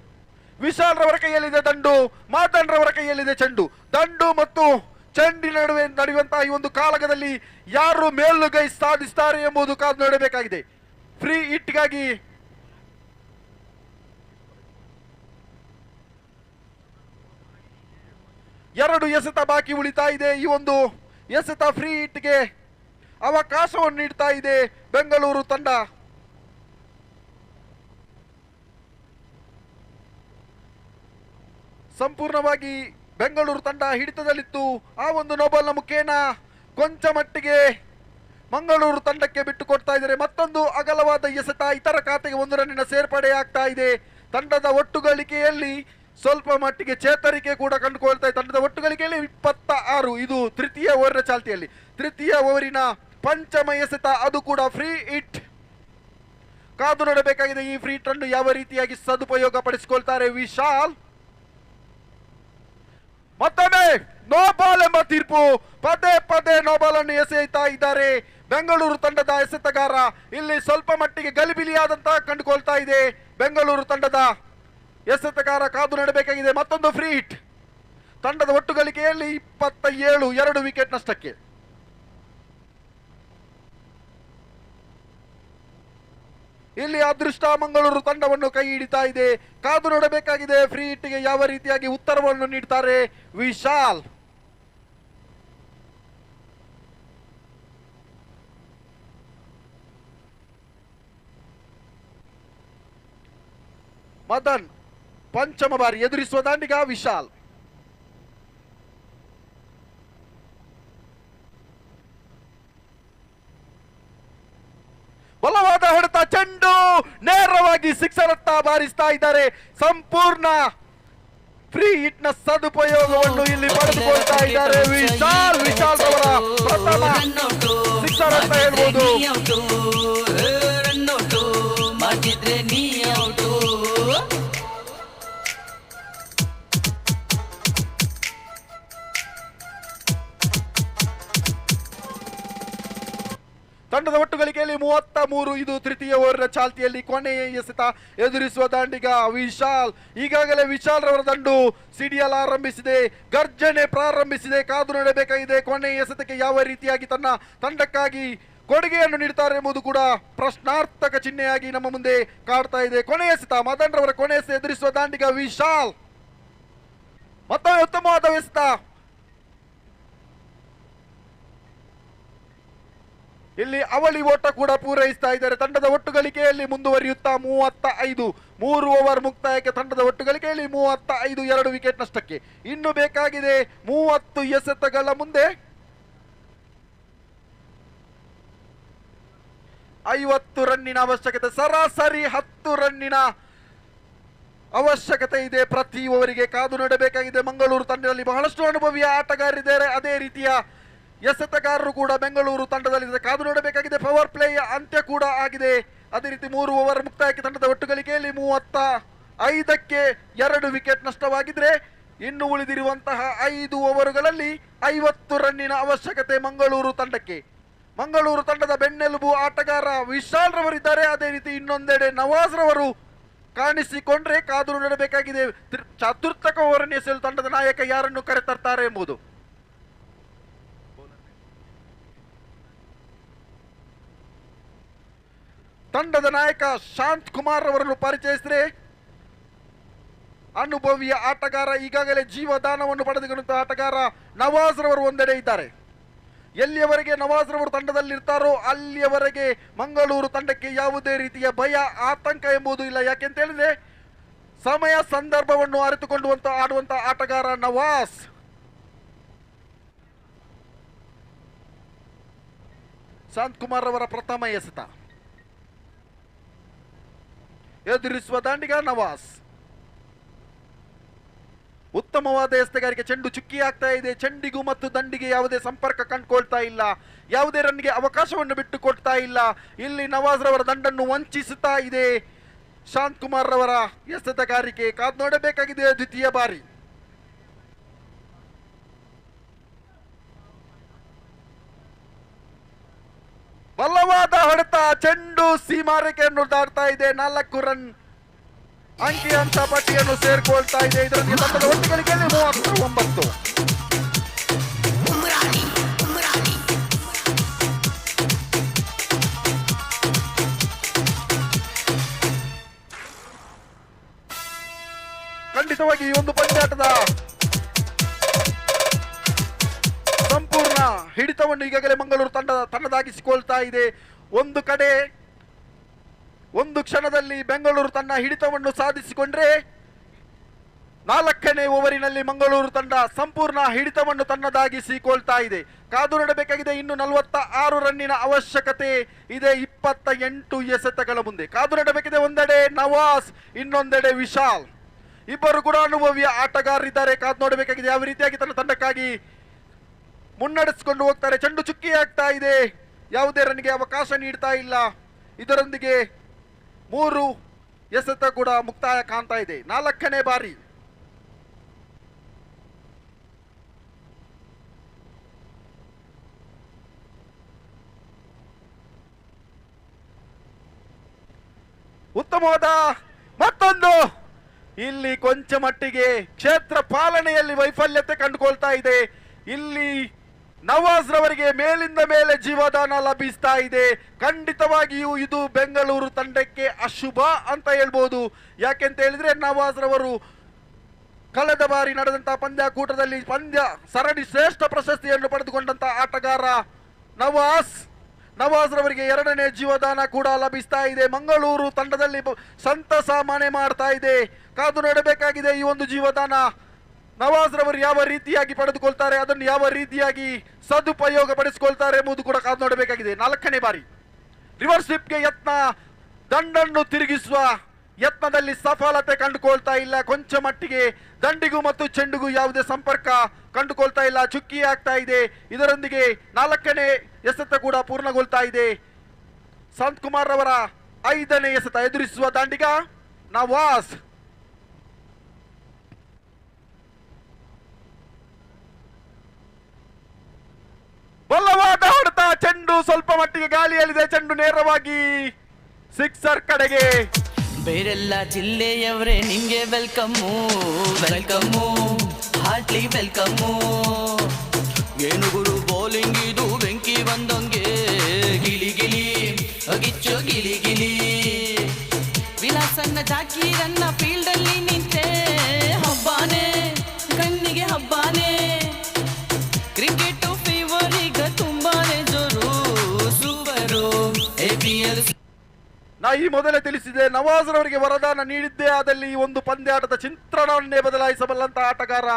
ವಿಶಾಲ್ ರವರ ಕೈಯಲ್ಲಿದೆ ದಂಡು, ಮಾದನ್ ರವರ ಕೈಯಲ್ಲಿದೆ ಚೆಂಡು. ದಂಡು ಮತ್ತು ಚೆಂಡಿನ ನಡುವೆ ನಡೆಯುವಂತಹ ಈ ಒಂದು ಕಾಳಗದಲ್ಲಿ ಯಾರು ಮೇಲುಗೈ ಸಾಧಿಸ್ತಾರೆ ಎಂಬುದು ಕಾದು ನೋಡಬೇಕಾಗಿದೆ. ಫ್ರೀ ಹಿಟ್ಗಾಗಿ ಎರಡು ಎಸೆತ ಬಾಕಿ ಉಳಿತಾ ಇದೆ. ಈ ಒಂದು ಎಸೆತ ಫ್ರೀ ಹಿಟ್ಗೆ ಅವಕಾಶವನ್ನು ನೀಡ್ತಾ ಇದೆ ಬೆಂಗಳೂರು ತಂಡ. ಸಂಪೂರ್ಣವಾಗಿ ಬೆಂಗಳೂರು ತಂಡ ಹಿಡಿತದಲ್ಲಿತ್ತು. ಆ ಒಂದು ನೋಬಲ್ನ ಮುಖೇನ ಕೊಂಚ ಮಟ್ಟಿಗೆ ಮಂಗಳೂರು ತಂಡಕ್ಕೆ ಬಿಟ್ಟು ಕೊಡ್ತಾ ಇದ್ದಾರೆ. ಮತ್ತೊಂದು ಅಗಲವಾದ ಎಸೆತ ಇತರ ಖಾತೆಗೆ 1 ರನ್ನಿನ ಸೇರ್ಪಡೆ ಆಗ್ತಾ ಇದೆ. ತಂಡದ ಒಟ್ಟು ಗಳಿಕೆಯಲ್ಲಿ ಸ್ವಲ್ಪ ಮಟ್ಟಿಗೆ ಚೇತರಿಕೆ ಕೂಡ ಕಂಡುಕೊಳ್ತಾ ಇದೆ. ತಂಡದ ಒಟ್ಟು ಗಳಿಕೆಯಲ್ಲಿ 26. ಇದು ತೃತೀಯ ಓವರಿನ ಚಾಲ್ತಿಯಲ್ಲಿ ತೃತೀಯ ಓವರಿನ ಪಂಚಮ ಎಸೆತ, ಅದು ಕೂಡ ಫ್ರೀ ಹಿಟ್. ಕಾದು ನೋಡಬೇಕಾಗಿದೆ ಈ ಫ್ರೀ ಹಿಟ್ ಅನ್ನು ಯಾವ ರೀತಿಯಾಗಿ ಸದುಪಯೋಗ ಪಡಿಸಿಕೊಳ್ತಾರೆ ವಿಶಾಲ್. ಮತ್ತೊಮ್ಮೆ ನೋಬಾಲ್ ಎಂಬ ತೀರ್ಪು. ಪದೇ ಪದೇ ನೋಬಾಲ್ ಅನ್ನು ಎಸೆಯುತ್ತಾ ಇದ್ದಾರೆ ಬೆಂಗಳೂರು ತಂಡದ ಎಸೆತಗಾರ. ಇಲ್ಲಿ ಸ್ವಲ್ಪ ಮಟ್ಟಿಗೆ ಗಲಿಬಿಲಿಯಾದಂತಹ ಕಂಡುಕೊಳ್ತಾ ಇದೆ ಬೆಂಗಳೂರು ತಂಡದ ಎಸೆತಗಾರ. ಕಾದು ನೋಡಬೇಕಾಗಿದೆ ಮತ್ತೊಂದು ಫ್ರೀ ಹಿಟ್. ತಂಡದ ಒಟ್ಟು ಗಳಿಕೆಯಲ್ಲಿ 27, 2 ವಿಕೆಟ್ ನಷ್ಟಕ್ಕೆ. ಇಲ್ಲಿ ಅದೃಷ್ಟ ಮಂಗಳೂರು ತಂಡವನ್ನು ಕೈ ಹಿಡಿತಾ ಇದೆ. ಕಾದು ನೋಡಬೇಕಾಗಿದೆ ಫ್ರೀ ಹಿಟ್ಗೆ ಯಾವ ರೀತಿಯಾಗಿ ಉತ್ತರವನ್ನು ನೀಡ್ತಾರೆ ವಿಶಾಲ್. ಮದನ್ ಪಂಚಮ ಬಾರಿ ಎದುರಿಸುವ ದಾಂಡಿಗ ವಿಶಾಲ್. ಬಲವಾದ ಹೊಡೆತ, ಚೆಂಡು ನೇರವಾಗಿ ಸಿಕ್ಸರ್ ಅತ್ತ ಬಾರಿಸ್ತಾ ಇದ್ದಾರೆ. ಸಂಪೂರ್ಣ ಫ್ರೀ ಹಿಟ್ ನ ಸದುಪಯೋಗವನ್ನು ಇಲ್ಲಿ ಪಡೆದುಕೊಳ್ತಾ ಇದ್ದಾರೆ ವಿಶಾಲ್. ವಿಶಾಲ್ ಅವರ ಪ್ರಥಮ ಸಿಕ್ಸರ್ ಅಂತ ಹೇಳ್ಬೋದು. ಮಾಡಿದ್ರೆ ನೀ ಔಟು. ತಂಡದ ಒಟ್ಟು ಗಳಿಕೆಯಲ್ಲಿ 33. ಇದು ತೃತೀಯ ಓವರಿನ ಚಾಲ್ತಿಯಲ್ಲಿ ಕೊನೆಯ ಎಸೆತ ಎದುರಿಸುವ ದಾಂಡಿಗ ವಿಶಾಲ್. ಈಗಾಗಲೇ ವಿಶಾಲ್ ರವರ ದಂಡು ಸಿಡಿಯಲು ಆರಂಭಿಸಿದೆ, ಗರ್ಜನೆ ಪ್ರಾರಂಭಿಸಿದೆ. ಕಾದು ನೋಡಬೇಕಾಗಿದೆ ಕೊನೆಯ ಎಸೆತಕ್ಕೆ ಯಾವ ರೀತಿಯಾಗಿ ತನ್ನ ತಂಡಕ್ಕಾಗಿ ಕೊಡುಗೆಯನ್ನು ನೀಡುತ್ತಾರೆ ಎಂಬುದು ಕೂಡ ಪ್ರಶ್ನಾರ್ಥಕ ಚಿಹ್ನೆಯಾಗಿ ನಮ್ಮ ಮುಂದೆ ಕಾಡ್ತಾ ಇದೆ. ಕೊನೆಯ ಎಸೆತ ಮದನ್ ರವರ ಕೊನೆಯ ಎಸೆತ ಎದುರಿಸುವ ದಾಂಡಿಗ ವಿಶಾಲ್. ಮತ್ತೊಮ್ಮೆ ಉತ್ತಮವಾದ ಎಸೆತ. ಇಲ್ಲಿ ಅವಳಿ ಓಟ ಕೂಡ ಪೂರೈಸ್ತಾ ಇದ್ದಾರೆ. ತಂಡದ ಒಟ್ಟು ಗಳಿಕೆಯಲ್ಲಿ ಮುಂದುವರಿಯುತ್ತಾ 35. 3 ಓವರ್ ಮುಕ್ತಾಯಕ್ಕೆ ತಂಡದ ಒಟ್ಟು ಗಳಿಕೆಯಲ್ಲಿ 35, 2 ವಿಕೆಟ್ ನಷ್ಟಕ್ಕೆ. ಇನ್ನು ಬೇಕಾಗಿದೆ 30 ಎಸೆತಗಳ ಮುಂದೆ 50 ರನ್ನಿನ ಅವಶ್ಯಕತೆ, ಸರಾಸರಿ 10 ರನ್ನಿನ ಅವಶ್ಯಕತೆ ಇದೆ ಪ್ರತಿ ಓವರಿಗೆ. ಕಾದು ನೋಡಬೇಕಾಗಿದೆ. ಮಂಗಳೂರು ತಂಡದಲ್ಲಿ ಬಹಳಷ್ಟು ಅನುಭವಿಯ ಆಟಗಾರರಿದ್ದಾರೆ, ಅದೇ ರೀತಿಯ ಎಸೆತಗಾರರು ಕೂಡ ಬೆಂಗಳೂರು ತಂಡದಲ್ಲಿದೆ. ಕಾದು ನೋಡಬೇಕಾಗಿದೆ. ಪವರ್ ಪ್ಲೇಯ ಅಂತ್ಯ ಕೂಡ ಆಗಿದೆ. ಅದೇ ರೀತಿ 3 ಓವರ್ ಮುಕ್ತಾಯಕ್ಕೆ ತಂಡದ ಒಟ್ಟು ಗಳಿಕೆಯಲ್ಲಿ 35ಕ್ಕೆ 2 ವಿಕೆಟ್ ನಷ್ಟವಾಗಿದ್ರೆ ಇನ್ನು ಉಳಿದಿರುವಂತಹ 5 ಓವರುಗಳಲ್ಲಿ 50 ರನ್ನಿನ ಅವಶ್ಯಕತೆ ಮಂಗಳೂರು ತಂಡಕ್ಕೆ. ಮಂಗಳೂರು ತಂಡದ ಬೆನ್ನೆಲುಬು ಆಟಗಾರ ವಿಶಾಲ್ ರವರಿದ್ದಾರೆ. ಅದೇ ರೀತಿ ಇನ್ನೊಂದೆಡೆ ನವಾಜ್ ರವರು ಕಾಣಿಸಿಕೊಂಡ್ರೆ ಕಾದು ನೋಡಬೇಕಾಗಿದೆ. ಚತುರ್ಥಕ ಓವರನ್ನು ಎಸೆಯಲು ತಂಡದ ನಾಯಕ ಯಾರನ್ನು ಕರೆತರ್ತಾರೆ ಎಂಬುದು. ತಂಡದ ನಾಯಕ ಶಾಂತ್ ಕುಮಾರ್ ಅವರನ್ನು ಪರಿಚಯಿಸಿದ್ರೆ ಅನುಭವಿಯ ಆಟಗಾರ, ಈಗಾಗಲೇ ಜೀವದಾನವನ್ನು ಪಡೆದುಕೊಂಡಂತಹ ಆಟಗಾರ ನವಾಜ್ ರವರು ಒಂದೆಡೆ ಇದ್ದಾರೆ. ಎಲ್ಲಿಯವರೆಗೆ ನವಾಜ್ ರವರು ತಂಡದಲ್ಲಿರ್ತಾರೋ ಅಲ್ಲಿಯವರೆಗೆ ಮಂಗಳೂರು ತಂಡಕ್ಕೆ ಯಾವುದೇ ರೀತಿಯ ಭಯ ಆತಂಕ ಎಂಬುದು ಇಲ್ಲ. ಯಾಕೆಂತ ಹೇಳಿದ್ರೆ ಸಮಯ ಸಂದರ್ಭವನ್ನು ಅರಿತುಕೊಂಡು ಆಡುವಂತ ಆಟಗಾರ ನವಾಜ್. ಶಾಂತ್ ಕುಮಾರ್ ಅವರ ಪ್ರಥಮ ಎಸೆತ, ಎದುರಿಸುವ ದಾಂಡಿಗ ನವಾಜ್. ಉತ್ತಮವಾದ ಎಸೆತಗಾರಿಕೆ. ಚೆಂಡು ಚುಕ್ಕಿ ಆಗ್ತಾ ಇದೆ. ಚೆಂಡಿಗೂ ಮತ್ತು ದಂಡಿಗೆ ಯಾವುದೇ ಸಂಪರ್ಕ ಕಂಡುಕೊಳ್ತಾ ಇಲ್ಲ, ಯಾವುದೇ ರನ್ಗೆ ಅವಕಾಶವನ್ನು ಬಿಟ್ಟು ಕೊಡ್ತಾ ಇಲ್ಲ. ಇಲ್ಲಿ ನವಾಜ್ ರವರ ದಂಡನ್ನು ವಂಚಿಸುತ್ತಾ ಇದೆ ಶಾಂತ್ ಕುಮಾರ್ ರವರ ಎಸೆತಗಾರಿಕೆ. ಕಾದು ನೋಡಬೇಕಾಗಿದೆ ದ್ವಿತೀಯ ಬಾರಿ. ಬಲವಾದ ಹೊಡೆತ, ಚೆಂಡು ಸೀಮಾರೇಖೆಯನ್ನು ದಾಟ್ತಾ ಇದೆ. 4 ರನ್ ಅಂಕಿ ಅಂತ ಪಟ್ಟಿಯನ್ನು ಸೇರ್ಕೊಳ್ತಾ ಇದೆ. ಇದರೊಂದಿಗೆ ತಂಡದ ಒಟ್ಟು ಗಳಿಕೆಯಲ್ಲಿ 39. ಖಂಡಿತವಾಗಿ ಈ ಒಂದು ಪಂದ್ಯಾಟದ ಸಂಪೂರ್ಣ ಹಿಡಿತವನ್ನು ಈಗಾಗಲೇ ಮಂಗಳೂರು ತನ್ನದಾಗಿಸಿಕೊಳ್ತಾ ಇದೆ. ಒಂದು ಕಡೆ ಒಂದು ಕ್ಷಣದಲ್ಲಿ ಬೆಂಗಳೂರು ತನ್ನ ಹಿಡಿತವನ್ನು ಸಾಧಿಸಿಕೊಂಡ್ರೆ 4ನೇ ಓವರಿನಲ್ಲಿ ಮಂಗಳೂರು ತಂಡ ಸಂಪೂರ್ಣ ಹಿಡಿತವನ್ನು ತನ್ನದಾಗಿಸಿಕೊಳ್ತಾ ಇದೆ. ಕಾದು ನೋಡಬೇಕಾಗಿದೆ. ಇನ್ನು 46 ರನ್ನಿನ ಅವಶ್ಯಕತೆ ಇದೆ 28 ಎಸೆತಗಳ ಮುಂದೆ. ಕಾದು ನೋಡಬೇಕಿದೆ. ಒಂದೆಡೆ ನವಾಜ್, ಇನ್ನೊಂದೆಡೆ ವಿಶಾಲ್, ಇಬ್ಬರು ಕೂಡ ಅನುಭವಿಯ ಆಟಗಾರರಿದ್ದಾರೆ. ಕಾದು ನೋಡಬೇಕಾಗಿದೆ ಯಾವ ರೀತಿಯಾಗಿ ತನ್ನ ತಂಡಕ್ಕಾಗಿ ಮುನ್ನಡೆಸಿಕೊಂಡು ಹೋಗ್ತಾರೆ. ಚೆಂಡು ಚುಕ್ಕಿ ಆಗ್ತಾ ಇದೆ, ಯಾವುದೇ ರನ್ಗೆ ಅವಕಾಶ ನೀಡ್ತಾ ಇಲ್ಲ. ಇದರೊಂದಿಗೆ 3 ಎಸೆತ ಕೂಡ ಮುಕ್ತಾಯ ಕಾಣ್ತಾ ಇದೆ. 4ನೇ ಬಾರಿ. ಉತ್ತಮವಾದ ಮತ್ತೊಂದು. ಇಲ್ಲಿ ಕೊಂಚ ಮಟ್ಟಿಗೆ ಕ್ಷೇತ್ರ ಪಾಲನೆಯಲ್ಲಿ ವೈಫಲ್ಯತೆ ಕಂಡುಕೊಳ್ತಾ ಇದೆ. ಇಲ್ಲಿ ನವಾಜ್ ರವರಿಗೆ ಮೇಲಿಂದ ಮೇಲೆ ಜೀವದಾನ ಲಭಿಸ್ತಾ ಇದೆ. ಖಂಡಿತವಾಗಿಯೂ ಇದು ಬೆಂಗಳೂರು ತಂಡಕ್ಕೆ ಅಶುಭ ಅಂತ ಹೇಳ್ಬೋದು. ಯಾಕೆಂತ ಹೇಳಿದ್ರೆ ನವಾಜ್ ರವರು ಕಳೆದ ಬಾರಿ ನಡೆದಂತಹ ಪಂದ್ಯಾಕೂಟದಲ್ಲಿ ಪಂದ್ಯ ಸರಣಿ ಶ್ರೇಷ್ಠ ಪ್ರಶಸ್ತಿಯನ್ನು ಪಡೆದುಕೊಂಡಂತ ಆಟಗಾರ ನವಾಜ್ ರವರಿಗೆ 2ನೇ ಜೀವದಾನ ಕೂಡ ಲಭಿಸ್ತಾ ಇದೆ. ಮಂಗಳೂರು ತಂಡದಲ್ಲಿ ಸಂತಸ ಮನೆ ಮಾಡ್ತಾ ಇದೆ. ಕಾದು ನೋಡಬೇಕಾಗಿದೆ ಈ ಒಂದು ಜೀವದಾನ ನವಾಜ್ ರವರು ಯಾವ ರೀತಿಯಾಗಿ ಪಡೆದುಕೊಳ್ತಾರೆ, ಅದನ್ನು ಯಾವ ರೀತಿಯಾಗಿ ಸದುಪಯೋಗ ಪಡಿಸಿಕೊಳ್ತಾರೆ ಎಂಬುದು ಕೂಡ ಕಾದು ನೋಡಬೇಕಾಗಿದೆ. 4ನೇ ಬಾರಿ ರಿವರ್ಸ್ ಸ್ವಿಪ್ಗೆ ಯತ್ನ, ದಂಡನ್ನು ತಿರುಗಿಸುವ ಯತ್ನದಲ್ಲಿ ಸಫಲತೆ ಕಂಡುಕೊಳ್ತಾ ಇಲ್ಲ. ಕೊಂಚ ಮಟ್ಟಿಗೆ ದಂಡಿಗೂ ಮತ್ತು ಚೆಂಡಿಗೂ ಯಾವುದೇ ಸಂಪರ್ಕ ಕಂಡುಕೊಳ್ತಾ ಇಲ್ಲ, ಚುಕ್ಕಿ ಆಗ್ತಾ ಇದೆ. ಇದರೊಂದಿಗೆ 4ನೇ ಎಸೆತ ಕೂಡ ಪೂರ್ಣಗೊಳ್ತಾ ಇದೆ. ಶಾಂತ್ ಕುಮಾರ್ ಅವರ 5ನೇ ಎಸೆತ, ಎದುರಿಸುವ ದಾಂಡಿಗ ನವಾಜ್. ಬಲವಾದ ಹೊಡೆತ, ಚೆಂಡು ಸ್ವಲ್ಪ ಮಟ್ಟಿಗೆ ಗಾಳಿಯಲ್ಲಿದೆ. ಚೆಂಡು ನೇರವಾಗಿ ಸಿಕ್ಸರ್ ಕಡೆಗೆ. ಬೇರೆಲ್ಲ ಜಿಲ್ಲೆಯವರೇ ನಿಮ್ಗೆ ವೆಲ್ಕಮ್ಮು, ಹಾರ್ಟ್ಲಿ ವೆಲ್ಕಮ್ಮು. ಏನುಗುರು ಬೌಲಿಂಗ್ ಇದು ಬೆಂಕಿ ಬಂದಂಗೆ, ಗಿಲಿ ಗಿಚ್ಚು ಗಿಲಿ. ವಿಲಾಸನ್ನ ಜಾಕೀರನ್ನ ಫೀಲ್ಡ್ ಅಲ್ಲಿ ನಿಂತೆ, ಹಬ್ಬಾನೆ ಕಣ್ಣಿಗೆ ಹಬ್ಬಾನೆ. ಕ್ರಿಕೆಟ್ ಫೀವರ್ ಈಗ ತುಂಬಾನೇ ಜೋರು, ಸೂಪರು APL. ನಾ ಈ ಮೊದಲೇ ತಿಳಿಸಿದೆ, ನವಾಜ್ ರವರಿಗೆ ವರದಾನ ನೀಡಿದ್ದೇ ಆದಲ್ಲಿ ಈ ಒಂದು ಪಂದ್ಯಾಟದ ಚಿತ್ರಣವನ್ನೇ ಬದಲಾಯಿಸಬಲ್ಲಂತ ಆಟಗಾರ.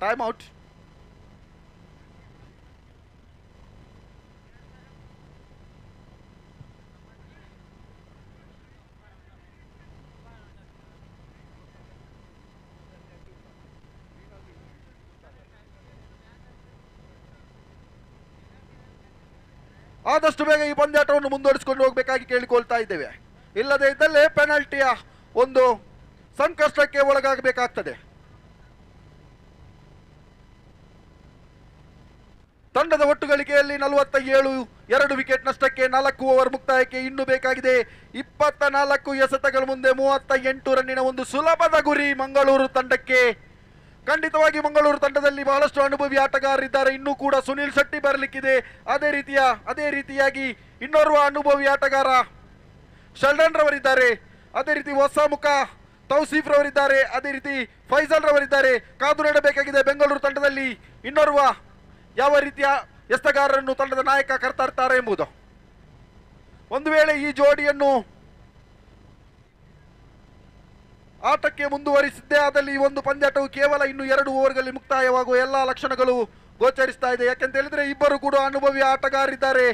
Time out. ಆದಷ್ಟು ಬೇಗ ಈ ಪಂದ್ಯಾಟವನ್ನು ಮುಂದುವರಿಸಿಕೊಂಡು ಹೋಗಬೇಕಾಗಿ ಕೇಳಿಕೊಳ್ತಾ ಇದ್ದೇವೆ. ಇಲ್ಲದೇ ಇದ್ದಲ್ಲಿ ಪೆನಾಲ್ಟಿಯ ಒಂದು ಸಂಕಷ್ಟಕ್ಕೆ ಒಳಗಾಗಬೇಕಾಗ್ತದೆ. ತಂಡದ ಒಟ್ಟು ಗಳಿಕೆಯಲ್ಲಿ 47, 2 ವಿಕೆಟ್ ನಷ್ಟಕ್ಕೆ 4 ಓವರ್ ಮುಕ್ತಾಯಕ್ಕೆ ಇನ್ನು ಬೇಕಾಗಿದೆ 24 ಎಸೆತಗಳ ಮುಂದೆ 38 ರನ್ನಿನ ಒಂದು ಸುಲಭದ ಗುರಿ ಮಂಗಳೂರು ತಂಡಕ್ಕೆ. ಖಂಡಿತವಾಗಿ ಮಂಗಳೂರು ತಂಡದಲ್ಲಿ ಬಹಳಷ್ಟು ಅನುಭವಿ ಆಟಗಾರರಿದ್ದಾರೆ. ಇನ್ನೂ ಕೂಡ ಸುನಿಲ್ ಶೆಟ್ಟಿ ಬರಲಿಕ್ಕಿದೆ. ಅದೇ ರೀತಿಯಾಗಿ ಇನ್ನೋರ್ವ ಅನುಭವಿ ಆಟಗಾರ ಶೆಲ್ಡನ್ ರವರಿದ್ದಾರೆ. ಅದೇ ರೀತಿ ಹೊಸ ಮುಖ ತೌಸೀಫ್ ರವರಿದ್ದಾರೆ. ಅದೇ ರೀತಿ ಫೈಜಲ್ ರವರಿದ್ದಾರೆ. ಕಾದು ನೋಡಬೇಕಾಗಿದೆ ಬೆಂಗಳೂರು ತಂಡದಲ್ಲಿ ಇನ್ನೋರ್ವ ಯಾವ ರೀತಿಯ ಎಸೆತಗಾರರನ್ನು ತಂಡದ ನಾಯಕ ಕರ್ತಾ ಎಂಬುದು. ಒಂದು ವೇಳೆ ಈ ಜೋಡಿಯನ್ನು ಆಟಕ್ಕೆ ಮುಂದುವರಿಸಿದ್ದೇ ಆದಲ್ಲಿ ಈ ಒಂದು ಪಂದ್ಯಾಟವು ಕೇವಲ ಇನ್ನು 2 ಓವರ್ಗಳಲ್ಲಿ ಮುಕ್ತಾಯವಾಗುವ ಎಲ್ಲಾ ಲಕ್ಷಣಗಳು ಗೋಚರಿಸ್ತಾ ಇದೆ. ಯಾಕೆಂತ ಹೇಳಿದ್ರೆ ಇಬ್ಬರು ಕೂಡ ಅನುಭವಿ ಆಟಗಾರರಿದ್ದಾರೆ.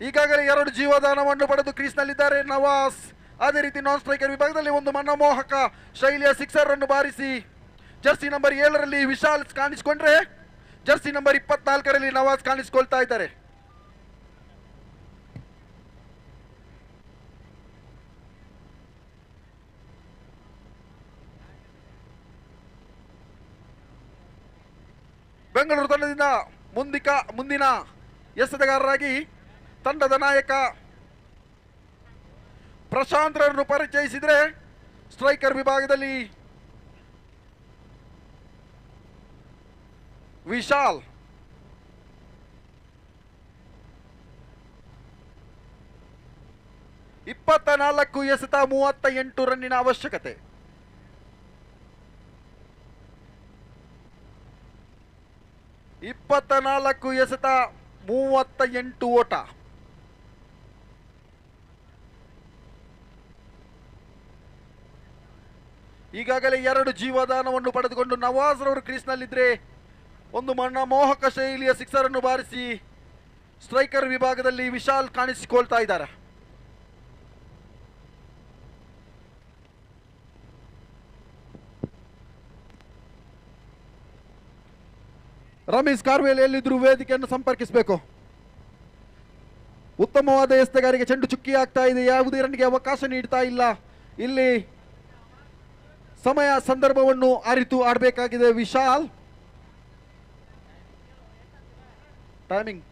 ಈಗಾಗಲೇ 2 ಜೀವದಾನವನ್ನು ಪಡೆದು ಕ್ರೀಸ್ನಲ್ಲಿದ್ದಾರೆ ನವಾಸ್. ಅದೇ ರೀತಿ ನಾನ್ ಸ್ಟ್ರೈಕರ್ ವಿಭಾಗದಲ್ಲಿ ಒಂದು ಮನಮೋಹಕ ಶೈಲಿಯ ಸಿಕ್ಸರ್ ಅನ್ನು ಬಾರಿಸಿ ಜರ್ಸಿ ನಂಬರ್ 7ರಲ್ಲಿ ವಿಶಾಲ್ ಕಾಣಿಸಿಕೊಂಡ್ರೆ ಜರ್ಸಿ ನಂಬರ್ 24ರಲ್ಲಿ ನವಾಜ್ ಕಾಣಿಸಿಕೊಳ್ತಾ ಇದ್ದಾರೆ. ಬೆಂಗಳೂರು ತಂಡದಿಂದ ಮುಂದಿನ ಎಸೆತಗಾರರಾಗಿ ತಂಡದ ನಾಯಕ ಪ್ರಶಾಂತ್ ರನ್ನು ಪರಿಚಯಿಸಿದರೆ ಸ್ಟ್ರೈಕರ್ ವಿಭಾಗದಲ್ಲಿ ವಿಶಾಲ್, ಇಪ್ಪತ್ತ 4 ಎಸೆತ 38 ರನ್ನಿನ ಅವಶ್ಯಕತೆ. ಇಪ್ಪತ್ತ 4 ಎಸೆತ 38 ಓಟ. ಈಗಾಗಲೇ 2 ಜೀವದಾನವನ್ನು ಪಡೆದುಕೊಂಡು ನವಾಜ್ ರವರು ಕ್ರೀಸ್ನಲ್ಲಿದ್ರೆ ಒಂದು ಮನಮೋಹಕ ಶೈಲಿಯ ಸಿಕ್ಸರ್ ಅನ್ನು ಬಾರಿಸಿ ಸ್ಟ್ರೈಕರ್ ವಿಭಾಗದಲ್ಲಿ ವಿಶಾಲ್ ಕಾಣಿಸಿಕೊಳ್ತಾ ಇದ್ದಾರೆ. ರಮೇಶ್ ಕಾರ್ವೇಲ್ ಎಲ್ಲಿದ್ರು ವೇದಿಕೆಯನ್ನು ಸಂಪರ್ಕಿಸಬೇಕು. ಉತ್ತಮವಾದ ಎಸೆತಗಾರಿಗೆ ಚೆಂಡು ಚುಕ್ಕಿ ಆಗ್ತಾ ಇದೆ. ಯಾವುದೇ ರನ್ಗೆ ಅವಕಾಶ ನೀಡ್ತಾ ಇಲ್ಲ. ಇಲ್ಲಿ ಸಮಯ ಸಂದರ್ಭವನ್ನು ಅರಿತು ಆಡಬೇಕಾಗಿದೆ ವಿಶಾಲ್. ಟೈಮಿಂಗ್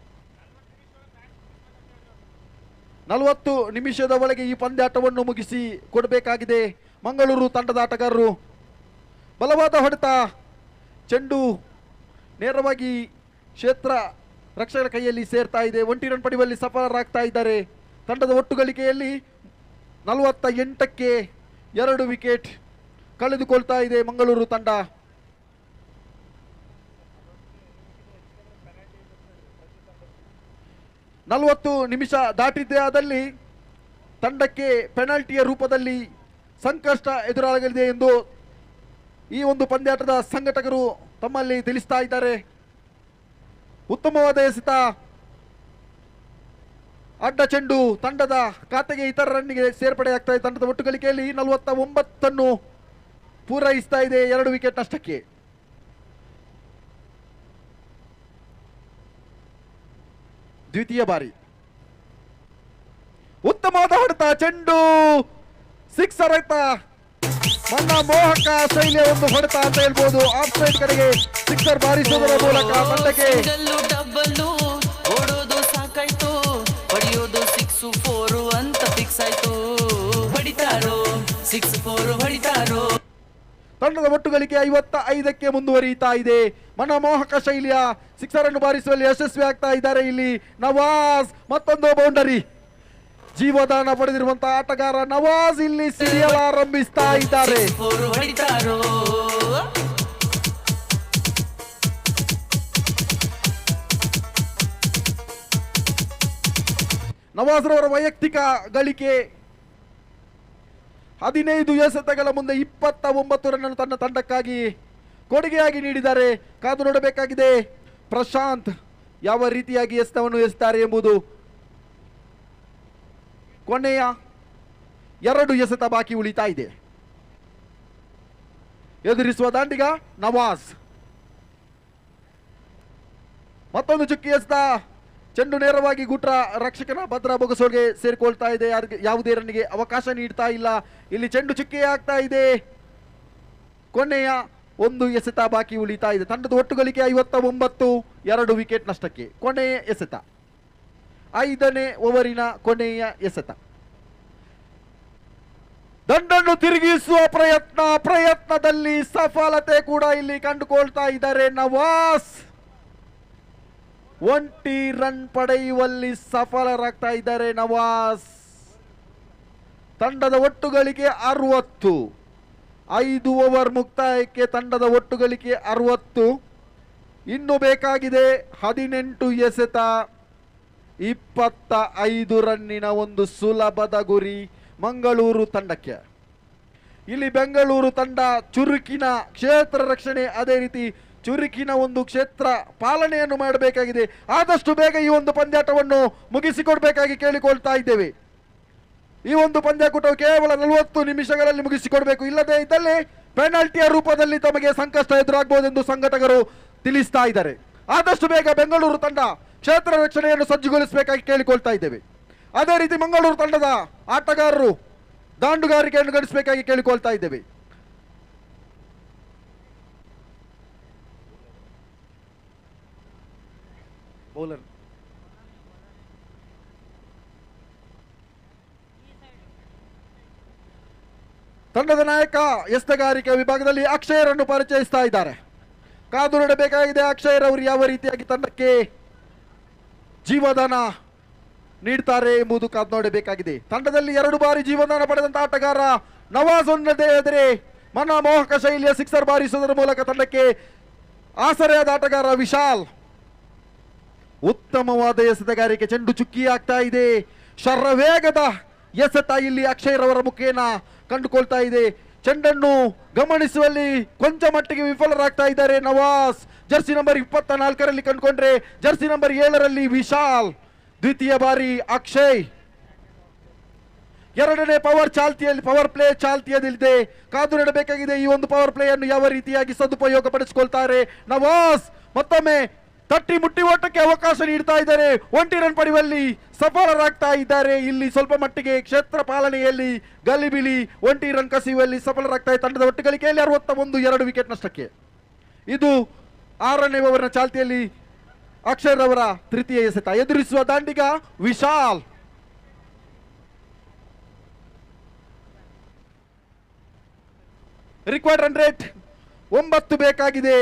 40 ನಿಮಿಷದ ಒಳಗೆ ಈ ಪಂದ್ಯಾಟವನ್ನು ಮುಗಿಸಿ ಕೊಡಬೇಕಾಗಿದೆ ಮಂಗಳೂರು ತಂಡದ ಆಟಗಾರರು. ಬಲವಾದ ಹೊಡೆತ, ಚೆಂಡು ನೇರವಾಗಿ ಕ್ಷೇತ್ರ ರಕ್ಷಕರ ಕೈಯಲ್ಲಿ ಸೇರ್ತಾ ಇದೆ. 1 ರನ್ ಪಡೆಯುವಲ್ಲಿ ಸಫಲರಾಗ್ತಾ ಇದ್ದಾರೆ. ತಂಡದ ಒಟ್ಟು ಗಳಿಕೆಯಲ್ಲಿ 48ಕ್ಕೆ 2 ವಿಕೆಟ್ ಕಳೆದುಕೊಳ್ತಾ ಇದೆ ಮಂಗಳೂರು ತಂಡ. ನಲವತ್ತು ನಿಮಿಷ ದಾಟಿದ್ದೇ ಆದಲ್ಲಿ ತಂಡಕ್ಕೆ ಪೆನಾಲ್ಟಿಯ ರೂಪದಲ್ಲಿ ಸಂಕಷ್ಟ ಎದುರಾಗಲಿದೆ ಎಂದು ಈ ಒಂದು ಪಂದ್ಯಾಟದ ಸಂಘಟಕರು ತಮ್ಮಲ್ಲಿ ತಿಳಿಸ್ತಾ ಇದ್ದಾರೆ. ಉತ್ತಮವಾದ ಎಸೆತ, ಅಡ್ಡ ಚೆಂಡು ತಂಡದ ಖಾತೆಗೆ ಇತರ ರನ್ನಿಗೆ ಸೇರ್ಪಡೆಯಾಗ್ತಾ ಇದೆ. ತಂಡದ ಒಟ್ಟು ಗಳಿಕೆಯಲ್ಲಿ 49 ಪೂರೈಸ್ತಾ ಇದೆ 2 ವಿಕೆಟ್ ನಷ್ಟಕ್ಕೆ. ದ್ವಿತೀಯ ಬಾರಿ ಉತ್ತಮವಾದ ಹೊಡೆತ, ಚೆಂಡು ಸಿಕ್ಸರ್ ಆಯ್ತಾ. ಮನಮೋಹಕ ಶೈಲಿಯ ಒಂದು ಹೊಡೆತ ಅಂತ ಹೇಳ್ಬೋದು. ಆಫ್ ಸೈಡ್ ಕಡೆಗೆ ಸಿಕ್ಸರ್ ಬಾರಿಸುವುದರ ಮೂಲಕ ತಂಡಕ್ಕೆ ಡಬ್ಬಲ್ಲು ಓಡೋದು ಸಾಕಾಯ್ತು, ಹೊಡೆಯೋದು 6-4 ಅಂತ ಫಿಕ್ಸ್ ಆಯ್ತು. ಹೊಡಿತಾರೋ 6-4 ಹೊಡಿತಾರೋ. ತಂಡದ ಒಟ್ಟು ಗಳಿಕೆ 55ಕ್ಕೆ ಮುಂದುವರಿಯುತ್ತಾ ಇದೆ. ಮನಮೋಹಕ ಶೈಲಿಯ ಸಿಕ್ಸರ್ ಅನ್ನು ಬಾರಿಸುವಲ್ಲಿ ಯಶಸ್ವಿ ಆಗ್ತಾ ಇದ್ದಾರೆ ಇಲ್ಲಿ ನವಾಜ್. ಮತ್ತೊಂದು ಬೌಂಡರಿ, ಜೀವದಾನ ಪಡೆದಿರುವಂತಹ ಆಟಗಾರ ನವಾಜ್ ಇಲ್ಲಿ ಸಿಡಿಯಲು ಆರಂಭಿಸ್ತಾ ಇದ್ದಾರೆ. ನವಾಜ್ ರವರ ವೈಯಕ್ತಿಕ ಗಳಿಕೆ 15 ಎಸೆತಗಳ ಮುಂದೆ 29 ರನ್ ತನ್ನ ತಂಡಕ್ಕಾಗಿ ಕೊಡುಗೆಯಾಗಿ ನೀಡಿದ್ದಾರೆ. ಕಾದು ನೋಡಬೇಕಾಗಿದೆ ಪ್ರಶಾಂತ್ ಯಾವ ರೀತಿಯಾಗಿ ಎಸೆತವನ್ನು ಎಸೆತಾರೆ ಎಂಬುದು. ಕೊನೆಯ 2 ಎಸೆತ ಬಾಕಿ ಉಳಿತಾ ಇದೆ. ಎದುರಿಸುವ ದಾಂಡಿಗ ನವಾಜ್. ಮತ್ತೊಂದು ಚುಕ್ಕಿ ಎಸೆತ ಚೆಂಡು ನೇರವಾಗಿ ಗುಟ್ರ ರಕ್ಷಕನ ಭದ್ರಾ ಬೊಗಸೋಳ್ಗೆ ಸೇರಿಕೊಳ್ತಾ ಇದೆ. ಯಾವುದೇ ರನ್ನಿಗೆ ಅವಕಾಶ ನೀಡ್ತಾ ಇಲ್ಲ. ಇಲ್ಲಿ ಚೆಂಡು ಚುಕ್ಕೆ ಆಗ್ತಾ ಇದೆ. ಕೊನೆಯ ಒಂದು ಎಸೆತ ಬಾಕಿ ಉಳಿತಾ ಇದೆ. ತಂಡದ ಒಟ್ಟು ಗಳಿಕೆ 59, 2 ವಿಕೆಟ್ ನಷ್ಟಕ್ಕೆ. ಕೊನೆಯ ಎಸೆತ, 5ನೇ ಓವರಿನ ಕೊನೆಯ ಎಸೆತ. ದಂಡನ್ನು ತಿರುಗಿಸುವ ಪ್ರಯತ್ನದಲ್ಲಿ ಸಫಲತೆ ಕೂಡ ಇಲ್ಲಿ ಕಂಡುಕೊಳ್ತಾ ಇದ್ದಾರೆ ನವಾಸ್. 1 ರನ್ ಪಡೆಯುವಲ್ಲಿ ಸಫಲರಾಗ್ತಾ ಇದ್ದಾರೆ ನವಾಸ್. ತಂಡದ ಒಟ್ಟು ಗಳಿಕೆ 60. 5 ಓವರ್ ಮುಕ್ತಾಯಕ್ಕೆ ತಂಡದ ಒಟ್ಟು ಗಳಿಕೆ 60. ಇನ್ನು ಬೇಕಾಗಿದೆ 18 ಎಸೆತ, 25 ರನ್ನಿನ ಒಂದು ಸುಲಭದ ಗುರಿ ಮಂಗಳೂರು ತಂಡಕ್ಕೆ. ಇಲ್ಲಿ ಬೆಂಗಳೂರು ತಂಡ ಚುರುಕಿನ ಕ್ಷೇತ್ರ ರಕ್ಷಣೆ, ಅದೇ ರೀತಿ ಚುರುಕಿನ ಒಂದು ಕ್ಷೇತ್ರ ಪಾಲನೆಯನ್ನು ಮಾಡಬೇಕಾಗಿದೆ. ಆದಷ್ಟು ಬೇಗ ಈ ಒಂದು ಪಂದ್ಯಾಟವನ್ನು ಮುಗಿಸಿಕೊಡ್ಬೇಕಾಗಿ ಕೇಳಿಕೊಳ್ತಾ ಇದ್ದೇವೆ. ಈ ಒಂದು ಪಂದ್ಯಾಕೂಟವು ಕೇವಲ 40 ನಿಮಿಷಗಳಲ್ಲಿ ಮುಗಿಸಿಕೊಡ್ಬೇಕು. ಇಲ್ಲದೆ ಇದ್ದಲ್ಲಿ ಪೆನಾಲ್ಟಿಯ ರೂಪದಲ್ಲಿ ತಮಗೆ ಸಂಕಷ್ಟ ಎದುರಾಗಬಹುದೆಂದು ಸಂಘಟಕರು ತಿಳಿಸ್ತಾ ಇದ್ದಾರೆ. ಆದಷ್ಟು ಬೇಗ ಬೆಂಗಳೂರು ತಂಡ ಕ್ಷೇತ್ರ ರಕ್ಷಣೆಯನ್ನು ಸಜ್ಜುಗೊಳಿಸಬೇಕಾಗಿ ಕೇಳಿಕೊಳ್ತಾ ಇದ್ದೇವೆ. ಅದೇ ರೀತಿ ಮಂಗಳೂರು ತಂಡದ ಆಟಗಾರರು ದಾಂಡುಗಾರಿಕೆಯನ್ನು ಗಳಿಸಬೇಕಾಗಿ ಕೇಳಿಕೊಳ್ತಾ ಇದ್ದೇವೆ. ಬೌಲರ್ ತಂಡದ ನಾಯಕ ಎಸ್ತಗಾರಿಕೆ ವಿಭಾಗದಲ್ಲಿ ಅಕ್ಷಯರನ್ನು ಪರಿಚಯಿಸ್ತಾ ಇದ್ದಾರೆ. ಕಾದು ನೋಡಬೇಕಾಗಿದೆ ಅಕ್ಷಯರ್ ಅವರು ಯಾವ ರೀತಿಯಾಗಿ ತಂಡಕ್ಕೆ ಜೀವದಾನ ನೀಡ್ತಾರೆ ಎಂಬುದು ಕಾದು ನೋಡಬೇಕಾಗಿದೆ. ತಂಡದಲ್ಲಿ 2 ಬಾರಿ ಜೀವದಾನ ಪಡೆದಂತ ಆಟಗಾರ ನವಾಜ್ ಎದುರೇ ಮನಮೋಹಕ ಶೈಲಿಯ ಸಿಕ್ಸರ್ ಬಾರಿಸುವುದರ ಮೂಲಕ ತಂಡಕ್ಕೆ ಆಸರೆಯಾದ ಆಟಗಾರ ವಿಶಾಲ್. ಉತ್ತಮವಾದ ಎಸೆತಗಾರಿಕೆ, ಚೆಂಡು ಚುಕ್ಕಿ ಆಗ್ತಾ ಇದೆ. ಶರವೇಗದ ಎಸೆತ ಇಲ್ಲಿ ಅಕ್ಷಯ್ ರವರ ಮುಖೇನ ಕಂಡುಕೊಳ್ತಾ ಇದೆ. ಚೆಂಡನ್ನು ಗಮನಿಸುವಲ್ಲಿ ಕೊಂಚ ಮಟ್ಟಿಗೆ ವಿಫಲರಾಗ್ತಾ ಇದ್ದಾರೆ ನವಾಸ್. ಜರ್ಸಿ ನಂಬರ್ 24ರಲ್ಲಿ ಕಂಡುಕೊಂಡ್ರೆ ಜರ್ಸಿ ನಂಬರ್ 7ರಲ್ಲಿ ವಿಶಾಲ್. ದ್ವಿತೀಯ ಬಾರಿ ಅಕ್ಷಯ್. ಎರಡನೇ ಪವರ್ ಪ್ಲೇ ಚಾಲ್ತಿಯಲ್ಲಿದೆ. ಕಾದು ನೋಡಬೇಕಾಗಿದೆ ಈ ಒಂದು ಪವರ್ ಪ್ಲೇ ಅನ್ನು ಯಾವ ರೀತಿಯಾಗಿ ಸದುಪಯೋಗ ಪಡಿಸಿಕೊಳ್ತಾರೆ ನವಾಸ್. ಮತ್ತೊಮ್ಮೆ ತಟ್ಟಿ ಮುಟ್ಟಿ ಓಟಕ್ಕೆ ಅವಕಾಶ ನೀಡ್ತಾ ಇದ್ದಾರೆ. 1 ರನ್ ಪಡೆಯುವಲ್ಲಿ ಸಫಲರಾಗ್ತಾ ಇದ್ದಾರೆ. ಇಲ್ಲಿ ಸ್ವಲ್ಪ ಮಟ್ಟಿಗೆ ಕ್ಷೇತ್ರ ಪಾಲನೆಯಲ್ಲಿ ಗಲಿಬಿಲಿ, 1 ರನ್ ಕಸಿಯುವಲ್ಲಿ ಸಫಲರಾಗ್ತಾ ಇದೆ. ತಂಡದ ಒಟ್ಟು ಗಳಿಕೆಯಲ್ಲಿ 61, 2 ವಿಕೆಟ್ ನಷ್ಟಕ್ಕೆ. ಇದು 6ನೇ ಓವರ್ನ ಚಾಲ್ತಿಯಲ್ಲಿ ಅಕ್ಷಯ್ ರವರ ತೃತೀಯ ಎಸೆತ. ಎದುರಿಸುವ ದಾಂಡಿಗ ವಿಶಾಲ್. ರಿಕ್ವೈರ್ಡ್ ರನ್ ರೇಟ್ 9 ಬೇಕಾಗಿದೆ.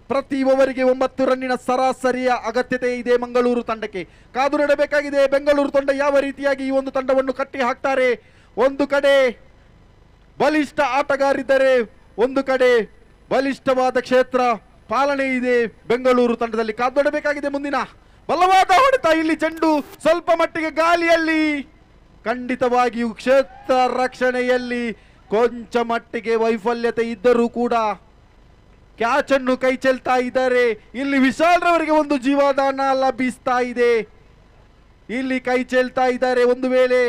ಪ್ರತಿ ಓವರಿಗೆ 9 ರನ್ನಿನ ಸರಾಸರಿಯ ಅಗತ್ಯತೆ ಇದೆ ಮಂಗಳೂರು ತಂಡಕ್ಕೆ. ಕಾದು ನೋಡಬೇಕಾಗಿದೆ ಬೆಂಗಳೂರು ತಂಡ ಯಾವ ರೀತಿಯಾಗಿ ಈ ಒಂದು ತಂಡವನ್ನು ಕಟ್ಟಿ ಹಾಕ್ತಾರೆ. ಒಂದು ಕಡೆ ಬಲಿಷ್ಠ ಆಟಗಾರಿದ್ದಾರೆ, ಒಂದು ಕಡೆ ಬಲಿಷ್ಠವಾದ ಕ್ಷೇತ್ರ ಪಾಲನೆ ಇದೆ ಬೆಂಗಳೂರು ತಂಡದಲ್ಲಿ. ಕಾದು ನೋಡಬೇಕಾಗಿದೆ ಮುಂದಿನ ಬಲವಾದ ಹೊಡೆತ. ಇಲ್ಲಿ ಚೆಂಡು ಸ್ವಲ್ಪ ಮಟ್ಟಿಗೆ ಗಾಳಿಯಲ್ಲಿ. ಖಂಡಿತವಾಗಿಯೂ ಕ್ಷೇತ್ರ ರಕ್ಷಣೆಯಲ್ಲಿ ಕೊಂಚ ಮಟ್ಟಿಗೆ ವೈಫಲ್ಯತೆ ಇದ್ದರೂ ಕೂಡ ಕ್ಯಾಚ್ ಅನ್ನು ಕೈ ಚೆಲ್ತಾ ಇದ್ದಾರೆ. ಇಲ್ಲಿ ವಿಶಾಲ್ ರವರಿಗೆ ಒಂದು ಜೀವದಾನ ಲಭಿಸ್ತಾ ಇದೆ. ಇಲ್ಲಿ ಕೈ ಚೆಲ್ತಾ ಇದ್ದಾರೆ. ಒಂದು ವೇಳೆ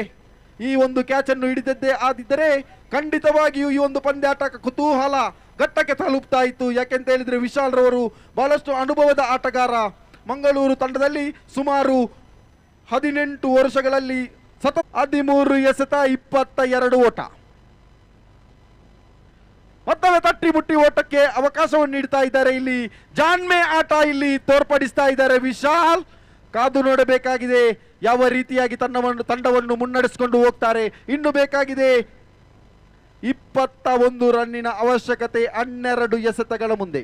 ಈ ಒಂದು ಕ್ಯಾಚ್ ಅನ್ನು ಹಿಡಿದದ್ದೇ ಆದಿದ್ದರೆ ಖಂಡಿತವಾಗಿಯೂ ಈ ಒಂದು ಪಂದ್ಯಾಟ ಕುತೂಹಲ ಘಟ್ಟಕ್ಕೆ ತಲುಪ್ತಾ ಇತ್ತು. ಯಾಕೆಂತ ಹೇಳಿದ್ರೆ ವಿಶಾಲ್ ರವರು ಬಹಳಷ್ಟು ಅನುಭವದ ಆಟಗಾರ. ಮಂಗಳೂರು ತಂಡದಲ್ಲಿ ಸುಮಾರು 18 ವರ್ಷಗಳಲ್ಲಿ 13 ಎಸೆತ, 22 ಓಟ. ಮತ್ತೊಮ್ಮೆ ತಟ್ಟಿ ಮುಟ್ಟಿ ಓಟಕ್ಕೆ ಅವಕಾಶವನ್ನು ನೀಡ್ತಾ ಇದ್ದಾರೆ. ಇಲ್ಲಿ ಜಾನ್ಮೆ ಆಟ ಇಲ್ಲಿ ತೋರ್ಪಡಿಸ್ತಾ ಇದ್ದಾರೆ ವಿಶಾಲ್. ಕಾದು ನೋಡಬೇಕಾಗಿದೆ ಯಾವ ರೀತಿಯಾಗಿ ತಂಡವನ್ನು ಮುನ್ನಡೆಸಿಕೊಂಡು ಹೋಗ್ತಾರೆ. ಇನ್ನು ಬೇಕಾಗಿದೆ 21 ರನ್ನಿನ ಅವಶ್ಯಕತೆ 12 ಎಸೆತಗಳ ಮುಂದೆ.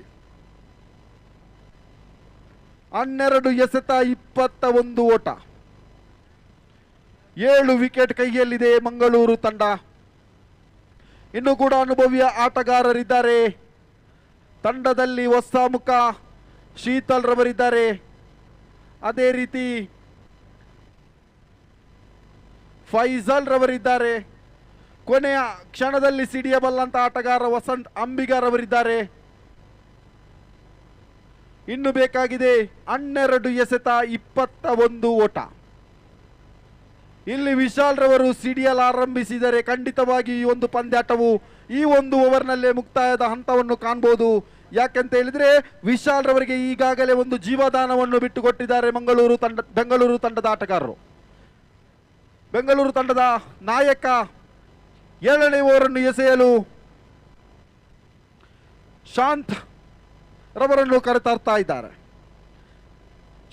12 ಎಸೆತ, 21 ಓಟ, 7 ವಿಕೆಟ್ ಕೈಯಲ್ಲಿದೆ ಮಂಗಳೂರು ತಂಡ. ಇನ್ನು ಕೂಡ ಅನುಭವಿಯ ಆಟಗಾರರಿದ್ದಾರೆ ತಂಡದಲ್ಲಿ. ಹೊಸ ಮುಖ ಶೀತಲ್ ರವರಿದ್ದಾರೆ. ಅದೇ ರೀತಿ ಫೈಜಲ್ ರವರಿದ್ದಾರೆ. ಕೊನೆಯ ಕ್ಷಣದಲ್ಲಿ ಸಿಡಿಯಬಲ್ಲಂತ ಆಟಗಾರ ವಸಂತ್ ಅಂಬಿಗಾರ್ ಅವರಿದ್ದಾರೆ. ಇನ್ನು ಬೇಕಾಗಿದೆ 12 ಎಸೆತ, 21 ಓಟ. ಇಲ್ಲಿ ವಿಶಾಲ್ ರವರು ಸಿಡಿಯಲು ಆರಂಭಿಸಿದರೆ ಖಂಡಿತವಾಗಿ ಈ ಒಂದು ಪಂದ್ಯಾಟವು ಈ ಒಂದು ಓವರ್ನಲ್ಲೇ ಮುಕ್ತಾಯದ ಹಂತವನ್ನು ಕಾಣಬಹುದು. ಯಾಕಂತ ಹೇಳಿದ್ರೆ ವಿಶಾಲ್ ರವರಿಗೆ ಈಗಾಗಲೇ ಒಂದು ಜೀವದಾನವನ್ನು ಬಿಟ್ಟುಕೊಟ್ಟಿದ್ದಾರೆ ಬೆಂಗಳೂರು ತಂಡದ ಆಟಗಾರರು. ಬೆಂಗಳೂರು ತಂಡದ ನಾಯಕ 7ನೇ ಓವರನ್ನು ಎಸೆಯಲು ಶಾಂತ್ ರವರನ್ನು ಕರೆತರ್ತಾ ಇದ್ದಾರೆ.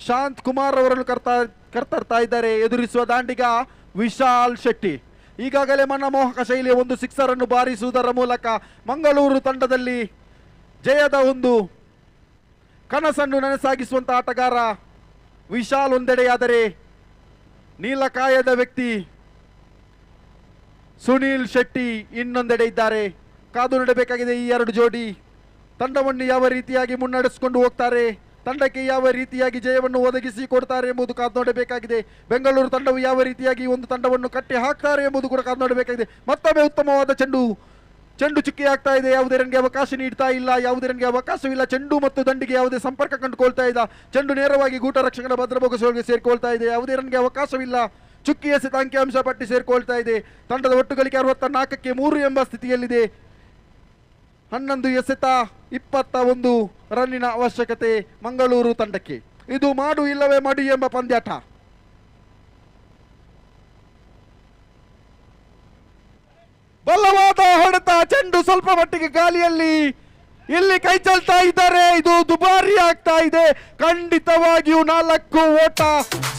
ಶಾಂತ್ ಕುಮಾರ್ ಅವರನ್ನು ಕರೆತರ್ತಾ ಇದ್ದಾರೆ. ಎದುರಿಸುವ ದಾಂಡಿಗ ವಿಶಾಲ್ ಶೆಟ್ಟಿ. ಈಗಾಗಲೇ ಮನಮೋಹಕ ಶೈಲಿಯ ಒಂದು ಸಿಕ್ಸರ್ ಅನ್ನು ಬಾರಿಸುವುದರ ಮೂಲಕ ಮಂಗಳೂರು ತಂಡದಲ್ಲಿ ಜಯದ ಒಂದು ಕನಸನ್ನು ನನಸಾಗಿಸುವಂತ ಆಟಗಾರ ವಿಶಾಲ್ ಒಂದೆಡೆಯಾದರೆ, ನೀಲಕಾಯದ ವ್ಯಕ್ತಿ ಸುನೀಲ್ ಶೆಟ್ಟಿ ಇನ್ನೊಂದೆಡೆ ಇದ್ದಾರೆ. ಕಾದು ನೋಡಬೇಕಾಗಿದೆ ಈ ಎರಡು ಜೋಡಿ ತಂಡವನ್ನು ಯಾವ ರೀತಿಯಾಗಿ ಮುನ್ನಡೆಸಿಕೊಂಡು ಹೋಗ್ತಾರೆ, ತಂಡಕ್ಕೆ ಯಾವ ರೀತಿಯಾಗಿ ಜಯವನ್ನು ಒದಗಿಸಿ ಕೊಡ್ತಾರೆ ಎಂಬುದು ಕಾದು ನೋಡಬೇಕಾಗಿದೆ. ಬೆಂಗಳೂರು ತಂಡವು ಯಾವ ರೀತಿಯಾಗಿ ಒಂದು ತಂಡವನ್ನು ಕಟ್ಟಿ ಹಾಕ್ತಾರೆ ಎಂಬುದು ಕೂಡ ಕಾದು ನೋಡಬೇಕಾಗಿದೆ. ಮತ್ತೊಮ್ಮೆ ಉತ್ತಮವಾದ ಚೆಂಡು ಚುಕ್ಕಿ ಆಗ್ತಾ ಇದೆ. ಯಾವುದೇ ರನ್ಗೆ ಅವಕಾಶ ನೀಡ್ತಾ ಇಲ್ಲ, ಯಾವುದೇ ರನ್ಗೆ ಅವಕಾಶವಿಲ್ಲ. ಚೆಂಡು ಮತ್ತು ದಂಡಿಗೆ ಯಾವುದೇ ಸಂಪರ್ಕ ಕಂಡುಕೊಳ್ತಾ ಇಲ್ಲ. ಚೆಂಡು ನೇರವಾಗಿ ಗೂಟ ರಕ್ಷಕನ ಭದ್ರಬೋಗಸೊಳಗೆ ಸೇರಿಕೊಳ್ತಾ ಇದೆ. ಯಾವುದೇ ರನ್ಗೆ ಅವಕಾಶವಿಲ್ಲ. ಚುಕ್ಕಿ ಎಸೆತ ಅಂಕಿಅಂಶ ಪಟ್ಟಿ ಸೇರಿಕೊಳ್ತಾ ಇದೆ. ತಂಡದ ಒಟ್ಟು ಗಳಿಕೆ 64ಕ್ಕೆ 3 ಎಂಬ ಸ್ಥಿತಿಯಲ್ಲಿದೆ. 11 ಎಸೆತ 21 ರನ್ನಿನ ಅವಶ್ಯಕತೆ ಮಂಗಳೂರು ತಂಡಕ್ಕೆ. ಇದು ಮಾಡು ಇಲ್ಲವೇ ಮಡಿ ಎಂಬ ಪಂದ್ಯಾಟ. ಬಲವಾದ ಹೊಡೆತ, ಚೆಂಡು ಸ್ವಲ್ಪ ಮಟ್ಟಿಗೆ ಗಾಳಿಯಲ್ಲಿ ಇಲ್ಲಿ ಕೈ ಚೆಲ್ತಾ ಇದ್ದಾರೆ. ಇದು ದುಬಾರಿ ಆಗ್ತಾ ಇದೆ. ಖಂಡಿತವಾಗಿಯೂ 4 ಓಟ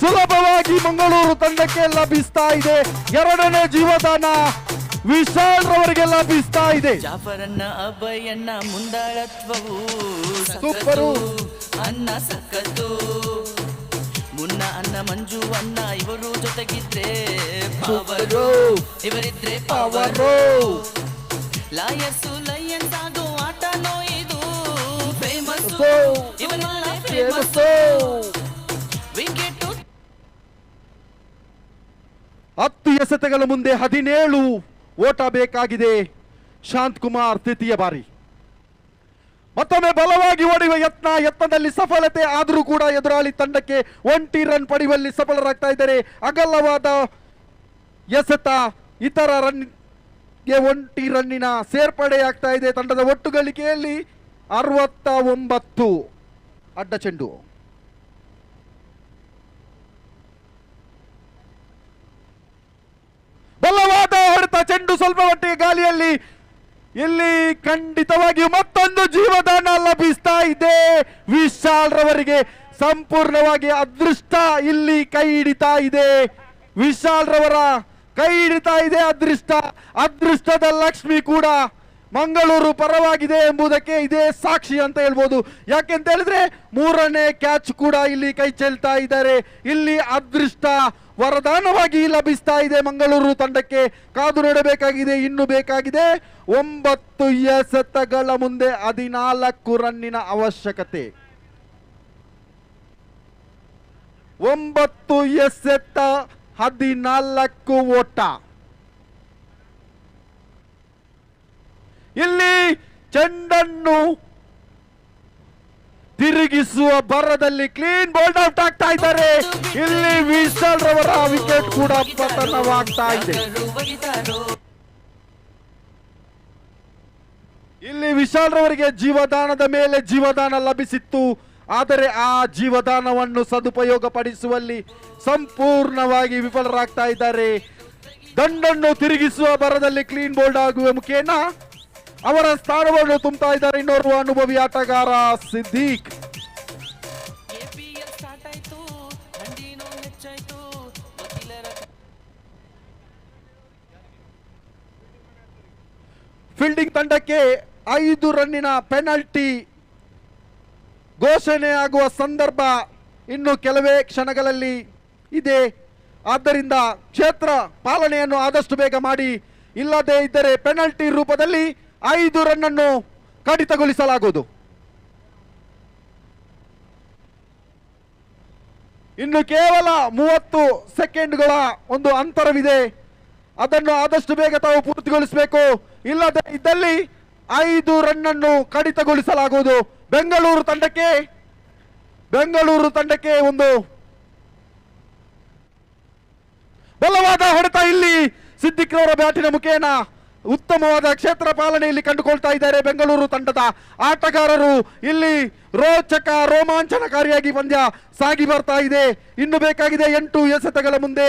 ಸುಲಭವಾಗಿ ಮಂಗಳೂರು ತಂಡಕ್ಕೆ ಲಭಿಸ್ತಾ ಇದೆ. 2ನೇ ಜೀವದಾನ ವಿಶಾಲ್ ರವರಿಗೆ ಲಭಿಸ್ತಾ ಇದೆ. ಜಾಫರನ್ನ ಅಭಯಣ್ಣ ಮುಂದಾಳತ್ವವು ಸೂಪರು. ಅನ್ನ ಸಕ್ಕತ್ತು. ಮುನ್ನ ಅನ್ನ ಮಂಜು ಅನ್ನ ಇವರು ಜೊತೆಗಿದ್ರೆ ಪವರು, ಇವರಿದ್ರೆ ಪವರು. ಲಾಯರ್ಸು ಲಯನ್ಸ್ ಆಗೋ ಆಟನೋ ಇದು ಫೇಮಸ್. ಇವರೆಲ್ಲ ಫೇಮಸ್. ವಿಕೆಟ್ 10 ಎಸೆತಗಳ ಮುಂದೆ 17 ಓಟ ಬೇಕಾಗಿದೆ. ಶಾಂತ್ ಕುಮಾರ್ ತೃತೀಯ ಬಾರಿ ಮತ್ತೊಮ್ಮೆ ಬಲವಾಗಿ ಹೊಡೆಯುವ ಯತ್ನದಲ್ಲಿ ಸಫಲತೆ ಆದರೂ ಕೂಡ ಎದುರಾಳಿ ತಂಡಕ್ಕೆ 1 ರನ್ ಪಡೆಯುವಲ್ಲಿ ಸಫಲರಾಗ್ತಾ ಇದ್ದಾರೆ. ಅಗಲವಾದ ಎಸೆತ ಇತರ ರನ್ಗೆ 1 ರನ್ನಿನ ಸೇರ್ಪಡೆಯಾಗ್ತಾ ಇದೆ. ತಂಡದ ಒಟ್ಟು ಗಳಿಕೆಯಲ್ಲಿ 69. ಅಡ್ಡ ಚೆಂಡು ಬಲವಾದ ಹೊಡೆತ, ಚೆಂಡು ಸ್ವಲ್ಪ ಮಟ್ಟಿಗೆ ಗಾಳಿಯಲ್ಲಿ. ಇಲ್ಲಿ ಖಂಡಿತವಾಗಿಯೂ ಮತ್ತೊಂದು ಜೀವದಾನ ಲಭಿಸ್ತಾ ಇದೆ ವಿಶಾಲ್ ರವರಿಗೆ. ಸಂಪೂರ್ಣವಾಗಿ ಅದೃಷ್ಟ ಇಲ್ಲಿ ಕೈ ಹಿಡಿತಾ ಇದೆ. ವಿಶಾಲ್ ರವರ ಕೈ ಹಿಡಿತಾ ಇದೆ ಅದೃಷ್ಟದ ಲಕ್ಷ್ಮಿ ಕೂಡ ಮಂಗಳೂರು ಪರವಾಗಿದೆ ಎಂಬುದಕ್ಕೆ ಇದೇ ಸಾಕ್ಷಿ ಅಂತ ಹೇಳ್ಬೋದು. ಯಾಕೆಂತ ಹೇಳಿದ್ರೆ 3ನೇ ಕ್ಯಾಚ್ ಕೂಡ ಇಲ್ಲಿ ಕೈ ಚೆಲ್ತಾ ಇದ್ದಾರೆ. ಇಲ್ಲಿ ಅದೃಷ್ಟ ವರದಾನವಾಗಿ ಲಭಿಸ್ತಾ ಇದೆ ಮಂಗಳೂರು ತಂಡಕ್ಕೆ. ಕಾದು ನೋಡಬೇಕಾಗಿದೆ. ಇನ್ನು ಬೇಕಾಗಿದೆ 9 ಎಸೆತಗಳ ಮುಂದೆ 14 ರನ್ನಿನ ಅವಶ್ಯಕತೆ. 9 ಎಸೆತ 14 ಓಟ. ಇಲ್ಲಿ ಚೆಂಡನ್ನು ತಿರುಗಿಸುವ ಭರದಲ್ಲಿ ಕ್ಲೀನ್ ಬೋಲ್ಡ್ ಔಟ್ ಆಗ್ತಾ ಇದ್ದಾರೆ. ಇಲ್ಲಿ ವಿಶಾಲ್ ರವರ ವಿಕೆಟ್ ಕೂಡ ಪತನವಾಗ್ತಾ ಇದೆ. ಇಲ್ಲಿ ವಿಶಾಲ್ ರವರಿಗೆ ಜೀವದಾನದ ಮೇಲೆ ಜೀವದಾನ ಲಭಿಸಿತ್ತು. ಆದರೆ ಆ ಜೀವದಾನವನ್ನು ಸದುಪಯೋಗ ಪಡಿಸುವಲ್ಲಿ ಸಂಪೂರ್ಣವಾಗಿ ವಿಫಲರಾಗ್ತಾ ಇದ್ದಾರೆ. ದಂಡನ್ನು ತಿರುಗಿಸುವ ಭರದಲ್ಲಿ ಕ್ಲೀನ್ ಬೋಲ್ಡ್ ಆಗುವ ಮುಖೇನ ಅವರ ಸ್ಥಾನವನ್ನು ತುಂಬುತ್ತಾ ಇದ್ದಾರೆ ಇನ್ನೋರ್ವ ಅನುಭವಿ ಆಟಗಾರ ಸಿದ್ದೀಕ್. ಫೀಲ್ಡಿಂಗ್ ತಂಡಕ್ಕೆ 5 ರನ್ನಿನ ಪೆನಾಲ್ಟಿ ಘೋಷಣೆ ಆಗುವ ಸಂದರ್ಭ ಇನ್ನು ಕೆಲವೇ ಕ್ಷಣಗಳಲ್ಲಿ ಇದೆ. ಆದ್ದರಿಂದ ಕ್ಷೇತ್ರ ಪಾಲನೆಯನ್ನು ಆದಷ್ಟು ಬೇಗ ಮಾಡಿ, ಇಲ್ಲದೇ ಇದ್ದರೆ ಪೆನಾಲ್ಟಿ ರೂಪದಲ್ಲಿ 5 ರನ್ನನ್ನು ಕಡಿತಗೊಳಿಸಲಾಗುವುದು. ಇನ್ನು ಕೇವಲ 30 ಸೆಕೆಂಡ್ಗಳ ಒಂದು ಅಂತರವಿದೆ. ಅದನ್ನು ಆದಷ್ಟು ಬೇಗ ತಾವು ಪೂರ್ತಿಗೊಳಿಸಬೇಕು. ಇಲ್ಲದೇ ಇದ್ದಲ್ಲಿ 5 ರನ್ನನ್ನು ಕಡಿತಗೊಳಿಸಲಾಗುವುದು. ಬೆಂಗಳೂರು ತಂಡಕ್ಕೆ ಒಂದು ಬಲವಾದ ಹೊಡೆತ ಇಲ್ಲಿ ಸಿದ್ದಿಕ್ ರವರ ಬ್ಯಾಟಿನ ಮುಖೇನ ಉತ್ತಮವಾದ ಕ್ಷೇತ್ರ ಪಾಲನೆಯಲ್ಲಿ ಕಂಡುಕೊಳ್ತಾ ಇದ್ದಾರೆ ಬೆಂಗಳೂರು ತಂಡದ ಆಟಗಾರರು. ಇಲ್ಲಿ ರೋಚಕ ರೋಮಾಂಚನಕಾರಿಯಾಗಿ ಪಂದ್ಯ ಸಾಗಿ ಬರ್ತಾ ಇದೆ. ಇನ್ನು ಬೇಕಾಗಿದೆ 8 ಎಸೆತಗಳ ಮುಂದೆ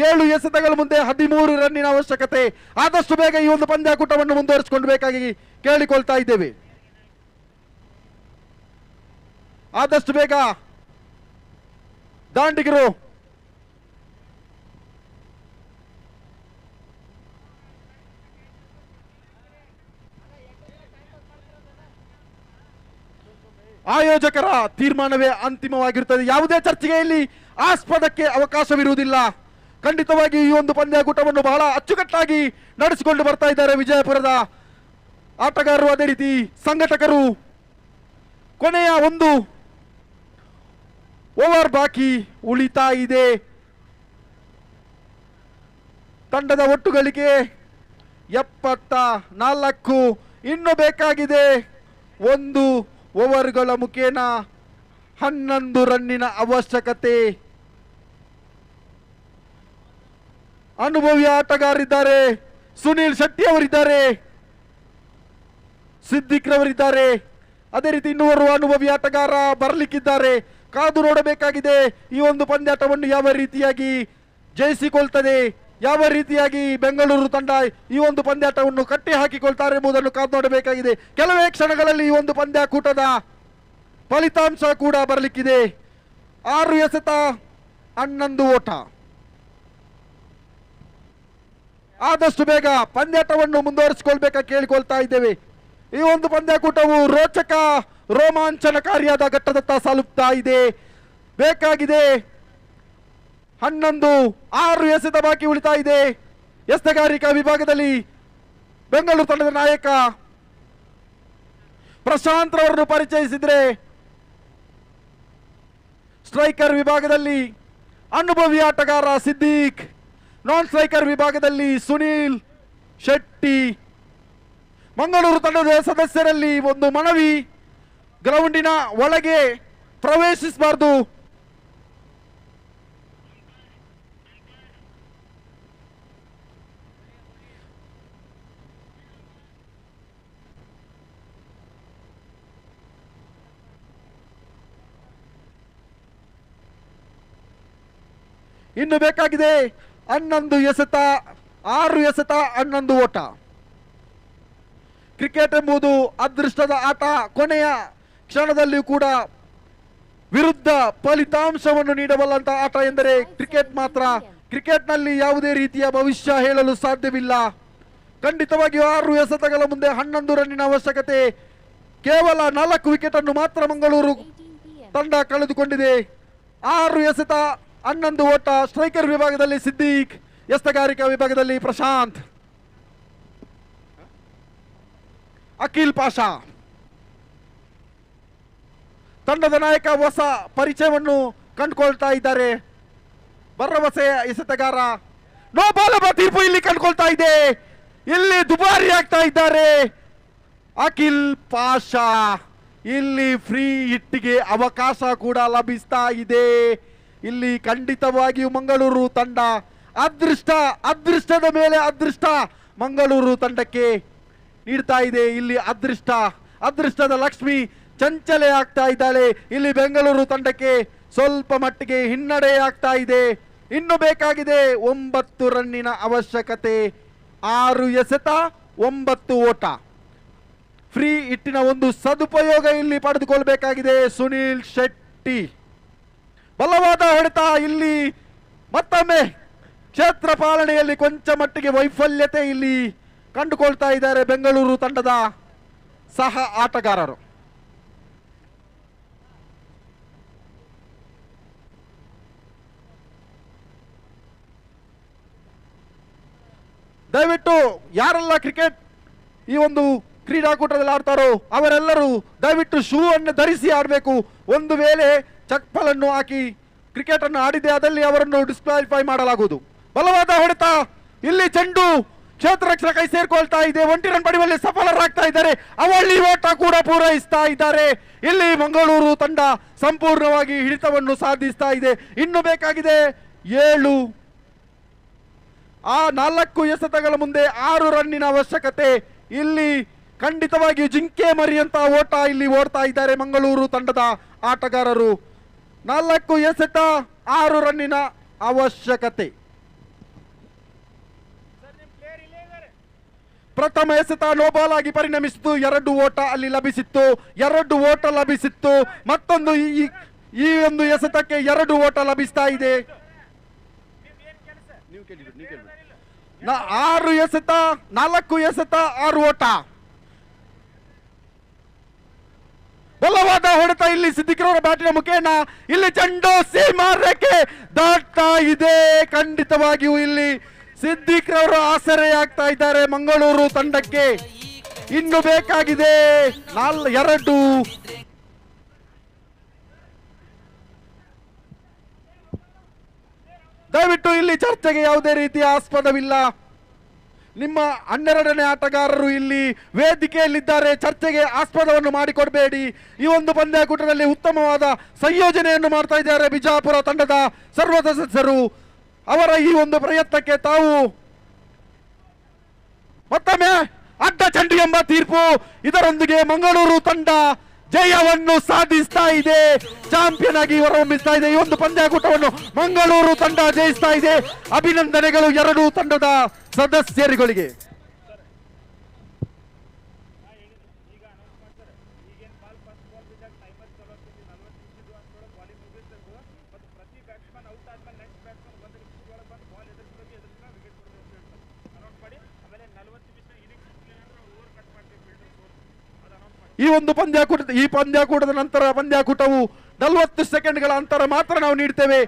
7 ಎಸೆತಗಳ ಮುಂದೆ 13 ರನ್ನಿನ ಅವಶ್ಯಕತೆ. ಆದಷ್ಟು ಬೇಗ ಈ ಒಂದು ಪಂದ್ಯಾಕೂಟವನ್ನು ಮುಂದುವರಿಸಿಕೊಂಡು ಬೇಕಾಗಿ ಕೇಳಿಕೊಳ್ತಾ ಇದ್ದೇವೆ. ಆದಷ್ಟು ಬೇಗ ದಾಂಡಿಗರು ಆಯೋಜಕರ ತೀರ್ಮಾನವೇ ಅಂತಿಮವಾಗಿರುತ್ತದೆ. ಯಾವುದೇ ಚರ್ಚೆಗೆ ಇಲ್ಲಿ ಆಸ್ಪದಕ್ಕೆ ಅವಕಾಶವಿರುವುದಿಲ್ಲ. ಖಂಡಿತವಾಗಿ ಈ ಒಂದು ಪಂದ್ಯಾಕೂಟವನ್ನು ಬಹಳ ಅಚ್ಚುಕಟ್ಟಾಗಿ ನಡೆಸಿಕೊಂಡು ಬರ್ತಾ ಇದ್ದಾರೆ ವಿಜಯಪುರದ ಆಟಗಾರರು, ಅದೇ ರೀತಿ ಸಂಘಟಕರು. ಕೊನೆಯ 1 ಓವರ್ ಬಾಕಿ ಉಳಿತಾ ಇದೆ. ತಂಡದ ಒಟ್ಟು ಗಳಿಕೆ 74. ಇನ್ನು ಬೇಕಾಗಿದೆ 1 ಓವರ್ಗಳ ಮುಖೇನ 11 ರನ್ನಿನ ಅವಶ್ಯಕತೆ. ಅನುಭವಿ ಆಟಗಾರರಿದ್ದಾರೆ. ಸುನೀಲ್ ಶೆಟ್ಟಿ ಅವರಿದ್ದಾರೆ, ಸಿದ್ದಿಕ್ ರವರಿದ್ದಾರೆ, ಅದೇ ರೀತಿ ಇನ್ನೂರು ಅನುಭವಿ ಆಟಗಾರ ಬರಲಿಕ್ಕಿದ್ದಾರೆ. ಕಾದು ನೋಡಬೇಕಾಗಿದೆ ಈ ಒಂದು ಪಂದ್ಯಾಟವನ್ನು ಯಾವ ರೀತಿಯಾಗಿ ಜಯಿಸಿಕೊಳ್ತದೆ, ಯಾವ ರೀತಿಯಾಗಿ ಬೆಂಗಳೂರು ತಂಡ ಈ ಒಂದು ಪಂದ್ಯಾಟವನ್ನು ಕಟ್ಟಿ ಹಾಕಿಕೊಳ್ತಾರೆ ಎಂಬುದನ್ನು ಕಾದು ನೋಡಬೇಕಾಗಿದೆ. ಕೆಲವೇ ಕ್ಷಣಗಳಲ್ಲಿ ಈ ಒಂದು ಪಂದ್ಯಾಕೂಟದ ಫಲಿತಾಂಶ ಕೂಡ ಬರಲಿಕ್ಕಿದೆ. 6 ಎಸೆತ 11 ಓಟ. ಆದಷ್ಟು ಬೇಗ ಪಂದ್ಯಾಟವನ್ನು ಮುಂದುವರಿಸಿಕೊಳ್ಬೇಕಾಗಿ ಕೇಳಿಕೊಳ್ತಾ ಇದ್ದೇವೆ. ಈ ಒಂದು ಪಂದ್ಯಾಕೂಟವು ರೋಚಕ ರೋಮಾಂಚನಕಾರಿಯಾದ ಘಟ್ಟದತ್ತ ಸಾಲುತ್ತಾ ಇದೆ. ಬೇಕಾಗಿದೆ 11, 6 ಎಸೆತ ಬಾಕಿ ಉಳಿತಾ ಇದೆ. ಎಸೆಗಾರಿಕಾ ವಿಭಾಗದಲ್ಲಿ ಬೆಂಗಳೂರು ತಂಡದ ನಾಯಕ ಪ್ರಶಾಂತ್ ರವರನ್ನು ಪರಿಚಯಿಸಿದ್ರೆ, ಸ್ಟ್ರೈಕರ್ ವಿಭಾಗದಲ್ಲಿ ಅನುಭವಿ ಆಟಗಾರ ಸಿದ್ದಿಕ್, ನಾನ್ ಸ್ಟ್ರೈಕರ್ ವಿಭಾಗದಲ್ಲಿ ಸುನೀಲ್ ಶೆಟ್ಟಿ. ಮಂಗಳೂರು ತಂಡದ ಸದಸ್ಯರಲ್ಲಿ ಒಂದು ಮನವಿ, ಗ್ರೌಂಡಿನ ಒಳಗೆ ಪ್ರವೇಶಿಸಬಾರದು. ಇನ್ನು ಬೇಕಾಗಿದೆ 11 ಎಸೆತ 6 ಎಸೆತ 11 ಓಟ. ಕ್ರಿಕೆಟ್ ಎಂಬುದು ಅದೃಷ್ಟದ ಆಟ. ಕೊನೆಯ ಕ್ಷಣದಲ್ಲಿಯೂ ಕೂಡ ವಿರುದ್ಧ ಫಲಿತಾಂಶವನ್ನು ನೀಡಬಲ್ಲಂತ ಆಟ ಎಂದರೆ ಕ್ರಿಕೆಟ್ ಮಾತ್ರ. ಕ್ರಿಕೆಟ್ನಲ್ಲಿ ಯಾವುದೇ ರೀತಿಯ ಭವಿಷ್ಯ ಹೇಳಲು ಸಾಧ್ಯವಿಲ್ಲ. ಖಂಡಿತವಾಗಿಯೂ 6 ಎಸೆತಗಳ ಮುಂದೆ 11 ರನ್ನಿನ ಅವಶ್ಯಕತೆ. ಕೇವಲ 4 ವಿಕೆಟ್ ಅನ್ನು ಮಾತ್ರ ಮಂಗಳೂರು ತಂಡ ಕಳೆದುಕೊಂಡಿದೆ. 6 ಎಸೆತ 11 ಓಟ. ಸ್ಟ್ರೈಕರ್ ವಿಭಾಗದಲ್ಲಿ ಸಿದ್ದಿಕ್, ಎಸೆಗಾರಿಕಾ ವಿಭಾಗದಲ್ಲಿ ಪ್ರಶಾಂತ್, ಅಖಿಲ್ ಪಾಷಾ. ತಂಡದ ನಾಯಕ ಹೊಸ ಪರಿಚಯವನ್ನು ಕಂಡುಕೊಳ್ತಾ ಇದ್ದಾರೆ. ಭರವಸೆಯ ಎಸೆತಗಾರ. ನೋ ಬಾಲ್ ಎಂಬ ತೀರ್ಪು ಇಲ್ಲಿ ಕಂಡುಕೊಳ್ತಾ ಇದೆ. ಇಲ್ಲಿ ದುಬಾರಿ ಆಗ್ತಾ ಇದ್ದಾರೆ ಅಖಿಲ್ ಪಾಷಾ. ಇಲ್ಲಿ ಫ್ರೀ ಹಿಟ್ಟಿಗೆ ಅವಕಾಶ ಕೂಡ ಲಭಿಸ್ತಾ ಇದೆ. ಇಲ್ಲಿ ಖಂಡಿತವಾಗಿಯೂ ಮಂಗಳೂರು ತಂಡ ಅದೃಷ್ಟದ ಮೇಲೆ ಅದೃಷ್ಟ ಮಂಗಳೂರು ತಂಡಕ್ಕೆ ನೀಡ್ತಾ ಇದೆ. ಇಲ್ಲಿ ಅದೃಷ್ಟದ ಲಕ್ಷ್ಮಿ ಚಂಚಲೆ ಆಗ್ತಾ ಇದ್ದಾಳೆ. ಇಲ್ಲಿ ಬೆಂಗಳೂರು ತಂಡಕ್ಕೆ ಸ್ವಲ್ಪ ಮಟ್ಟಿಗೆ ಹಿನ್ನಡೆ ಆಗ್ತಾ ಇದೆ. ಇನ್ನು ಬೇಕಾಗಿದೆ 9 ರನ್ನಿನ ಅವಶ್ಯಕತೆ. 6 ಎಸೆತ 9 ಓಟ. ಫ್ರೀ ಹಿಟ್ಟಿನ ಒಂದು ಸದುಪಯೋಗ ಇಲ್ಲಿ ಪಡೆದುಕೊಳ್ಬೇಕಾಗಿದೆ ಸುನೀಲ್ ಶೆಟ್ಟಿ. ಬಲವಾದ ಹೊಡೆತ. ಇಲ್ಲಿ ಮತ್ತೊಮ್ಮೆ ಕ್ಷೇತ್ರ ಪಾಲನೆಯಲ್ಲಿ ಕೊಂಚ ಮಟ್ಟಿಗೆ ವೈಫಲ್ಯತೆ ಇಲ್ಲಿ ಕಂಡುಕೊಳ್ತಾ ಇದ್ದಾರೆ ಬೆಂಗಳೂರು ತಂಡದ ಸಹ ಆಟಗಾರರು. ದಯವಿಟ್ಟು ಯಾರೆಲ್ಲ ಕ್ರಿಕೆಟ್ ಈ ಒಂದು ಕ್ರೀಡಾಕೂಟದಲ್ಲಿ ಆಡ್ತಾರೋ ಅವರೆಲ್ಲರೂ ದಯವಿಟ್ಟು ಶೂ ಅನ್ನು ಧರಿಸಿ ಆಡಬೇಕು. ಒಂದು ವೇಳೆ ಚಪ್ಪಲ್ ಅನ್ನು ಹಾಕಿ ಕ್ರಿಕೆಟ್ ಅನ್ನು ಆಡಿದೆ ಅದಲ್ಲಿ ಅವರನ್ನು ಡಿಸ್ಕ್ವಾಲಿಫೈ ಮಾಡಲಾಗುವುದು. ಬಲವಾದ ಹೊಡೆತ. ಇಲ್ಲಿ ಚೆಂಡು ಕ್ಷೇತ್ರ ರಕ್ಷಕ ಕೈ ಸೇರ್ಕೊಳ್ತಾ ಇದೆ. 1 ರನ್ ಪಡೆಯುವಲ್ಲಿ ಸಫಲರಾಗ್ತಾ ಇದ್ದಾರೆ. ಅವಳಿ ಓಟ ಕೂಡ ಪೂರೈಸ್ತಾ ಇದ್ದಾರೆ. ಇಲ್ಲಿ ಮಂಗಳೂರು ತಂಡ ಸಂಪೂರ್ಣವಾಗಿ ಹಿಡಿತವನ್ನು ಸಾಧಿಸ್ತಾ ಇದೆ. ಇನ್ನು ಬೇಕಾಗಿದೆ 7. ಆ 4 ಎಸೆತಗಳ ಮುಂದೆ 6 ರನ್ನಿನ ಅವಶ್ಯಕತೆ. ಇಲ್ಲಿ ಖಂಡಿತವಾಗಿಯೂ ಜಿಂಕೆ ಮರಿಯಂತ ಓಟ ಇಲ್ಲಿ ಓಡ್ತಾ ಇದ್ದಾರೆ ಮಂಗಳೂರು ತಂಡದ ಆಟಗಾರರು. 4 ಎಸೆತ 6 ರನ್ನಿನ ಅವಶ್ಯಕತೆ. ಪ್ರಥಮ ಎಸೆತ ನೋಬಾಲ್ ಆಗಿ ಪರಿಣಮಿಸಿತು. 2 ಓಟ ಅಲ್ಲಿ ಲಭಿಸಿತ್ತು. 2 ಓಟ ಲಭಿಸಿತ್ತು. ಮತ್ತೊಂದು ಈ ಒಂದು ಎಸೆತಕ್ಕೆ 2 ಓಟ ಲಭಿಸ್ತಾ ಇದೆ. 6 ಎಸೆತ 4 ಎಸೆತ 6 ಓಟ. ಬಲವಾದ ಹೊಡೆತ ಇಲ್ಲಿ ಸಿದ್ದಿಕ್ರವರ ಬ್ಯಾಟಿನ ಮುಖೇನ. ಇಲ್ಲಿ ಚೆಂಡು ಸೀಮಾ ರೇಖೆ ದಾಟ್ತಾ ಇದೆ. ಖಂಡಿತವಾಗಿಯೂ ಇಲ್ಲಿ ಸಿದ್ದಿಕ್ರವರು ಆಸರೆಯಾಗ್ತಾ ಇದ್ದಾರೆ ಮಂಗಳೂರು ತಂಡಕ್ಕೆ. ಇನ್ನು ಬೇಕಾಗಿದೆ 2. ದಯವಿಟ್ಟು ಇಲ್ಲಿ ಚರ್ಚೆಗೆ ಯಾವುದೇ ರೀತಿಯ ಆಸ್ಪದವಿಲ್ಲ. ನಿಮ್ಮ 12ನೇ ಆಟಗಾರರು ಇಲ್ಲಿ ವೇದಿಕೆಯಲ್ಲಿದ್ದಾರೆ. ಚರ್ಚೆಗೆ ಆಸ್ಪದವನ್ನು ಮಾಡಿಕೊಡಬೇಡಿ. ಈ ಒಂದು ಪಂದ್ಯಾಕೂಟದಲ್ಲಿ ಉತ್ತಮವಾದ ಸಂಯೋಜನೆಯನ್ನು ಮಾಡ್ತಾ ಇದ್ದಾರೆ ಬಿಜಾಪುರ ತಂಡದ ಸರ್ವ ಸದಸ್ಯರು. ಅವರ ಈ ಒಂದು ಪ್ರಯತ್ನಕ್ಕೆ ತಾವು ಮತ್ತೊಮ್ಮೆ ಅಡ್ಡ ಚೆಂಡು ಎಂಬ ತೀರ್ಪು. ಇದರೊಂದಿಗೆ ಮಂಗಳೂರು ತಂಡ ಜಯವನ್ನು ಸಾಧಿಸ್ತಾ ಇದೆ, ಚಾಂಪಿಯನ್ ಆಗಿ ಹೊರಹೊಮ್ಮಿಸ್ತಾ ಇದೆ. ಈ ಒಂದು ಪಂದ್ಯಾಕೂಟವನ್ನು ಮಂಗಳೂರು ತಂಡ ಜಯಿಸ್ತಾ ಇದೆ. ಅಭಿನಂದನೆಗಳು 2 ತಂಡದ ಸದಸ್ಯರುಗಳಿಗೆ. ಈ ಪಂದ್ಯಾಕೂಟದ ನಂತರ ಪಂದ್ಯಾಕೂಟವು 40 ಸೆಕೆಂಡ್ಗಳ ಅಂತರ ಮಾತ್ರ ನಾವು ನೀಡ್ತೇವೆ.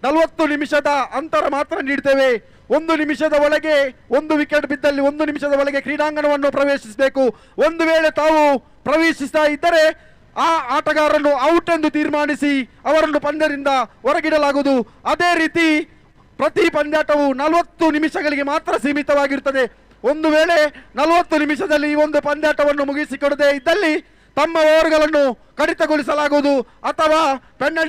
40 ನಿಮಿಷದ ಅಂತರ ಮಾತ್ರ ನೀಡ್ತೇವೆ. 1 ನಿಮಿಷದ ಒಳಗೆ 1 ವಿಕೆಟ್ ಬಿದ್ದಲ್ಲಿ 1 ನಿಮಿಷದ ಒಳಗೆ ಕ್ರೀಡಾಂಗಣವನ್ನು ಪ್ರವೇಶಿಸಬೇಕು. ಒಂದು ವೇಳೆ ತಾವು ಪ್ರವೇಶಿಸ್ತಾ ಇದ್ದರೆ ಆ ಆಟಗಾರರನ್ನು ಔಟ್ ಎಂದು ತೀರ್ಮಾನಿಸಿ ಅವರನ್ನು ಪಂದ್ಯದಿಂದ ಹೊರಗಿಡಲಾಗುವುದು. ಅದೇ ರೀತಿ ಪ್ರತಿ ಪಂದ್ಯಾಟವು 40 ನಿಮಿಷಗಳಿಗೆ ಮಾತ್ರ ಸೀಮಿತವಾಗಿರುತ್ತದೆ. ಒಂದು ವೇಳೆ 40 ನಿಮಿಷದಲ್ಲಿ ಈ ಒಂದು ಪಂದ್ಯಾಟವನ್ನು ಮುಗಿಸಿಕೊಡದೇ ಇದ್ದಲ್ಲಿ ತಮ್ಮ ಓವರ್ಗಳನ್ನು ಕಡಿತಗೊಳಿಸಲಾಗುವುದು ಅಥವಾ ಪೆನಲ್ಟಿ